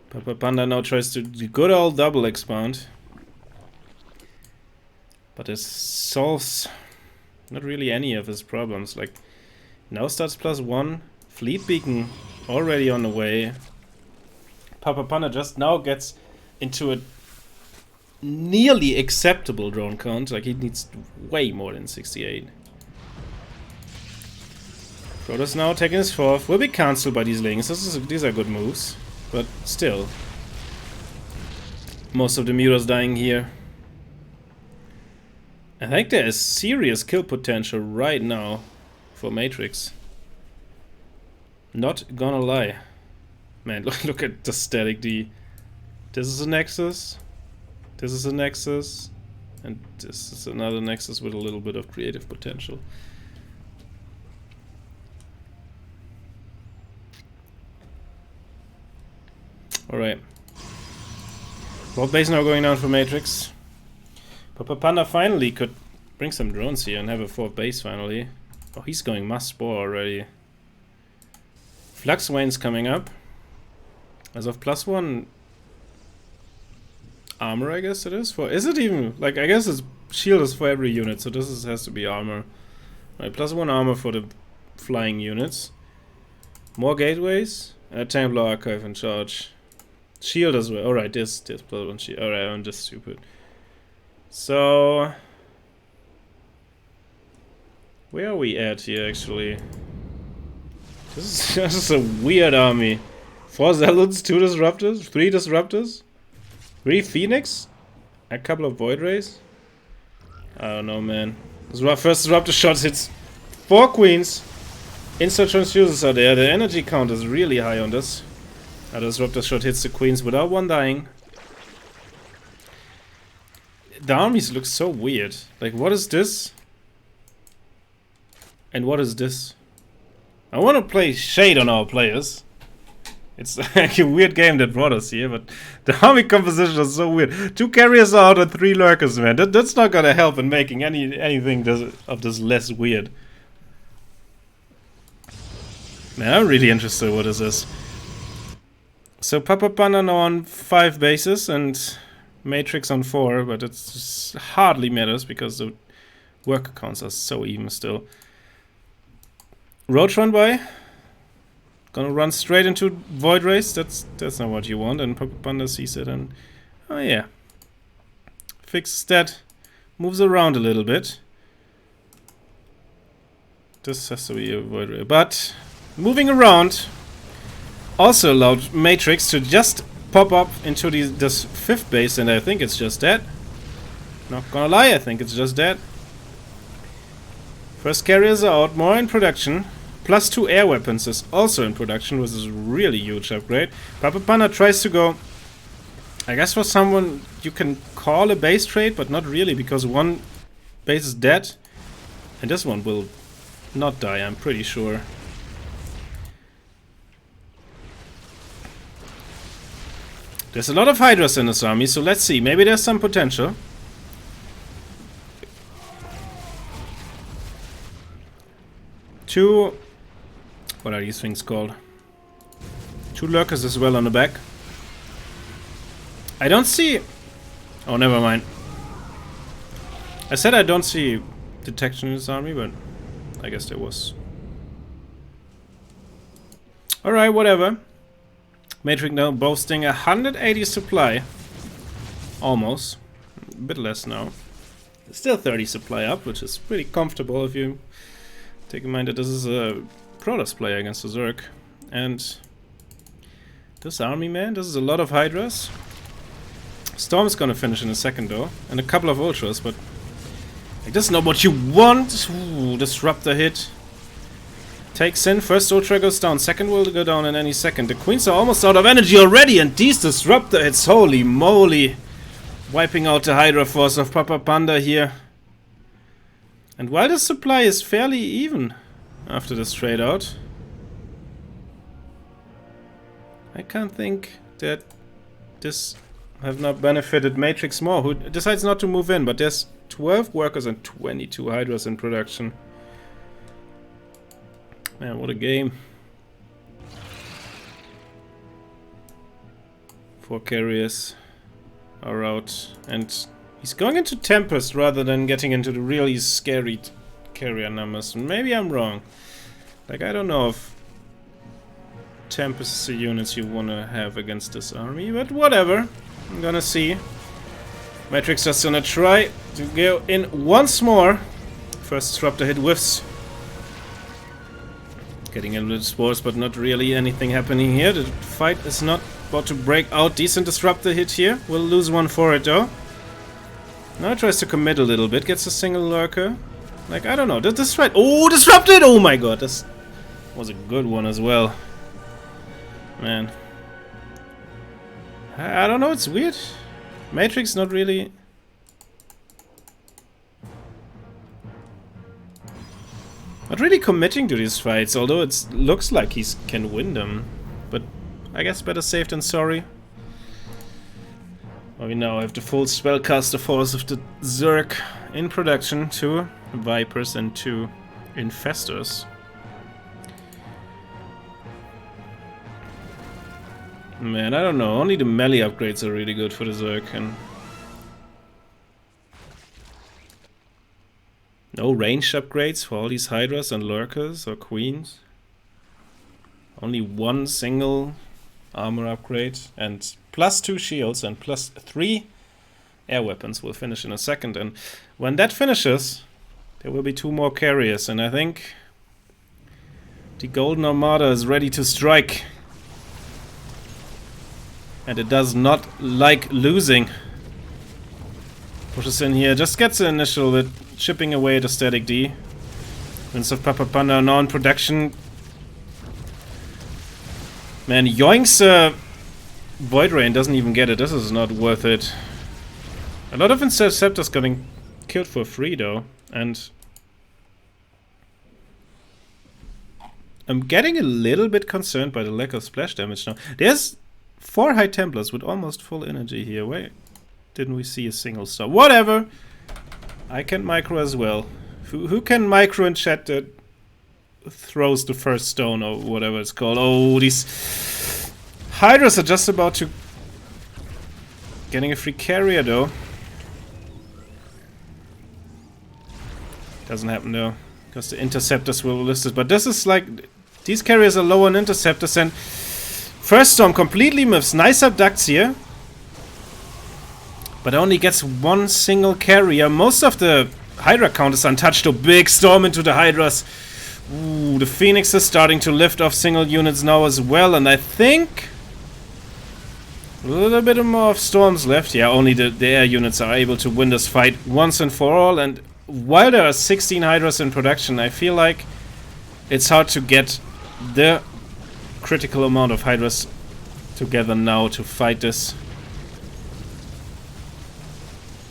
Papa Panda now tries to do good old double expound, but this solves not really any of his problems. Like now starts +1, Fleet Beacon already on the way. Papa Panda just now gets into a nearly acceptable drone count, like he needs way more than 68. Protoss now taking his 4th, will be cancelled by these links. These are good moves, but still. Most of the mutas dying here. I think there is serious kill potential right now for Matrix. Not gonna lie. Man, look at the static D. This is a Nexus. This is a Nexus. And this is another Nexus with a little bit of creative potential. Alright. Vault base now going down for Matrix. Papa Panda finally could bring some drones here and have a 4th base finally. Oh, he's going Mass Spore already. Flux Wane's coming up. As of +1 armor, I guess it is. Is it even? Like, I guess it's shield is for every unit, so this has to be armor. Right, +1 armor for the flying units. More gateways. Templar Archive in charge. Shield as well. Alright, this +1 shield. Alright, I'm just stupid. So... where are we at here, actually? This is a weird army. 4 Zealots, 2 Disruptors, 3 Disruptors, 3 Phoenix, a couple of Void Rays. I don't know, man. This first Disruptor shot hits 4 Queens. Instant transfuses are there. The energy count is really high on this. The Disruptor shot hits the Queens without one dying. The armies look so weird. Like, what is this? And what is this? I want to play Shade on our players. It's like a weird game that brought us here, but the army composition is so weird. 2 carriers out and 3 lurkers, man. That's not gonna help in making anything of this less weird. Man, I'm really interested in what this is. So Papa Panda now on 5 bases and Matrix on 4, but it hardly matters because the worker counts are so even still. Roach run by. Gonna run straight into Void Race. That's not what you want. And Papa Panda sees it and... oh yeah. Fixes that. Moves around a little bit. This has to be a Void Race. But moving around also allowed Matrix to just pop up into this 5th base, and I think it's just that. Not gonna lie, I think it's just that. First carriers are out, more in production. +2 air weapons is also in production, which is a really huge upgrade. Papa Panda tries to go, I guess, for someone you can call a base trade, but not really, because one base is dead. And this one will not die, I'm pretty sure. There's a lot of Hydras in this army, so let's see. Maybe there's some potential. Two... what are these things called? 2 lurkers as well on the back. I don't see... oh, never mind. I said I don't see detection in this army, but I guess there was. Alright, whatever. Matrix now boasting 180 supply. Almost. A bit less now. Still 30 supply up, which is pretty comfortable if you Take in mind that this is a Protoss player against a Zerg. And this army, man, this is a lot of Hydras. Storm's gonna finish in a second though. And a couple of Ultras, but like, this is not what you want. Ooh, Disruptor hit. Takes in, first Ultra goes down, second will go down in any second. The Queens are almost out of energy already, and these Disruptor hits, holy moly. Wiping out the Hydra force of Papa Panda here. And while the supply is fairly even after this trade out, I can't think that this have not benefited Matrix more, who decides not to move in, but there's 12 workers and 22 Hydras in production. Man, what a game. 4 carriers are out, and he's going into Tempest rather than getting into the really scary carrier numbers. Maybe I'm wrong. Like, I don't know if Tempest is the units you want to have against this army, but whatever. I'm gonna see. Matrix just gonna try to go in once more. First Disruptor hit whiffs. Getting into the spores, but not really anything happening here. The fight is not about to break out. Decent Disruptor hit here. We'll lose one for it though. Now tries to commit a little bit. Gets a single lurker. Like, I don't know. This fight. Oh, disrupted! Oh my god, this was a good one as well. Man. I don't know, it's weird. Matrix not really... Not really committing to these fights, although it looks like he can win them. But I guess better safe than sorry. Well, we now have the full spellcaster force of the Zerg in production. 2 Vipers and 2 Infestors. Man, I don't know. Only the melee upgrades are really good for the Zerg. And no ranged upgrades for all these Hydras and Lurkers or Queens. Only one single armor upgrade and +2 shields and +3 air weapons will finish in a second. And when that finishes, there will be 2 more carriers. And I think the Golden Armada is ready to strike. And it does not like losing. Pushes in here, just gets the initial with chipping away the static D. Winds of Papa Panda are now in production. Man, Yoink's Void Rain doesn't even get it. This is not worth it. A lot of Interceptors getting killed for free though. And I'm getting a little bit concerned by the lack of splash damage now. There's 4 High Templars with almost full energy here. Wait, didn't we see a single star? Whatever! I can micro as well. Who can micro in chat that throws the first stone or whatever it's called? Oh, these Hydras are just about to... Getting a free carrier though. Doesn't happen though, because the Interceptors will list it. But this is like... These carriers are low on Interceptors and... First Storm completely miffs. Nice abducts here. But only gets 1 single carrier. Most of the Hydra count is untouched. A big Storm into the Hydras. Ooh, the Phoenix is starting to lift off single units now as well. And I think... a little bit more of Storms left. Yeah, only the air units are able to win this fight once and for all. And while there are 16 Hydras in production, I feel like it's hard to get the critical amount of Hydras together now to fight this.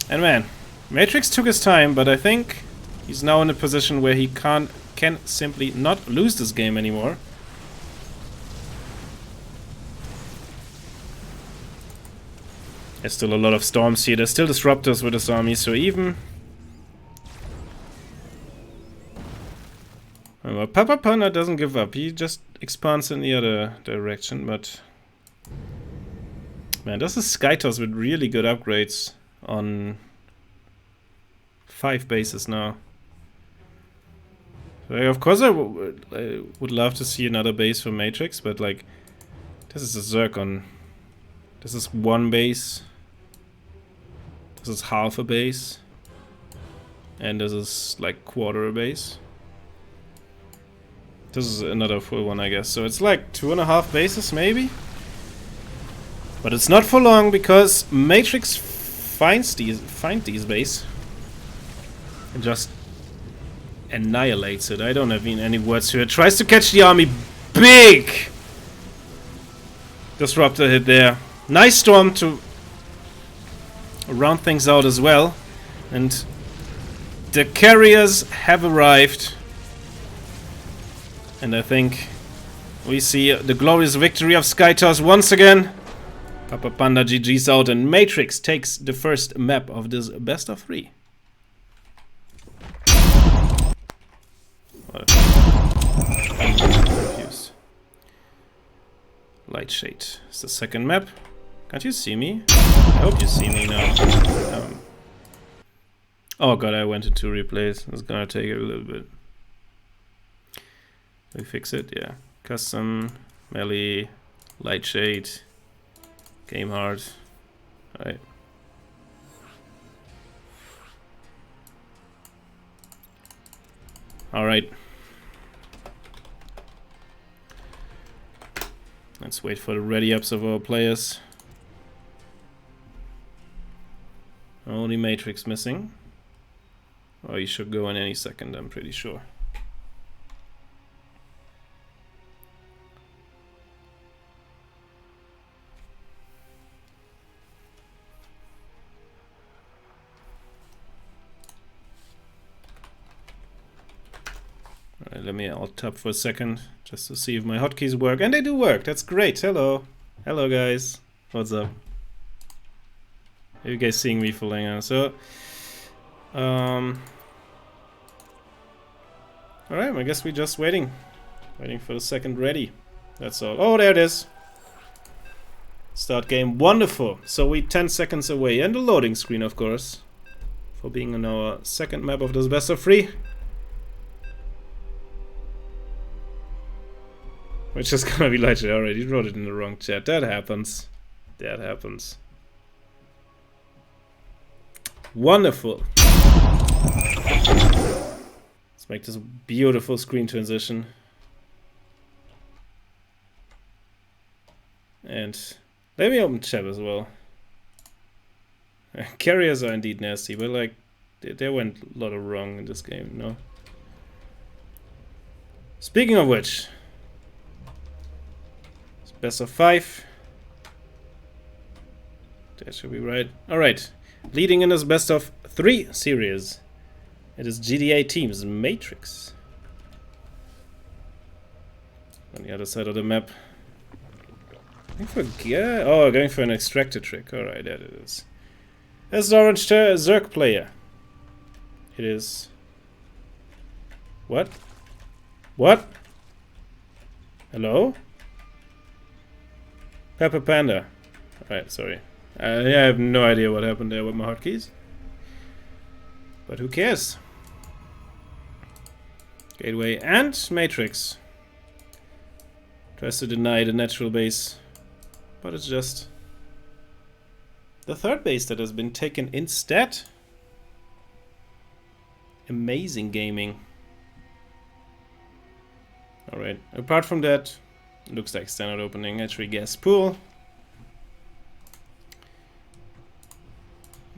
And man, Matrix took his time, but I think he's now in a position where he can simply not lose this game anymore. There's still a lot of Storms here. There's still Disruptors with his army, so even... Well, Papa Panda doesn't give up. He just expands in the other direction, but... Man, this is Skytos with really good upgrades on 5 bases now. So, of course I would love to see another base for Matrix, but like... This is a Zerg on... This is 1 base. This is half a base. And this is like quarter a base. This is another full one, I guess. So it's like 2.5 bases, maybe? But it's not for long, because Matrix find these bases and just annihilates it. I don't have any words here. Tries to catch the army. Big disruptor hit there. Nice storm to round things out as well. And the carriers have arrived. And I think we see the glorious victory of Skytoss once again. Papa Panda GG's out, and Matrix takes the first map of this best of 3. Confused. Light Shade is the second map. Can't you see me? I hope you see me now. Oh god, I went into replays. It's gonna take it a little bit. We fix it, yeah. Custom, melee, light shade, game hard. Alright. Alright. Let's wait for the ready ups of our players. Only Matrix missing. Oh, he should go in any second, I'm pretty sure. Alright, let me alt tab for a second just to see if my hotkeys work. And they do work, that's great. Hello. Hello guys. What's up? Are you guys seeing me for longer? So alright, I guess we're just waiting for the second ready. That's all. Oh, there it is. Start game. Wonderful. So we 10 seconds away, and the loading screen, of course, for being on our second map of this best of 3. Which is gonna be like I already wrote it in the wrong chat. That happens. That happens. Wonderful. Let's make this beautiful screen transition. And let me open chat as well. Carriers are indeed nasty, but like there went a lot of wrong in this game, no? Speaking of which, it's best of 5. That should be right. Alright. Leading in this best of 3 series, it is GDA teams Matrix. On the other side of the map. Going for an extractor trick. Alright, there it is. That's the orange Zerg player. It is. What? What? Hello? Pepper Panda. Alright, sorry. I have no idea what happened there with my hotkeys. But who cares? Gateway and Matrix. Tries to deny the natural base. But it's just the third base that has been taken instead. Amazing gaming. Alright, apart from that, it looks like standard opening entry gas pool.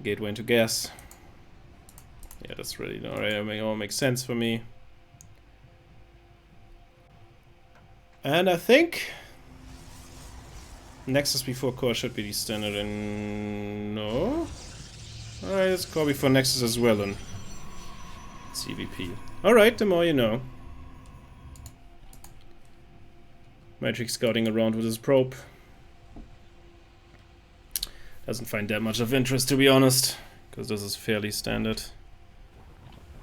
Gateway into gas. Yeah, that's really alright. It all makes sense for me. And I think Nexus before core should be the standard. And no. Alright, let's call before Nexus as well and CVP. Alright, the more you know. Matrix scouting around with his probe. Doesn't find that much of interest, to be honest, because this is fairly standard.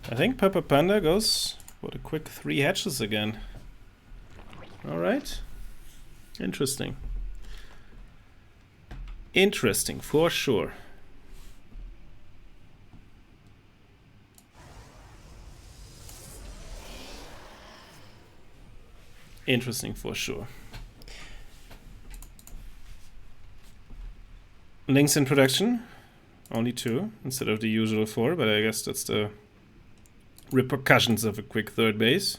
I think Pepper Panda goes for the quick 3 hatches again. Alright. Interesting. Interesting, for sure. Interesting, for sure. Links in production, only 2 instead of the usual 4, but I guess that's the repercussions of a quick third base.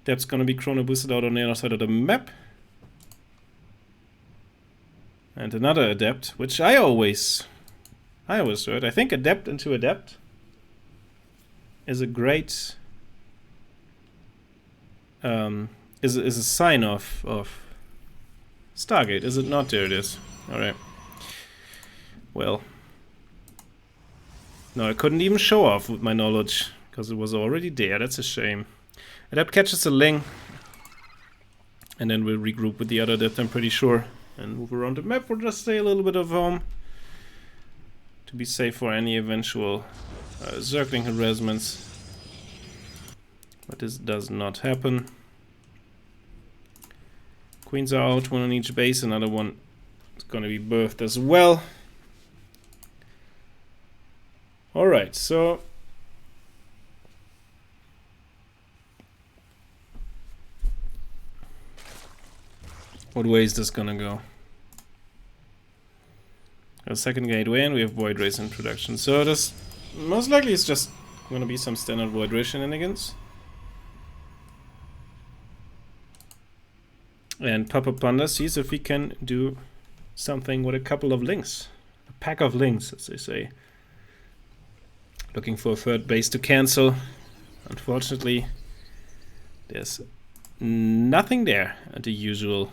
That's gonna be chrono boosted out on the other side of the map. And another adept, which I always heard. I think adept into adept is a great is a sign of Stargate, is it not? There it is. Alright. Well. No, I couldn't even show off with my knowledge, because it was already there. That's a shame. Adept catches a Ling. And then we'll regroup with the other Adept, I'm pretty sure. And move around the map or just stay a little bit of home. To be safe for any eventual circling harassments. But this does not happen. Queens are out, one on each base, another one is gonna be birthed as well. Alright, so what way is this gonna go? A second gateway, and we have Void Race in production. So this most likely is just gonna be some standard Void Race shenanigans. And Papa Panda sees if he can do something with a couple of links. A pack of links, as they say. Looking for a third base to cancel. Unfortunately, there's nothing there at the usual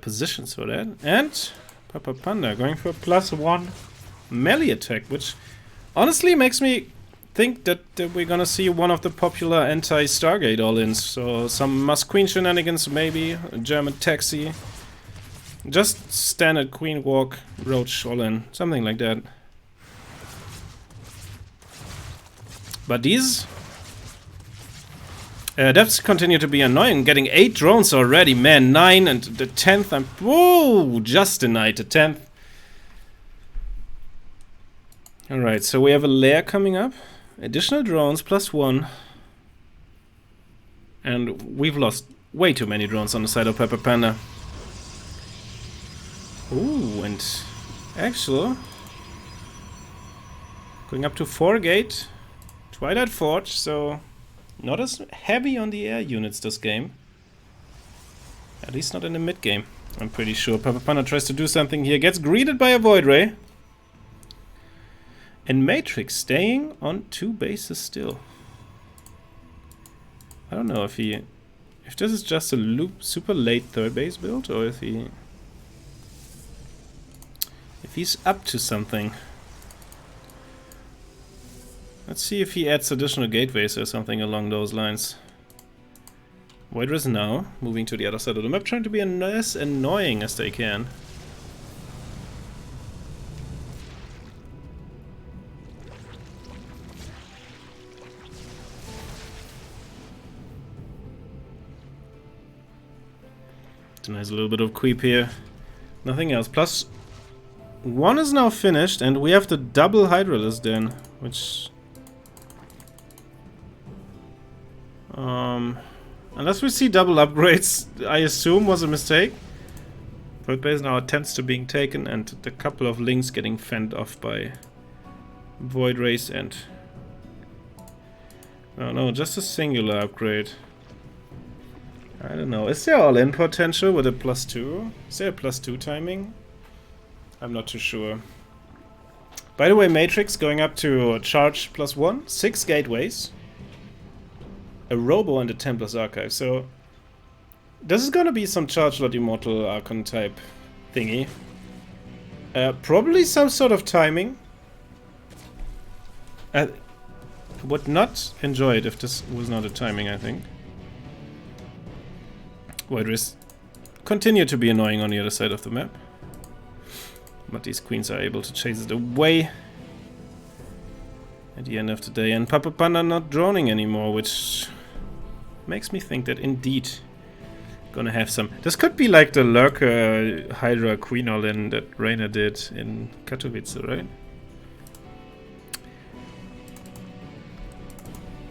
positions for that. And Papa Panda going for a +1 melee attack, which honestly makes me think that we're gonna see one of the popular anti-Stargate all-ins. So some Must Queen shenanigans, maybe a German taxi, just standard Queen Walk, Roach all-in, something like that. But these Adepts continue to be annoying, getting 8 drones already, man, 9 and the 10th, whoa, just denied the 10th. Alright, so we have a lair coming up, additional drones +1. And we've lost way too many drones on the side of Pepper Panda. Ooh, and actually, going up to 4 gate, Twilight Forge, so not as heavy on the air units this game. At least not in the mid game, I'm pretty sure. Papa Panda tries to do something here, gets greeted by a Void Ray. And Matrix staying on 2 bases still. I don't know if this is just a super late 3rd base build, or if he's up to something. Let's see if he adds additional gateways or something along those lines. Void Rays now moving to the other side of the map, trying to be as annoying as they can. Nice little bit of creep here. Nothing else. +1 is now finished, and we have the double Hydralisk then, which unless we see double upgrades, I assume was a mistake. Third base now attempts to being taken, and the couple of links getting fended off by Void Rays and oh no, just a singular upgrade. I don't know. Is there all-in potential with a +2? Is there a +2 timing? I'm not too sure. By the way, Matrix going up to charge +1, 6 gateways, a Robo and a Templar's Archive. So this is gonna be some Charge Lot Immortal Archon type thingy. Probably some sort of timing. I would not enjoy it if this was not a timing, I think. Void Rays continue to be annoying on the other side of the map. But these queens are able to chase it away at the end of the day. And Papa Panda not droning anymore, which makes me think that indeed gonna have some... This could be like the Lurker Hydra Queen all-in that Reina did in Katowice, right?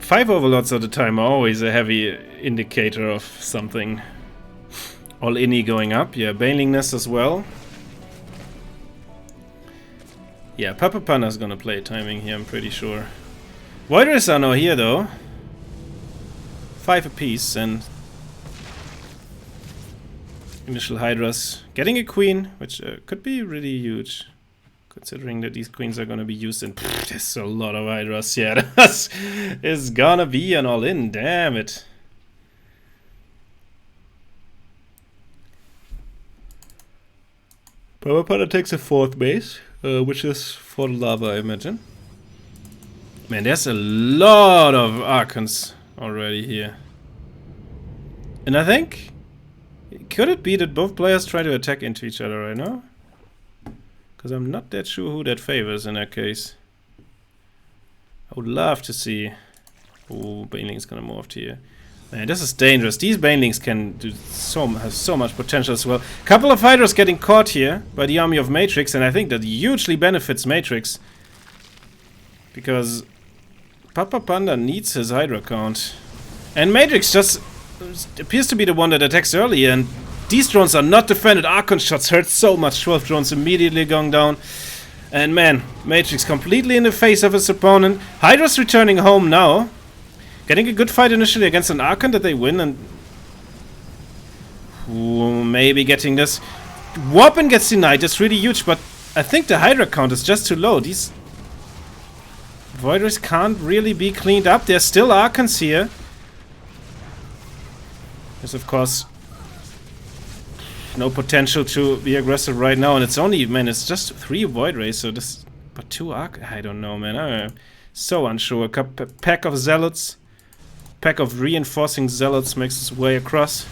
5 overlords at a time are always a heavy indicator of something. All-in-y going up, yeah, Banelingness as well. Yeah, Papa Panda's gonna play timing here, I'm pretty sure. Void Rays are now here though. 5 apiece, and initial Hydras getting a queen, which could be really huge, considering that these queens are gonna be used in. There's a lot of Hydras. Yeah, this is gonna be an all-in. Damn it. Power Potter takes a 4th base, which is for lava, I imagine. Man, there's a lot of Archons already here. And I think... Could it be that both players try to attack into each other right now? Because I'm not that sure who that favors in that case. I would love to see... Oh, Baneling's gonna morph here. Man, this is dangerous. These Banelings can do have so much potential as well. Couple of fighters getting caught here by the army of Matrix, and I think that hugely benefits Matrix. Because Papa Panda needs his Hydra count. And Matrix just appears to be the one that attacks early, and these drones are not defended. Archon shots hurt so much. 12 drones immediately going down. And man, Matrix completely in the face of his opponent. Hydra's returning home now. Getting a good fight initially against an Archon that they win, and maybe getting this. Warpin gets denied, that's really huge, but I think the Hydra count is just too low. These Voiders can't really be cleaned up. There's still Archons here. There's of course no potential to be aggressive right now, and it's only, man, it's just 3 Void Rays, so this, but 2 Arch, I don't know, man, I'm so unsure. A pack of Zealots. Pack of reinforcing Zealots makes its way across.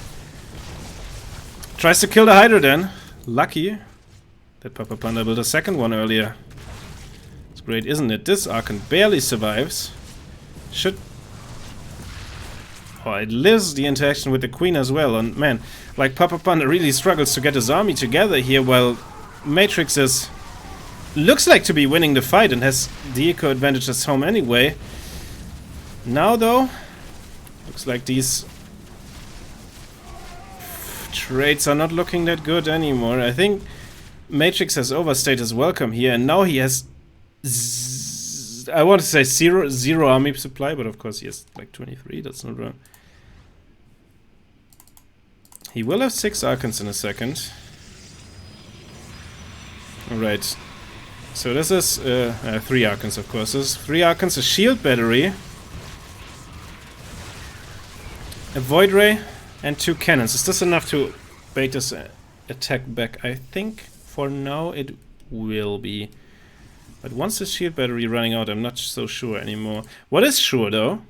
Tries to kill the Hydra then. Lucky that Papa Panda built a second one earlier. It's great, isn't it? This Archon barely survives. Should... Oh, it lives the interaction with the Queen as well. And man, like Papa Panda really struggles to get his army together here, while Matrix is... looks like to be winning the fight and has the eco advantages home anyway. Now though... looks like these trades are not looking that good anymore. I think Matrix has overstayed his welcome here, and now he has I want to say zero army supply, but of course he has like 23, that's not wrong. He will have 6 Archons in a second. Alright. So this is 3 Archons, of course. This is 3 Archons, a shield battery, a Void Ray, and 2 cannons. Is this enough to bait this attack back? I think for now it will be. But once the shield battery running out, I'm not so sure anymore. What is sure though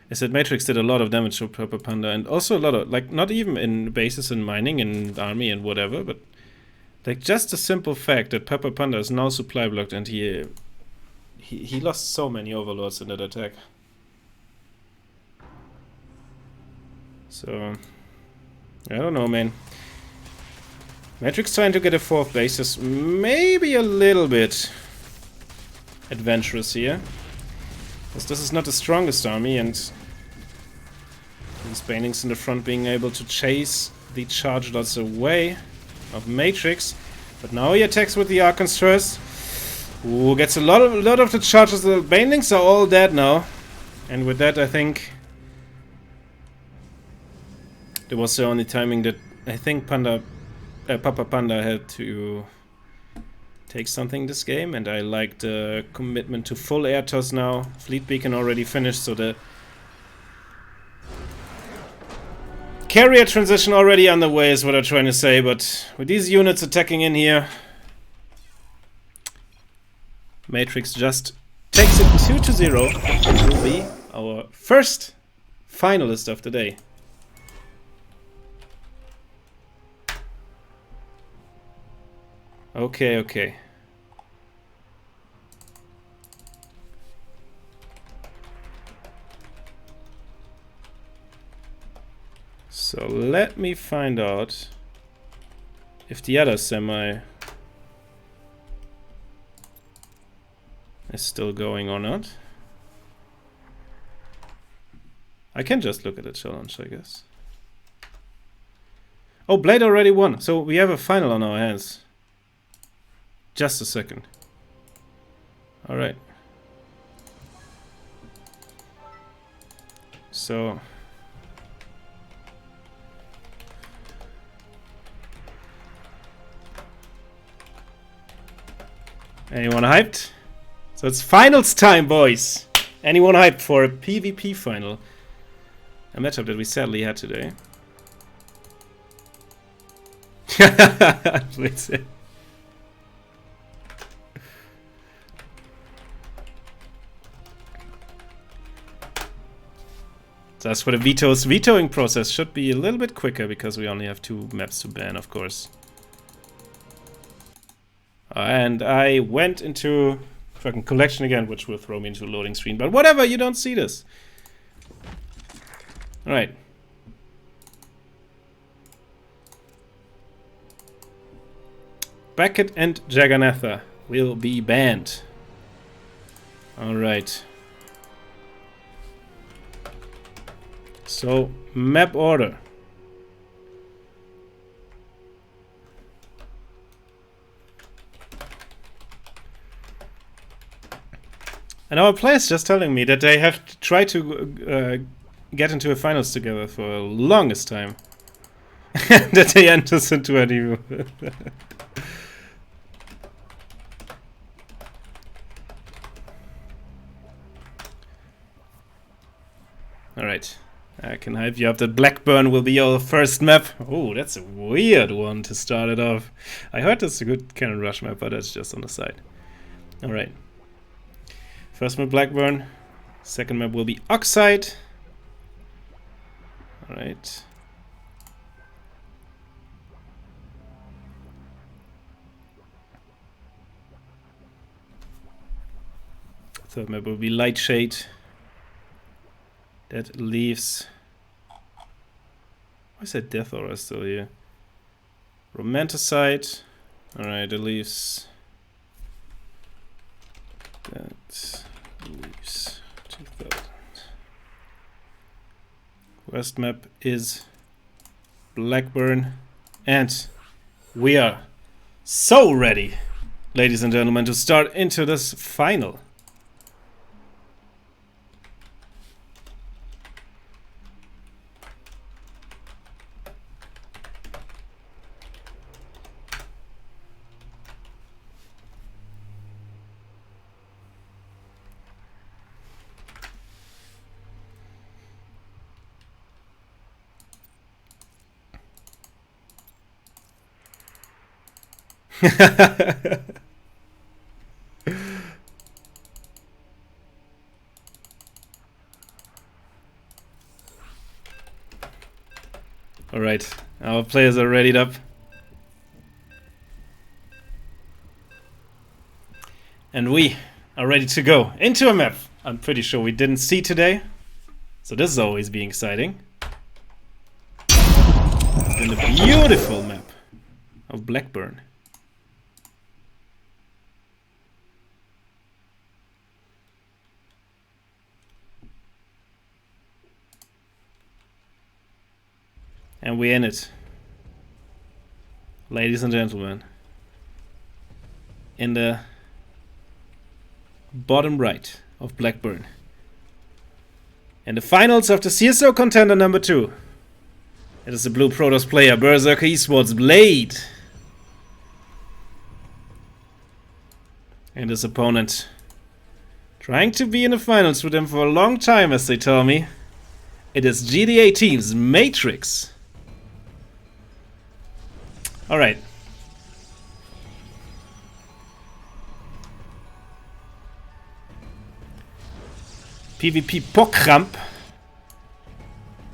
is that Matrix did a lot of damage to Purple Panda, and also a lot of, like, not even in bases and mining and army and whatever, but like just the simple fact that Purple Panda is now supply blocked, and he lost so many overlords in that attack. So, I don't know, man. Matrix trying to get a 4th base is maybe a little bit adventurous here, because this is not the strongest army, and these Banelings in the front being able to chase the charge lots away of Matrix. But now he attacks with the Archons first. Ooh, gets a lot of the charges. The Banelings are all dead now, and with that I think there was the only timing that I think Papa Panda had to take something this game, and I like the commitment to full air toss now. Fleet beacon already finished, so the carrier transition already underway is what I'm trying to say, but with these units attacking in here, Matrix just takes it 2-0 and will be our first finalist of the day. Okay. So let me find out if the other semi is still going or not. I can just look at the challenge, I guess. Oh, Blade already won, so we have a final on our hands. Just a second. Alright. So anyone hyped? So it's finals time, boys. Anyone hyped for a PvP final? A matchup that we sadly had today. Please. So as for the vetoes, vetoing process should be a little bit quicker because we only have 2 maps to ban, of course. And I went into fucking collection again, which will throw me into a loading screen. But whatever, you don't see this. Alright. Beckett and Jagannatha will be banned. Alright. So, map order. And our players just telling me that they have tried to get into a finals together for the longest time. That they enters into any. Alright. I can hype you up that Blackburn will be your first map. Oh, that's a weird one to start it off. I heard that's a good cannon rush map, but that's just on the side. Alright. First map Blackburn. Second map will be Oxide. Alright. Third map will be Lightshade. That leaves... Why is that Death Aura still here? Romanticide. Alright, that leaves... That leaves 2000. Worst map is Blackburn. And we are so ready, ladies and gentlemen, to start into this final. Alright, our players are readied up. And we are ready to go into a map I'm pretty sure we didn't see today. So this is always being exciting. And a beautiful map of Blackburn. And we're in it, ladies and gentlemen, in the bottom right of Blackburn. In the finals of the CSO Contender number 2. It is the Blue Protoss player, Berserker Esports Blade. And his opponent, trying to be in the finals with him for a long time, as they tell me. It is GDA Team's Matrix. Alright. PvP Pokramp,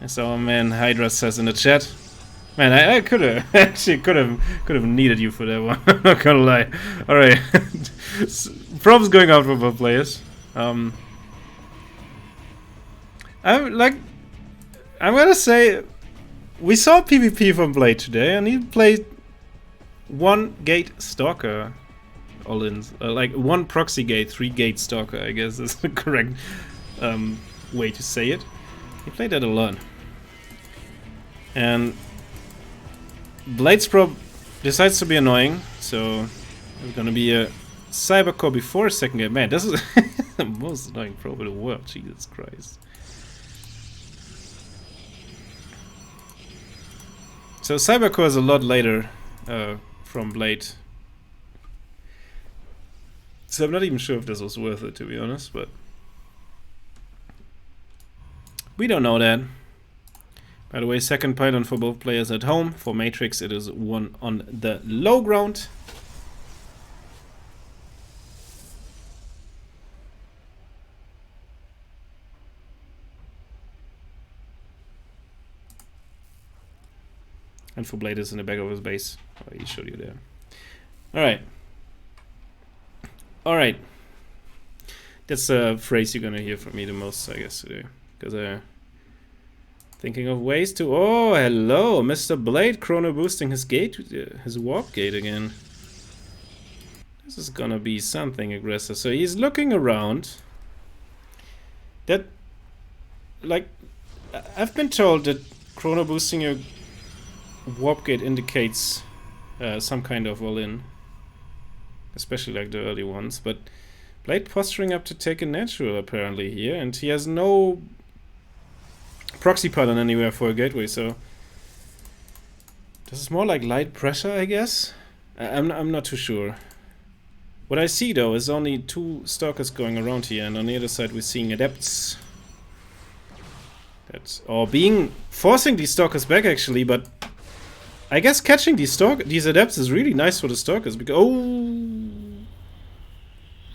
as our man Hydra says in the chat. Man, I could have actually could have needed you for that one. I'm not gonna lie. Alright. Props going out for both players. I'm gonna say we saw PvP from Blade today, and he played 1 gate Stalker all in, like 1 proxy gate, 3 gate Stalker, I guess is the correct way to say it. He played that a lot. And Blade's probe decides to be annoying, so there's gonna be a Cybercore before 2nd gate. Man, this is the most annoying probe in the world, Jesus Christ. So Cybercore is a lot later from Blade. So I'm not even sure if this was worth it, to be honest, but we don't know that. By the way, second pylon for both players at home. For Matrix, it is one on the low ground. And for Blade is in the back of his base. Oh, he showed you there. Alright. Alright. That's the phrase you're gonna hear from me the most, I guess, today. Because thinking of ways to... Oh, hello, Mr. Blade chrono boosting his gate, his warp gate again. This is gonna be something aggressive. So he's looking around. That, like, I've been told that chrono boosting your warp gate indicates some kind of all-in. Especially like the early ones, but Blade posturing up to take a natural apparently here, and he has no proxy pylon anywhere for a gateway, so this is more like light pressure, I guess. I'm not too sure. What I see though is only 2 stalkers going around here, and on the other side we're seeing adepts. That's forcing these stalkers back actually, but I guess catching these adepts is really nice for the stalkers because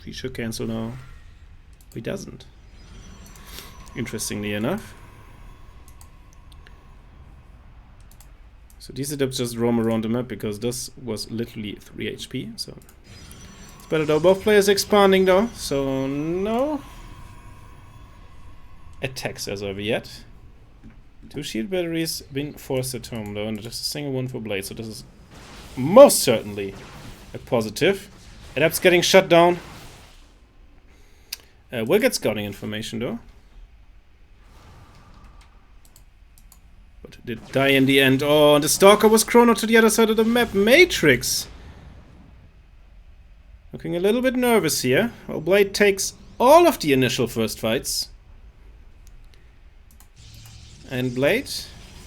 he should cancel now. He doesn't. Interestingly enough. So these adepts just roam around the map because this was literally 3 HP. So it's better though. Both players expanding though. So no attacks as of yet. 2 shield batteries been forced at home though, and just a single one for Blade. So this is most certainly a positive. Adepts getting shut down. We'll get scouting information though. But did die in the end. Oh, and the Stalker was chrono to the other side of the map. Matrix! Looking a little bit nervous here. Well, Blade takes all of the initial first fights. And Blade,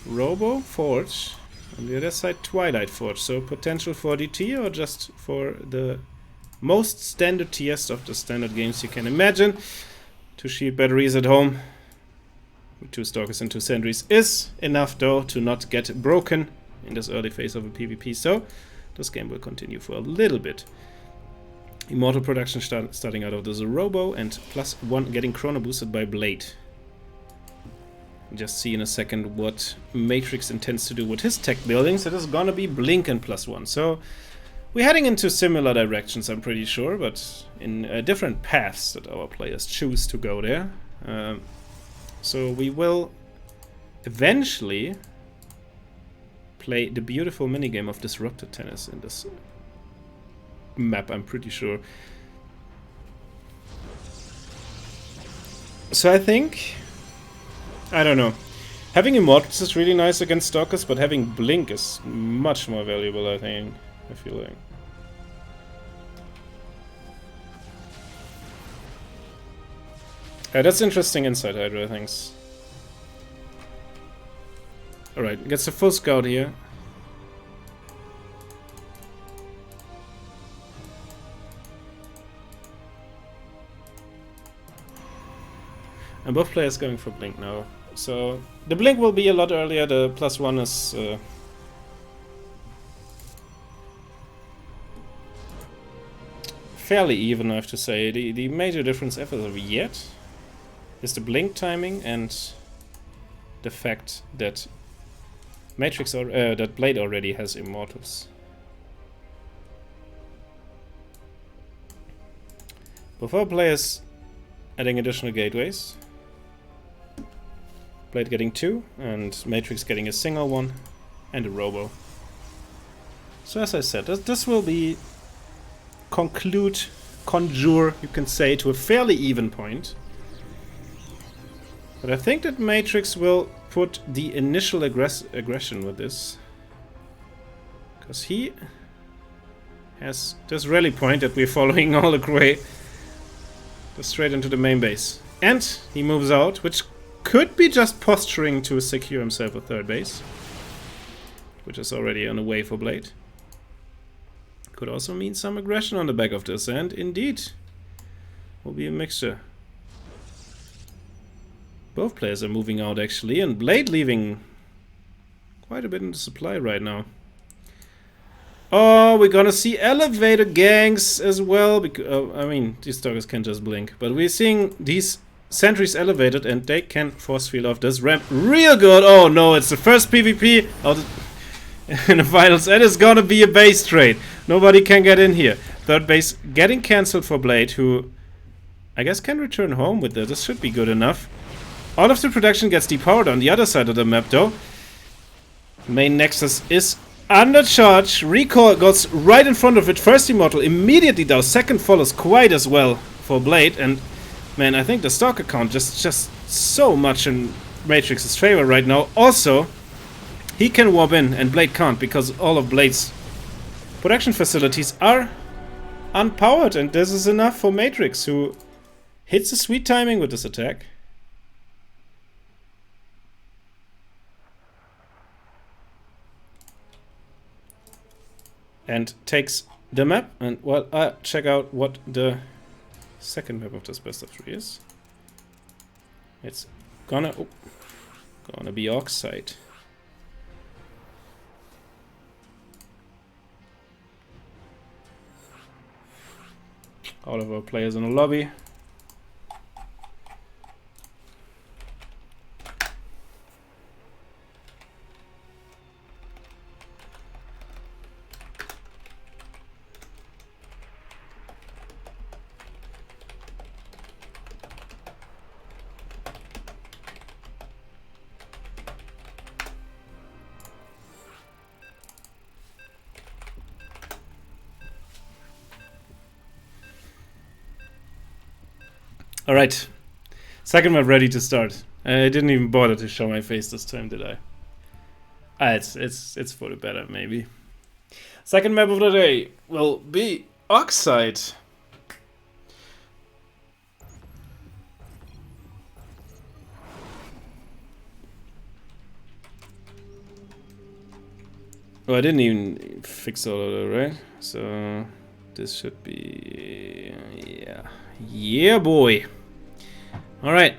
Robo, Forge. On the other side, Twilight Forge. So potential for DT or just for the most standard tiers of the standard games you can imagine. 2 shield batteries at home. 2 stalkers and 2 sentries is enough though to not get broken in this early phase of a PvP. So this game will continue for a little bit. Immortal production starting out of the Robo and +1 getting chrono boosted by Blade. Just see in a second what Matrix intends to do with his tech buildings. It is gonna be Blink and +1. So we're heading into similar directions, I'm pretty sure, but in different paths that our players choose to go there. So we will eventually play the beautiful minigame of Disrupted Tennis in this map, I'm pretty sure. So I think... I don't know. Having Immortals is really nice against Stalkers, but having Blink is much more valuable, I think. I feel like. That's interesting insight, Hydra, thanks. Alright, gets a full scout here. And both players going for Blink now. So the Blink will be a lot earlier, the +1 is fairly even, I have to say. The major difference as of yet is the Blink timing and the fact that Matrix or that Blade already has Immortals. Both our players adding additional gateways. Blade getting 2 and Matrix getting a single one and a Robo. So as I said, this will be conjure, you can say, to a fairly even point. But I think that Matrix will put the initial aggression with this. Because he has this rally point that we're following all the way. Just straight into the main base. And he moves out, which could be just posturing to secure himself a third base. which is already on the way for Blade. Could also mean some aggression on the back of this, and indeed, will be a mixture. Both players are moving out actually, and Blade leaving quite a bit in the supply right now. Oh, we're gonna see elevator gangs as well, because I mean, these doggers can just blink, but we're seeing these sentries elevated, and they can force field off this ramp real good. Oh no, it's the first PvP in the finals, and it's gonna be a base trade. Nobody can get in here. Third base getting cancelled for Blade, who I guess can return home with this. This should be good enough. All of the production gets depowered on the other side of the map though. Main Nexus is under charge. Recall goes right in front of it. First Immortal immediately though. Second follows quite as well for Blade. And man, I think the Stalker count just so much in Matrix's favor right now. Also, he can warp in and Blade can't, because all of Blade's production facilities are unpowered. And this is enough for Matrix, who hits a sweet timing with this attack. And takes the map, and well, check out what the second map of this best of 3 is. It's gonna be Oxide. All of our players in the lobby. Alright, second map ready to start. I didn't even bother to show my face this time, did I? It's for the better, maybe. Second map of the day will be Oxide. Oh, I didn't even fix all of that, right? So this should be... Yeah, boy. Alright.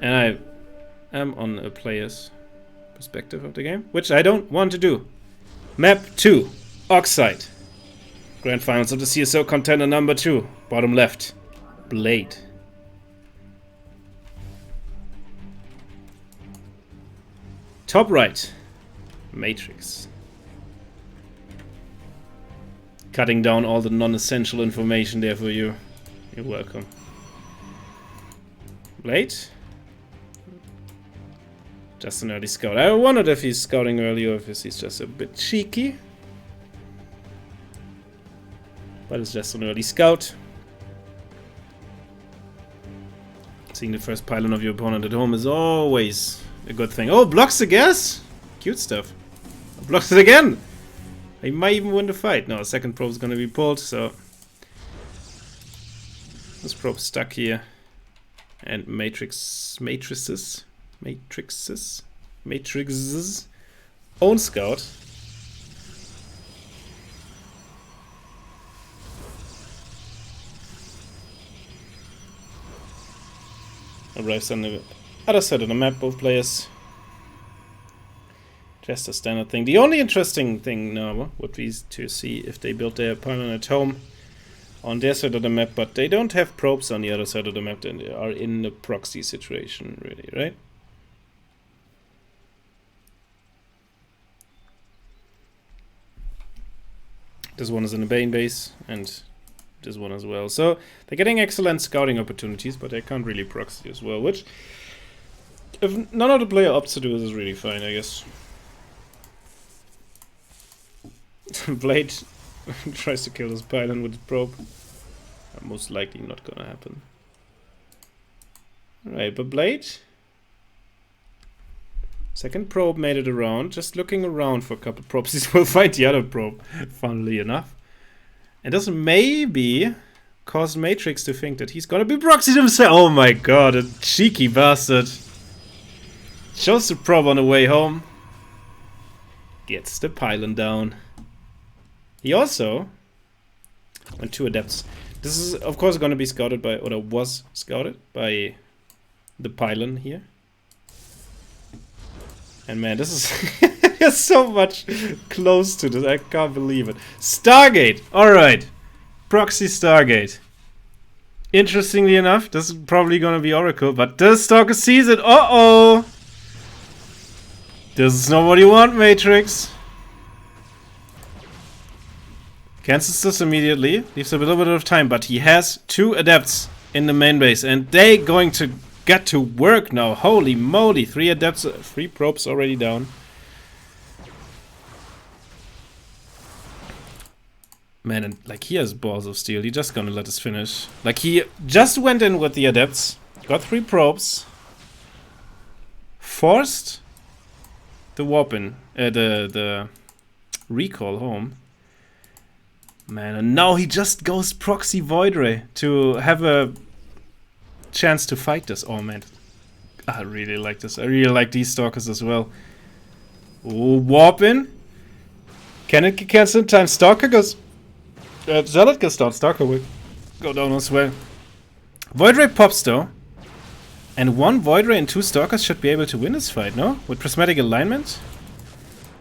And I am on a player's perspective of the game, which I don't want to do. Map 2, Oxide. Grand Finals of the CSO Contender number 2. Bottom left, Blade. Top right, Matrix. Cutting down all the non-essential information there for you. You're welcome. Blade. Just an early scout. I wondered if he's scouting early or if he's just a bit cheeky. But it's just an early scout. Seeing the first pylon of your opponent at home is always a good thing. Oh, blocks the gas! Cute stuff. Blocks it again! He might even win the fight. No, second probe is going to be pulled, so... This probe's stuck here. And Matrix's own scout. Arrives on the other side of the map, both players. Just a standard thing. The only interesting thing now would be to see if they build their pylon at home on their side of the map, but they don't have probes on the other side of the map, and they are in the proxy situation, really, right? This one is in the Bane base, and this one as well. So they're getting excellent scouting opportunities, but they can't really proxy as well, which, if none of the player opts to do, this is really fine, I guess. Blade tries to kill this pylon with the probe. Most likely not gonna happen. Alright, but Blade... Second probe made it around. Just looking around for a couple probes. He will find the other probe, funnily enough. And this maybe caused Matrix to think that he's gonna be proxied himself. Oh my god, a cheeky bastard. Shows the probe on the way home. gets the pylon down. He also went 2 adepts. This is of course going to be scouted by, or was scouted by the pylon here. And man, this is there's so much close to this. I can't believe it. Stargate. All right, proxy Stargate. Interestingly enough, this is probably gonna be Oracle, but the Stalker sees it. Uh-oh! This is not what you want, Matrix. Cancels this immediately. Leaves a little bit of time, but he has 2 adepts in the main base, and they going to get to work now. Holy moly! 3 adepts, 3 probes already down. Man, and like he has balls of steel. He just gonna let us finish. Like he just went in with the adepts, got 3 probes, forced the warp in, the recall home. Man, and now he just goes proxy Void Ray to have a chance to fight this. Oh man, I really like this. I really like these Stalkers as well. Oh, warp in. Can it get cancelled in time? Stalker goes. Zealot gets down. Stalker will go down as well. Void Ray pops though. And 1 Void Ray and 2 Stalkers should be able to win this fight, no? With prismatic alignment.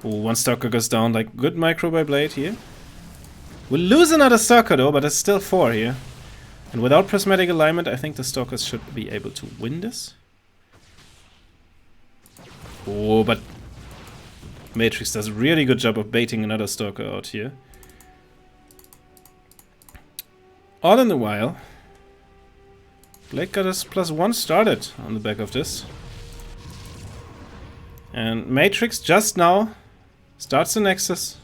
Oh, 1 Stalker goes down. Like, good micro by Blade here. We'll lose another Stalker though, but it's still 4 here. And without prismatic alignment, I think the Stalkers should be able to win this. Oh, but Matrix does a really good job of baiting another Stalker out here. All in the while, Blade got us +1 started on the back of this. And Matrix just now starts the Nexus.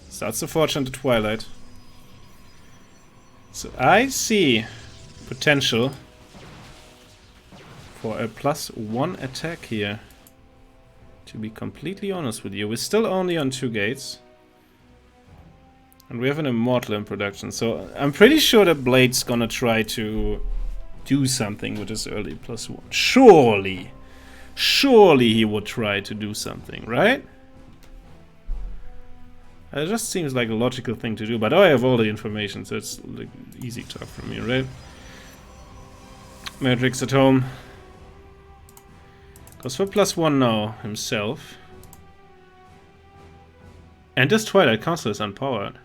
Starts the Forge and the Twilight. So I see potential for a +1 attack here. To be completely honest with you, we're still only on 2 gates. And we have an Immortal in production, so I'm pretty sure that Blade's gonna try to do something with this early +1. Surely! Surely he would try to do something, right? It just seems like a logical thing to do, but I have all the information, so it's like easy talk from me, right? Matrix at home. Goes for +1 now, himself. And this Twilight Council is unpowered.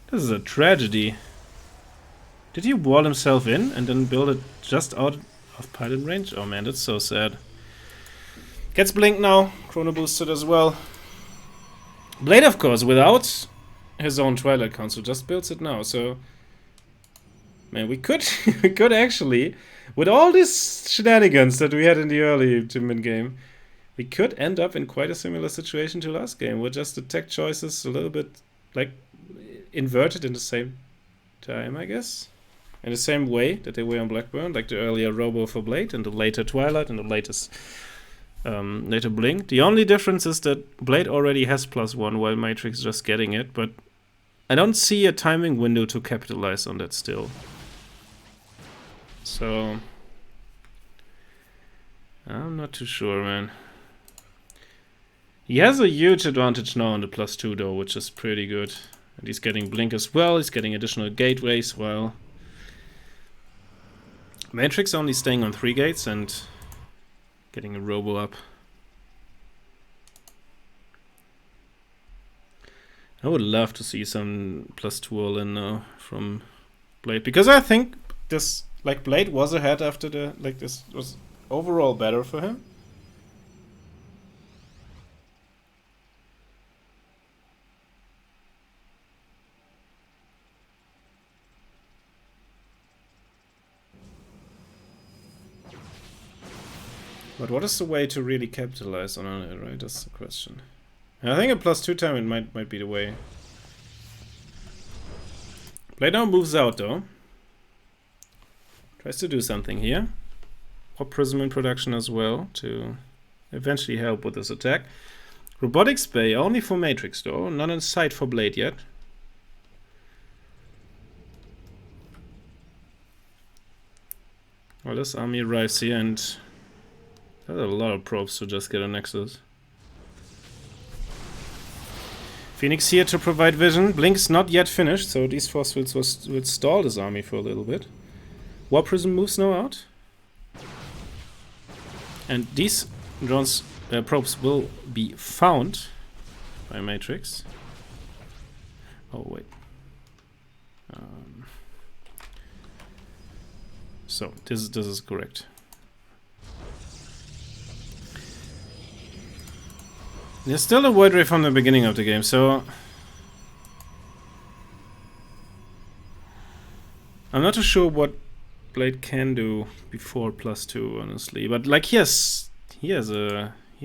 This is a tragedy. Did he wall himself in and then build it just out of pilot range? Oh man, that's so sad. Gets blinked now, chrono boosted as well. Blade, of course, without his own Twilight Council, just builds it now. So, man, we could we could actually, with all these shenanigans that we had in the early mid game, we could end up in quite a similar situation to last game, with just the tech choices a little bit like inverted in the same time, I guess. In the same way that they were on Blackburn, like the earlier Robo for Blade and the later Twilight and the latest later Blink. The only difference is that Blade already has +1 while Matrix is just getting it, but I don't see a timing window to capitalize on that still. So I'm not too sure, man. He has a huge advantage now on the +2 though, which is pretty good. And he's getting Blink as well, he's getting additional gateways while Matrix only staying on 3 gates and getting a Robo up. I would love to see some +2 all in now from Blade, because I think this, like, Blade was ahead after the, like, this was overall better for him. But what is the way to really capitalize on it, right? That's the question. And I think a +2 timing might be the way. Blade now moves out though. Tries to do something here. Pop Prism in production as well to eventually help with this attack. Robotics Bay only for Matrix though, not in sight for Blade yet. Well, this army arrives here and That's a lot of probes to just get a Nexus. Phoenix here to provide vision. Blink's not yet finished, so these force fields will stall this army for a little bit. War Prism moves now out. And these drones, probes will be found by Matrix. Oh, wait. So, this is correct. There's still a Void Ray from the beginning of the game, so I'm not too sure what Blade can do before +2, honestly. But like he has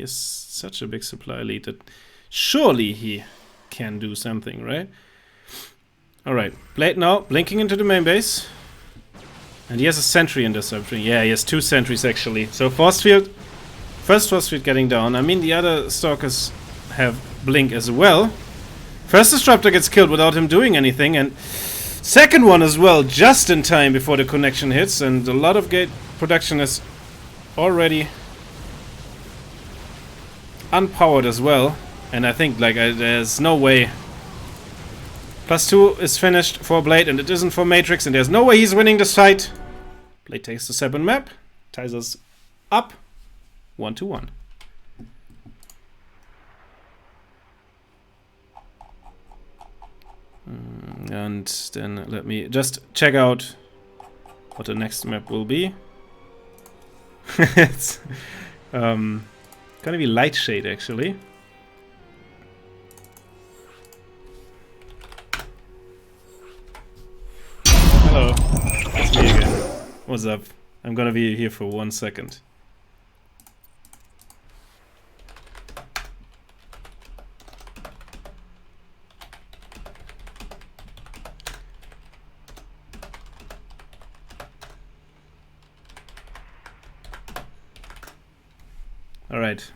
such a big supply lead that surely he can do something, right? Alright, Blade now blinking into the main base. And he has a sentry in this sentry. Yeah, he has 2 sentries actually. So first force field getting down. I mean, the other stalkers have blink as well. First disruptor gets killed without him doing anything, and second one as well, just in time before the connection hits, and a lot of gate production is already unpowered as well. And I think like there's no way. +2 is finished for Blade, and it isn't for Matrix, and there's no way he's winning this fight. Blade takes the 7 map, ties us up 1-1. And then let me just check out what the next map will be. It's gonna be Light Shade actually. Hello, it's me again. What's up? I'm gonna be here for 1 second. All right.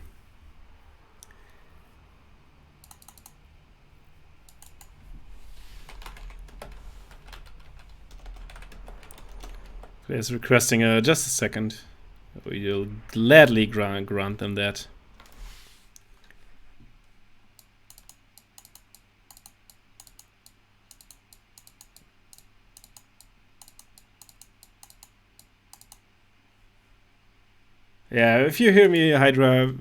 Players requesting just a second. We'll gladly grant them that. Yeah, if you hear me, Hydra,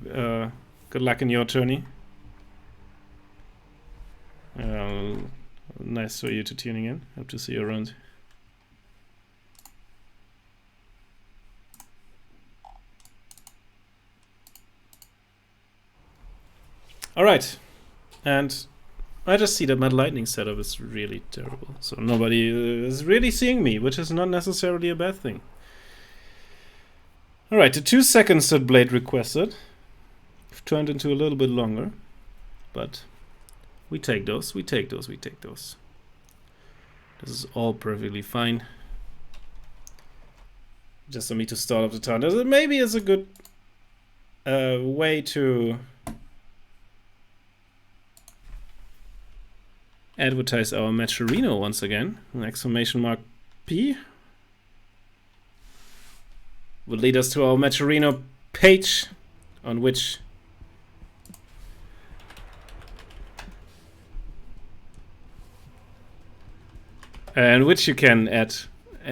good luck in your tourney. Nice for you to tuning in. Hope to see you around. Alright, and I just see that my lightning setup is really terrible. So nobody is really seeing me, which is not necessarily a bad thing. Alright, the 2 seconds that Blade requested have turned into a little bit longer, but we take those, we take those, we take those. This is all perfectly fine. Just for me to start up the turn. This maybe is a good way to advertise our Matcherino once again. An exclamation mark P would lead us to our Matcherino page, on which you can add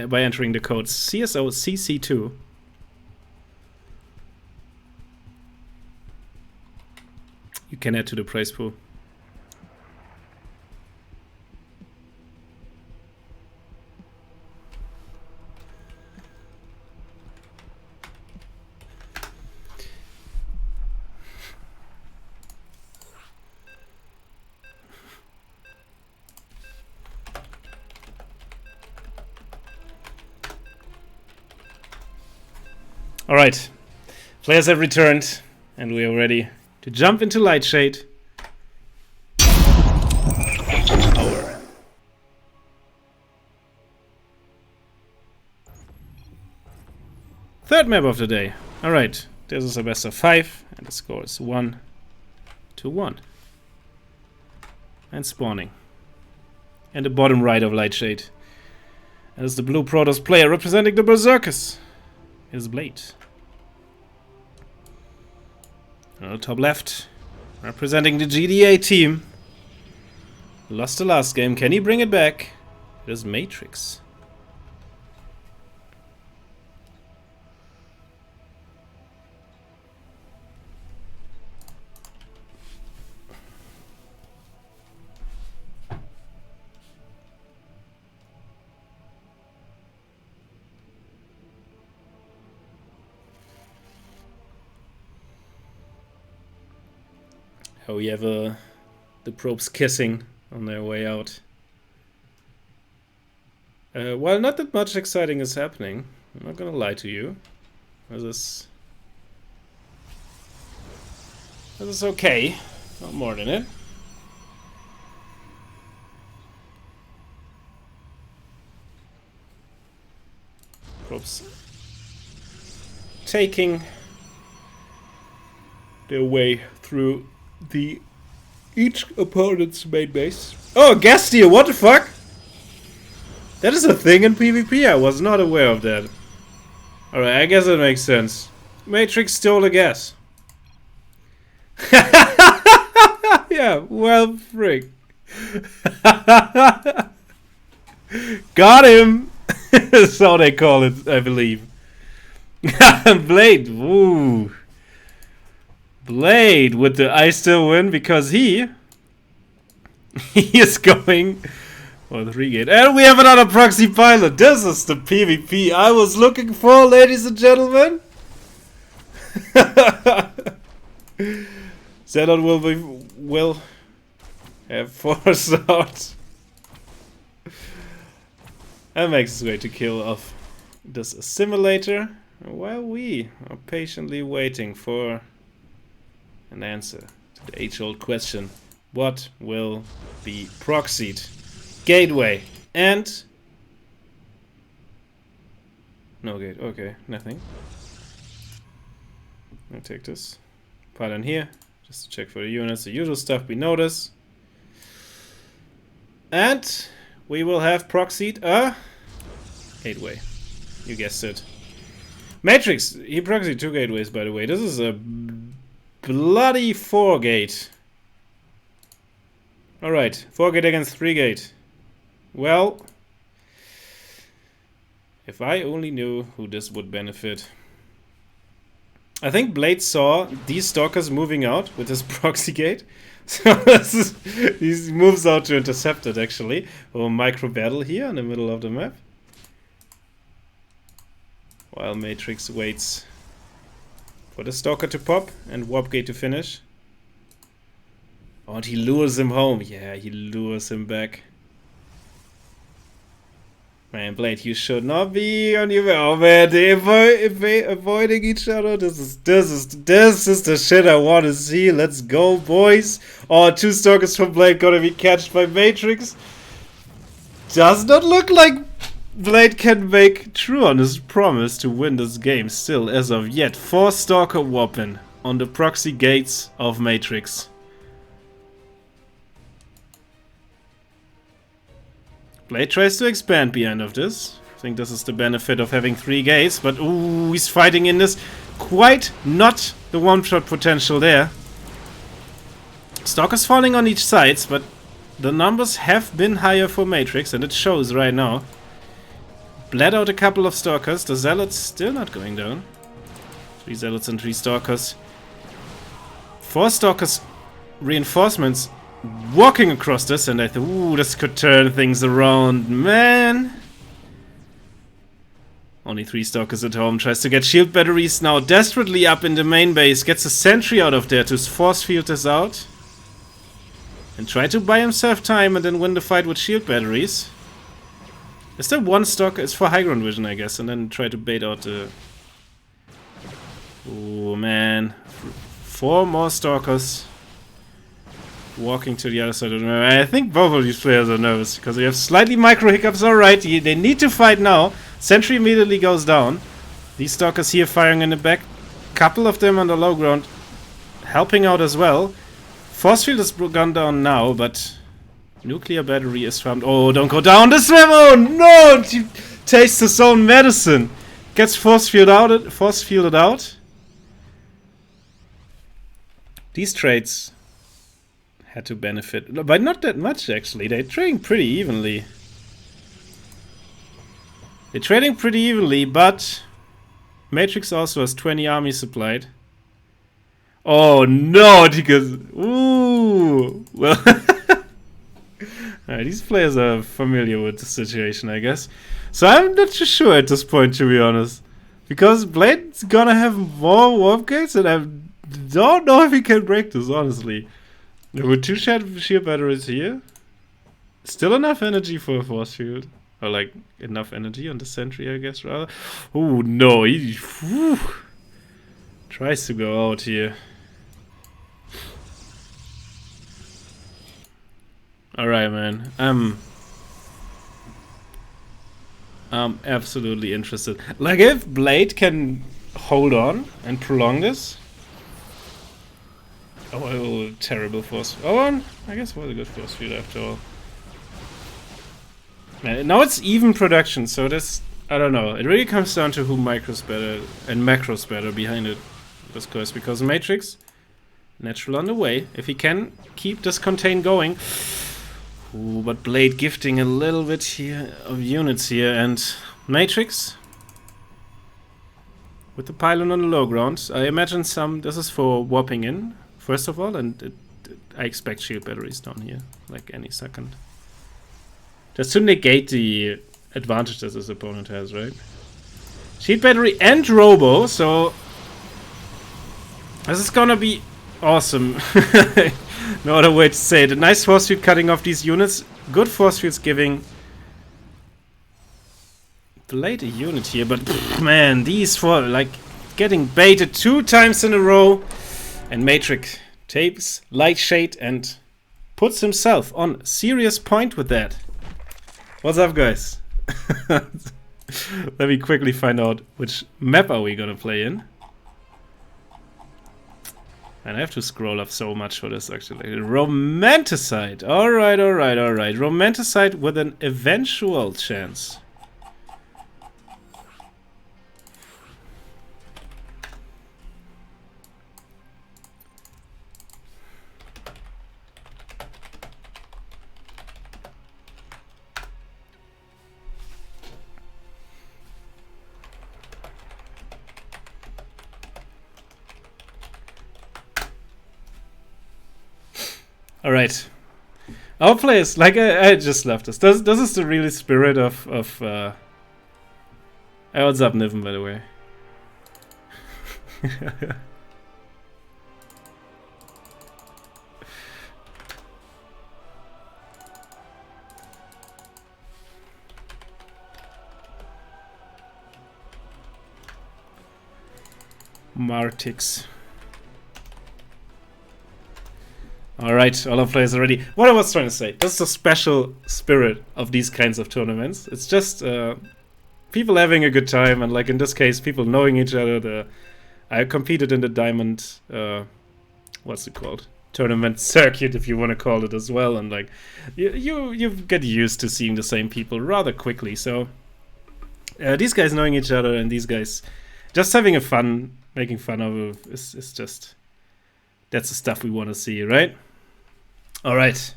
by entering the code CSO CC2. You can add to the prize pool. Alright, players have returned, and we are ready to jump into Light Shade. Our third map of the day. Alright, this is a best of 5, and the score is 1-1. And spawning. And the bottom right of Light Shade. And it's the blue Protoss player representing the Berserkers. Is Blade. Top left, representing the GDA team. Lost the last game. Can he bring it back? It is Matrix. Oh, we have the probes kissing on their way out. Well, not that much exciting is happening. I'm not gonna lie to you. This is okay. Not more than it. Probes taking their way through each opponent's main base. Oh, gas steal, what the fuck? That is a thing in PvP, I was not aware of that. Alright, I guess it makes sense. Matrix stole the gas. Yeah, well, frick. Got him! That's how they call it, I believe. Blade, woo. Blade with the I still win because he is going for the 3-gate. And we have another proxy pilot. This is the PvP I was looking for, ladies and gentlemen. Xenon will have force out. And makes his way to kill off this assimilator while we are patiently waiting for an answer to the age-old question: what will be proxied? Gateway and no gate. Okay, nothing. I'll take this part in here just to check for the units, the usual stuff we notice, and we will have proxied a gateway. You guessed it. Matrix. He proxied 2 gateways, by the way. This is a bloody 4-gate. Alright, 4-gate against 3-gate. Well, if I only knew who this would benefit. I think Blade saw these stalkers moving out with his proxy gate. So he moves out to intercept it, actually. Or micro battle here in the middle of the map. While Matrix waits for the stalker to pop and warp gate to finish. Oh, and he lures him home. Yeah, he lures him back. Man, Blade, you should not be on your way. Oh man, they avoiding each other. This is the shit I want to see. Let's go, boys. Oh, 2 stalkers from Blade gonna be catched by Matrix. Does not look like Blade can make true on his promise to win this game still as of yet. 4 stalker whopping on the proxy gates of Matrix. Blade tries to expand behind of this. I think this is the benefit of having 3 gates, but ooh, he's fighting in this. Quite not the one-shot potential there. Stalkers falling on each side, but the numbers have been higher for Matrix, and it shows right now. Bled out a couple of stalkers. The zealots still not going down. 3 zealots and 3 stalkers. 4 stalkers reinforcements walking across this, and I thought, ooh, this could turn things around, man. Only 3 stalkers at home. Tries to get shield batteries now desperately up in the main base. Gets a sentry out of there to force field this out. And try to buy himself time and then win the fight with shield batteries. Is there 1 stalker? It's for high ground vision, I guess. And then try to bait out the... Oh, man. 4 more stalkers walking to the other side of the map. I think both of these players are nervous because they have slightly micro hiccups. Alright, they need to fight now. Sentry immediately goes down. These stalkers here firing in the back. Couple of them on the low ground helping out as well. Force field is gone down now, but nuclear battery is found. Oh, don't go down this map! Oh no! He tastes his own medicine. Gets force fielded out. these trades had to benefit, but not that much actually. They're trading pretty evenly. They're trading pretty evenly, but Matrix also has 20 armies supplied. Oh no, because ooh, well, these players are familiar with the situation, I guess. So I'm not too sure at this point, to be honest, because Blade's gonna have more warp gates, and I don't know if he can break this, honestly. With 2 sheer batteries here, still enough energy for a force field. Or like enough energy on the sentry, I guess, rather. Oh no, he tries to go out here. Alright, man. I'm absolutely interested. Like, if Blade can hold on and prolong this. Oh, terrible force. Oh, I guess it was a good force field after all. Man, now it's even production, so this, I don't know. It really comes down to who micros better and macros better behind it. Of course, because Matrix, natural on the way. If he can keep this contain going. Ooh, but Blade gifting a little bit here of units here, and Matrix with the pylon on the low ground. I imagine this is for warping in, first of all, and I expect shield batteries down here, like any second. Just to negate the advantage that his opponent has, right? Shield battery and robo, so this is gonna be awesome. No other way to say it. A nice force field cutting off these units. Good force fields giving Blade a unit here, but man, these four, like, getting baited 2 times in a row. And Matrix takes Light Shade and puts himself on serious point with that. What's up, guys? Let me quickly find out which map are we gonna play in. And I have to scroll up so much for this, actually. Romanticide. Alright. Romanticide with an eventual chance. Alright. Our players, like, I just love this. This is the real spirit of what's up, Niven, by the way? Martix. Alright, all our players are ready. What I was trying to say, this is the special spirit of these kinds of tournaments. It's just people having a good time, and like in this case, people knowing each other. I competed in the Diamond, what's it called? Tournament circuit, if you want to call it as well, and like you get used to seeing the same people rather quickly. So these guys knowing each other and these guys just having a fun, making fun of it is just, that's the stuff we want to see, right? All right.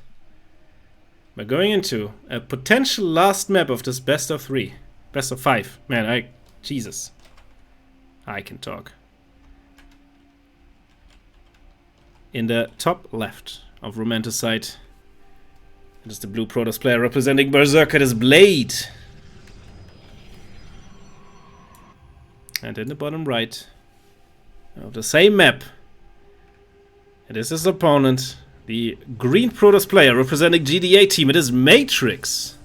We're going into a potential last map of this best of 3, best of 5. Man, Jesus, I can talk. In the top left of Romanticide, it is the blue Protoss player representing Berserker, it is Blade. And in the bottom right of the same map, it is his opponent, the green Protoss player representing GDA team. It is Matrix.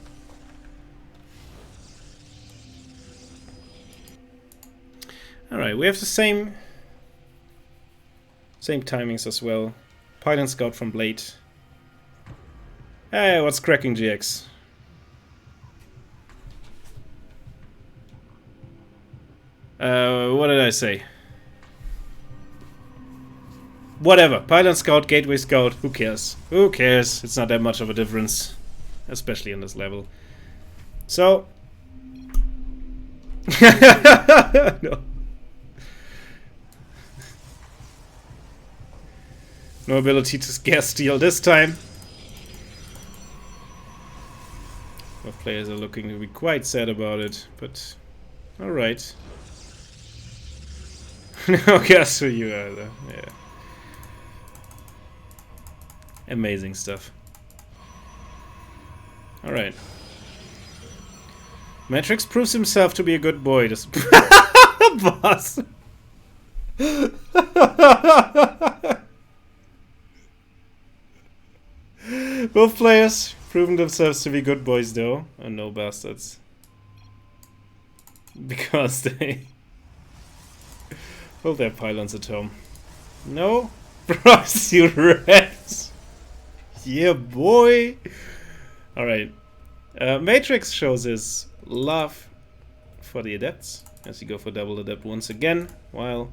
Alright, we have the same timings as well. Pylon Scout from Blade. Hey, what's cracking, GX? What did I say? Whatever. Pylon Scout, Gateway Scout, who cares? Who cares? It's not that much of a difference. Especially on this level. So... no. No ability to scare steal this time. Both players are looking to be quite sad about it, but alright. No guess who you are though. Yeah. Amazing stuff. Alright. Matrix proves himself to be a good boy. This boss. Both players proven themselves to be good boys though, and no bastards. Because they hold their pylons at home. No? Bros, you rats! Yeah, boy! Alright. Matrix shows his love for the adepts as you go for double adept once again, while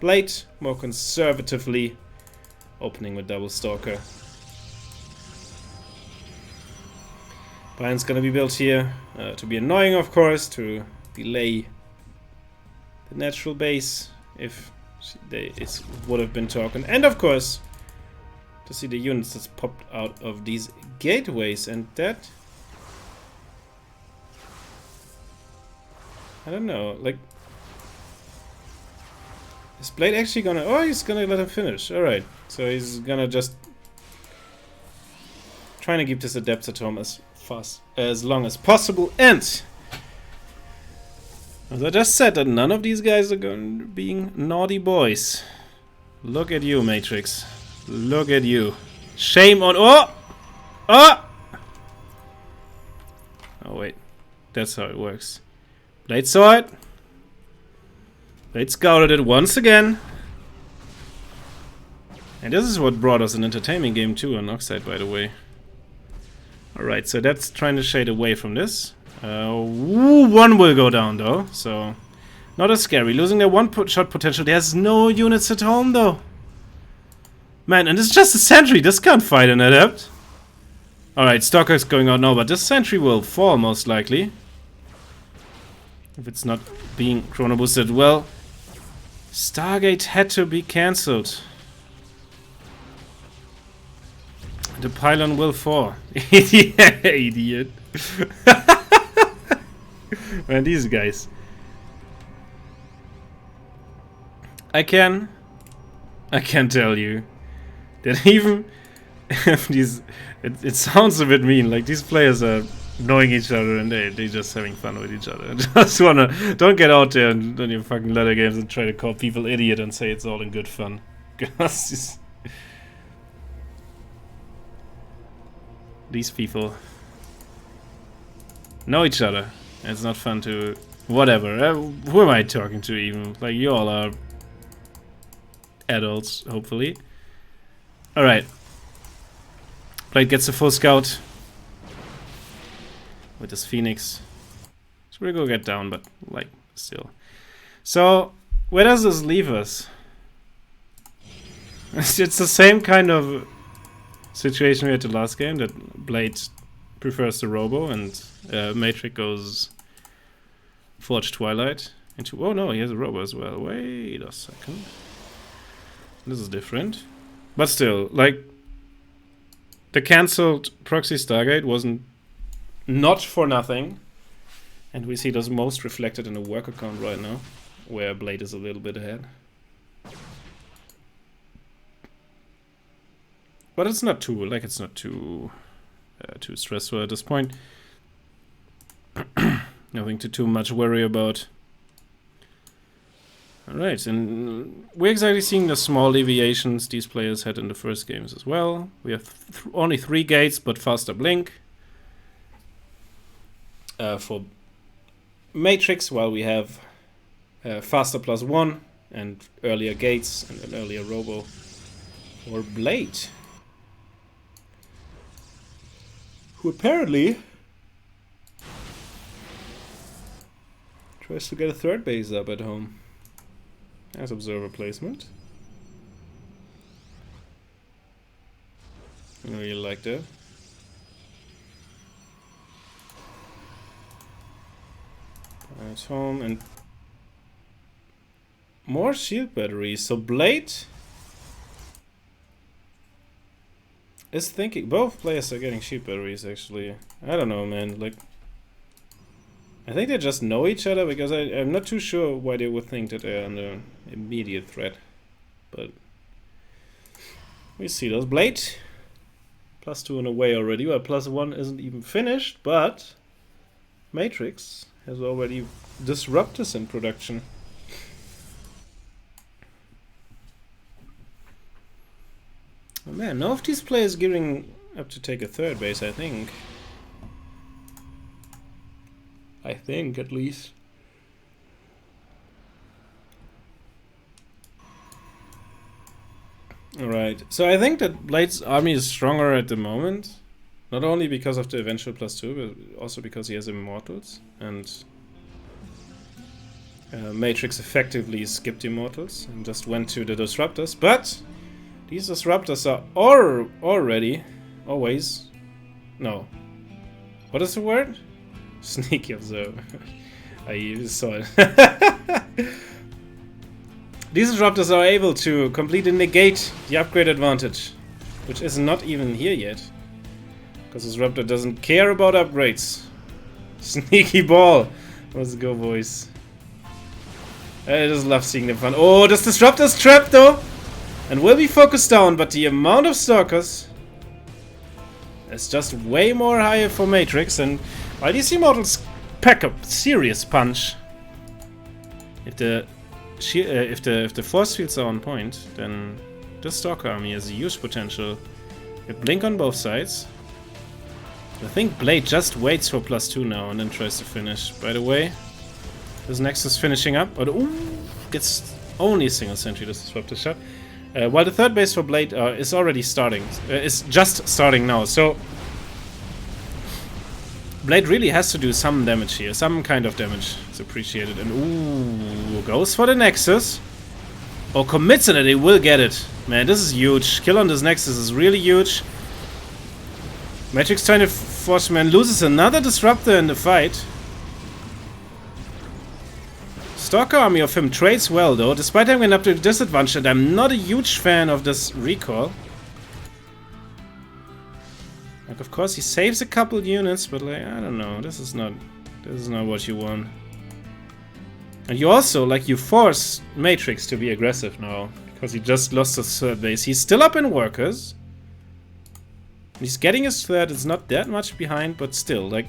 Blade more conservatively opening with double stalker. Pylon's gonna be built here to be annoying, of course, to delay the natural base if it would have been talking, and of course to see the units that's popped out of these gateways, and that I don't know, like, is Blade actually gonna, oh, he's gonna let him finish, alright, so he's gonna just trying to keep this adept at home as long as possible, and as I just said, that none of these guys are going to being naughty boys. Look at you, Matrix. Look at you. Shame on... Oh! Oh! Oh, wait. That's how it works. Blade saw it. Blade scouted it once again. And this is what brought us an entertaining game too on Oxide, by the way. Alright, so that's trying to shade away from this. One will go down though, so not as scary. Losing their one-shot potential. There's no units at home though. Man, and it's just a sentry. This can't fight an adept. Alright, Stalker's going out now, but this sentry will fall most likely. If it's not being chrono boosted. Well, Stargate had to be cancelled. The pylon will fall. Yeah, idiot. Man, these guys. I can tell you that even if these, it sounds a bit mean, like these players are knowing each other and they're just having fun with each other. Just wanna, don't get out there and on your fucking ladder games and try to call people idiot and say it's all in good fun. Because these people know each other. It's not fun to... Whatever. Who am I talking to even? Like, you all are adults, hopefully. Alright. Blade gets a full scout. With this Phoenix. So we're gonna get down, but, like, still. So, where does this leave us? It's the same kind of situation we had the last game, that Blade prefers the Robo and Matrix goes Forge Twilight into... Oh no, he has a Robo as well. Wait a second. This is different. But still, like, the cancelled Proxy Stargate wasn't not for nothing. And we see this most reflected in the work account right now, where Blade is a little bit ahead. But it's not too, like, it's not too stressful at this point. Nothing to too much worry about. Alright, and we're exactly seeing the small deviations these players had in the first games as well. We have only 3 gates, but faster blink. For Matrix, while we have faster +1 and earlier gates and an earlier Robo. Or Blade, who apparently tries to get a 3rd base up at home as observer placement. I really like that. At home and more shield batteries. So Blade is thinking. Both players are getting sheep batteries, actually. I don't know, man. Like, I think they just know each other, because I'm not too sure why they would think that they're under immediate threat. But we see those Blade. +2 on the way already. Well, +1 isn't even finished, but Matrix has already disruptors in production. Oh man, none of these players gearing up to take a third base, I think. At least. Alright, so I think that Blade's army is stronger at the moment. Not only because of the eventual +2, but also because he has Immortals. And Matrix effectively skipped Immortals and just went to the Disruptors. But these Disruptors are already, always, no. What is the word? Sneaky observer. I saw it. These Disruptors are able to completely negate the upgrade advantage, which is not even here yet. Because Disruptor doesn't care about upgrades. Sneaky ball. Let's go, boys. I just love seeing them fun. Oh, this Disruptor's trapped though! And will be focused down, but the amount of Stalkers is just way more higher for Matrix. And while these Immortals pack a serious punch, if the force fields are on point, then the Stalker army has a huge potential. You blink on both sides. I think Blade just waits for +2 now and then tries to finish. By the way, this Nexus finishing up. Gets only a single sentry, this Disruptor shot. While the third base for Blade is already starting. Is just starting now. So Blade really has to do some damage here. Some kind of damage. It's appreciated. And goes for the Nexus. Or commits on it, he will get it. Man, this is huge. Kill on this Nexus is really huge. Matrix trying to force man loses another Disruptor in the fight. Stalker army of him trades well though, despite having up to disadvantage, and I'm not a huge fan of this recall. Like, of course he saves a couple units, but like, I don't know, this is not what you want. And you also, like, you force Matrix to be aggressive now, because he just lost his third base. He's still up in workers. He's getting his third, it's not that much behind, but still, like,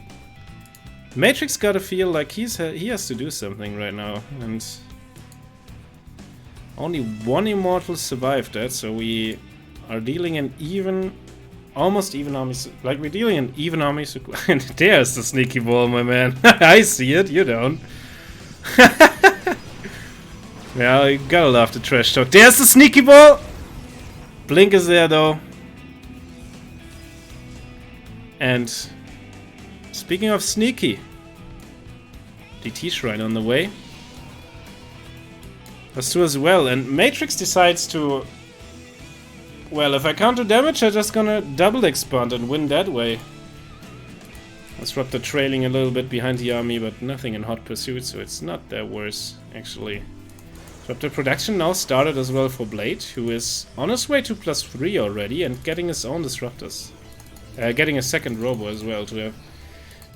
Matrix gotta feel like he has to do something right now, and only one Immortal survived that, so we are dealing an almost even army, like we're dealing an even army. And there's the sneaky ball, my man. I see it, you don't. Yeah, you gotta love the trash talk. There's the sneaky ball. Blink is there though. And speaking of sneaky, DT Shrine on the way. +2 as well, and Matrix decides to, well, if I can't do damage, I'm just gonna double expand and win that way. Disruptor trailing a little bit behind the army, but nothing in hot pursuit, so it's not that worse, actually. Disruptor production now started as well for Blade, who is on his way to +3 already and getting his own Disruptors. Getting a second Robo as well to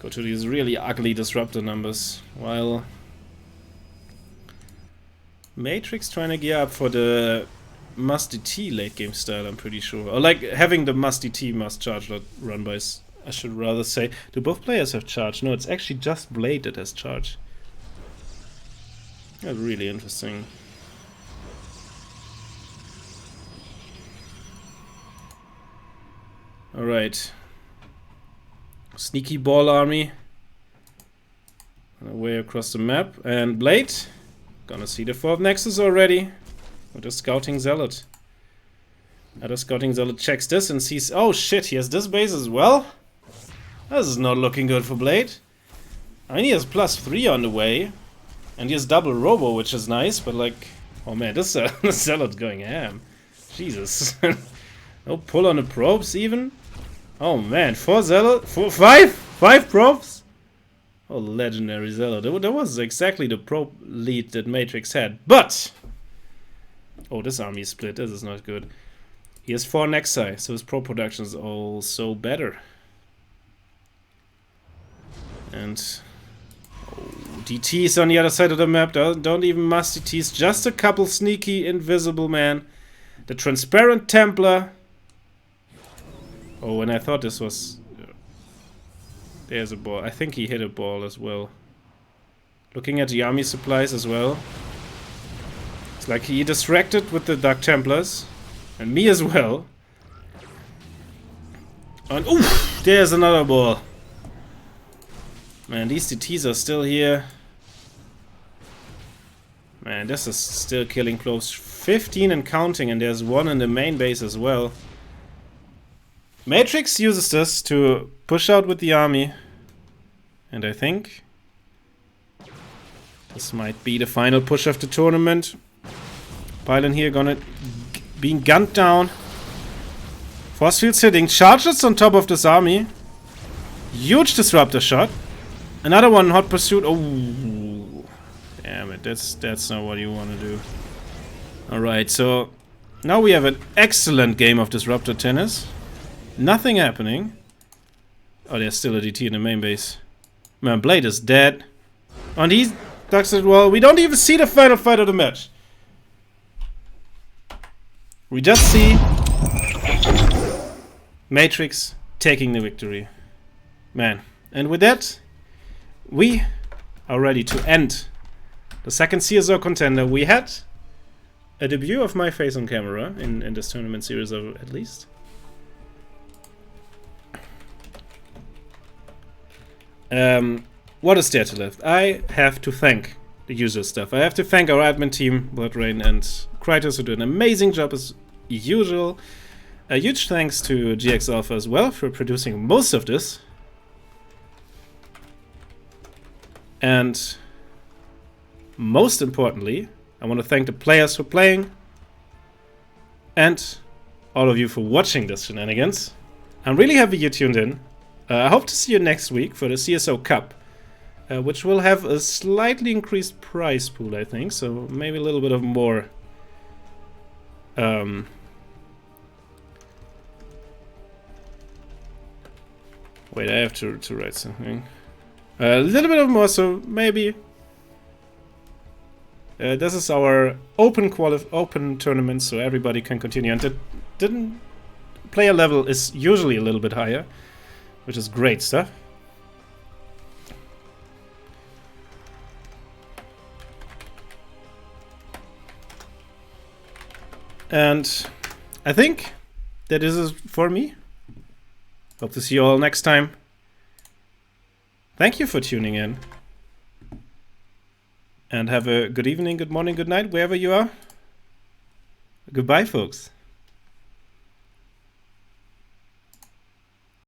go to these really ugly Disruptor numbers, while Matrix trying to gear up for the must-DT late game style, I'm pretty sure. Or like having the must-DT must-charge run by, I should rather say. Do both players have charge? No, it's actually just Blade that has charge. That's really interesting. Alright. Sneaky ball army. On the way across the map. And Blade. Gonna see the fourth Nexus already. With a Scouting Zealot. Other Scouting Zealot checks this and sees, oh shit, he has this base as well? This is not looking good for Blade. I mean, he has +3 on the way. And he has double Robo, which is nice, but like, oh man, this Zealot's going ham. Jesus. No pull on the probes even? Oh man, 4 Zealot? 5 probes? Oh, legendary Zealot. That was exactly the probe lead that Matrix had. But! Oh, this army is split. This is not good. He has 4 Nexi, so his pro production is also better. And DTs on the other side of the map. Don't even must DTs. Just a couple sneaky invisible man. The transparent Templar. Oh, and I thought this was... there's a ball. I think he hit a ball as well. Looking at the army supplies as well. It's like he distracted with the Dark Templars. And me as well. And oof! There's another ball. Man, these DTs are still here. Man, this is still killing close. 15 and counting, and there's 1 in the main base as well. Matrix uses this to push out with the army. And I think this might be the final push of the tournament. Pylon here gonna being gunned down. Force field sitting. Charges on top of this army. Huge disruptor shot. Another one, hot pursuit. Oh, damn it! That's not what you want to do. All right, so now we have an excellent game of disruptor tennis. Nothing happening. Oh, there's still a DT in the main base. Man, Blade is dead. And he ducks it well. We don't even see the final fight of the match. We just see Matrix taking the victory. Man, and with that, we are ready to end the second CSO Contender. We had a debut of my face on camera in this tournament series, at least. What is there to left? I have to thank the user stuff. I have to thank our admin team, Bloodrain and Krytos, who do an amazing job as usual. A huge thanks to GX Alpha as well for producing most of this. And most importantly, I want to thank the players for playing and all of you for watching this shenanigans. I'm really happy you tuned in. I hope to see you next week for the CSO Cup, which will have a slightly increased prize pool, I think, so maybe a little bit of more wait, I have to write something. A little bit of more, so maybe this is our open tournament, so everybody can continue. And the player level is usually a little bit higher, which is great stuff. And I think that this is for me. Hope to see you all next time. Thank you for tuning in. And have a good evening, good morning, good night, wherever you are. Goodbye, folks.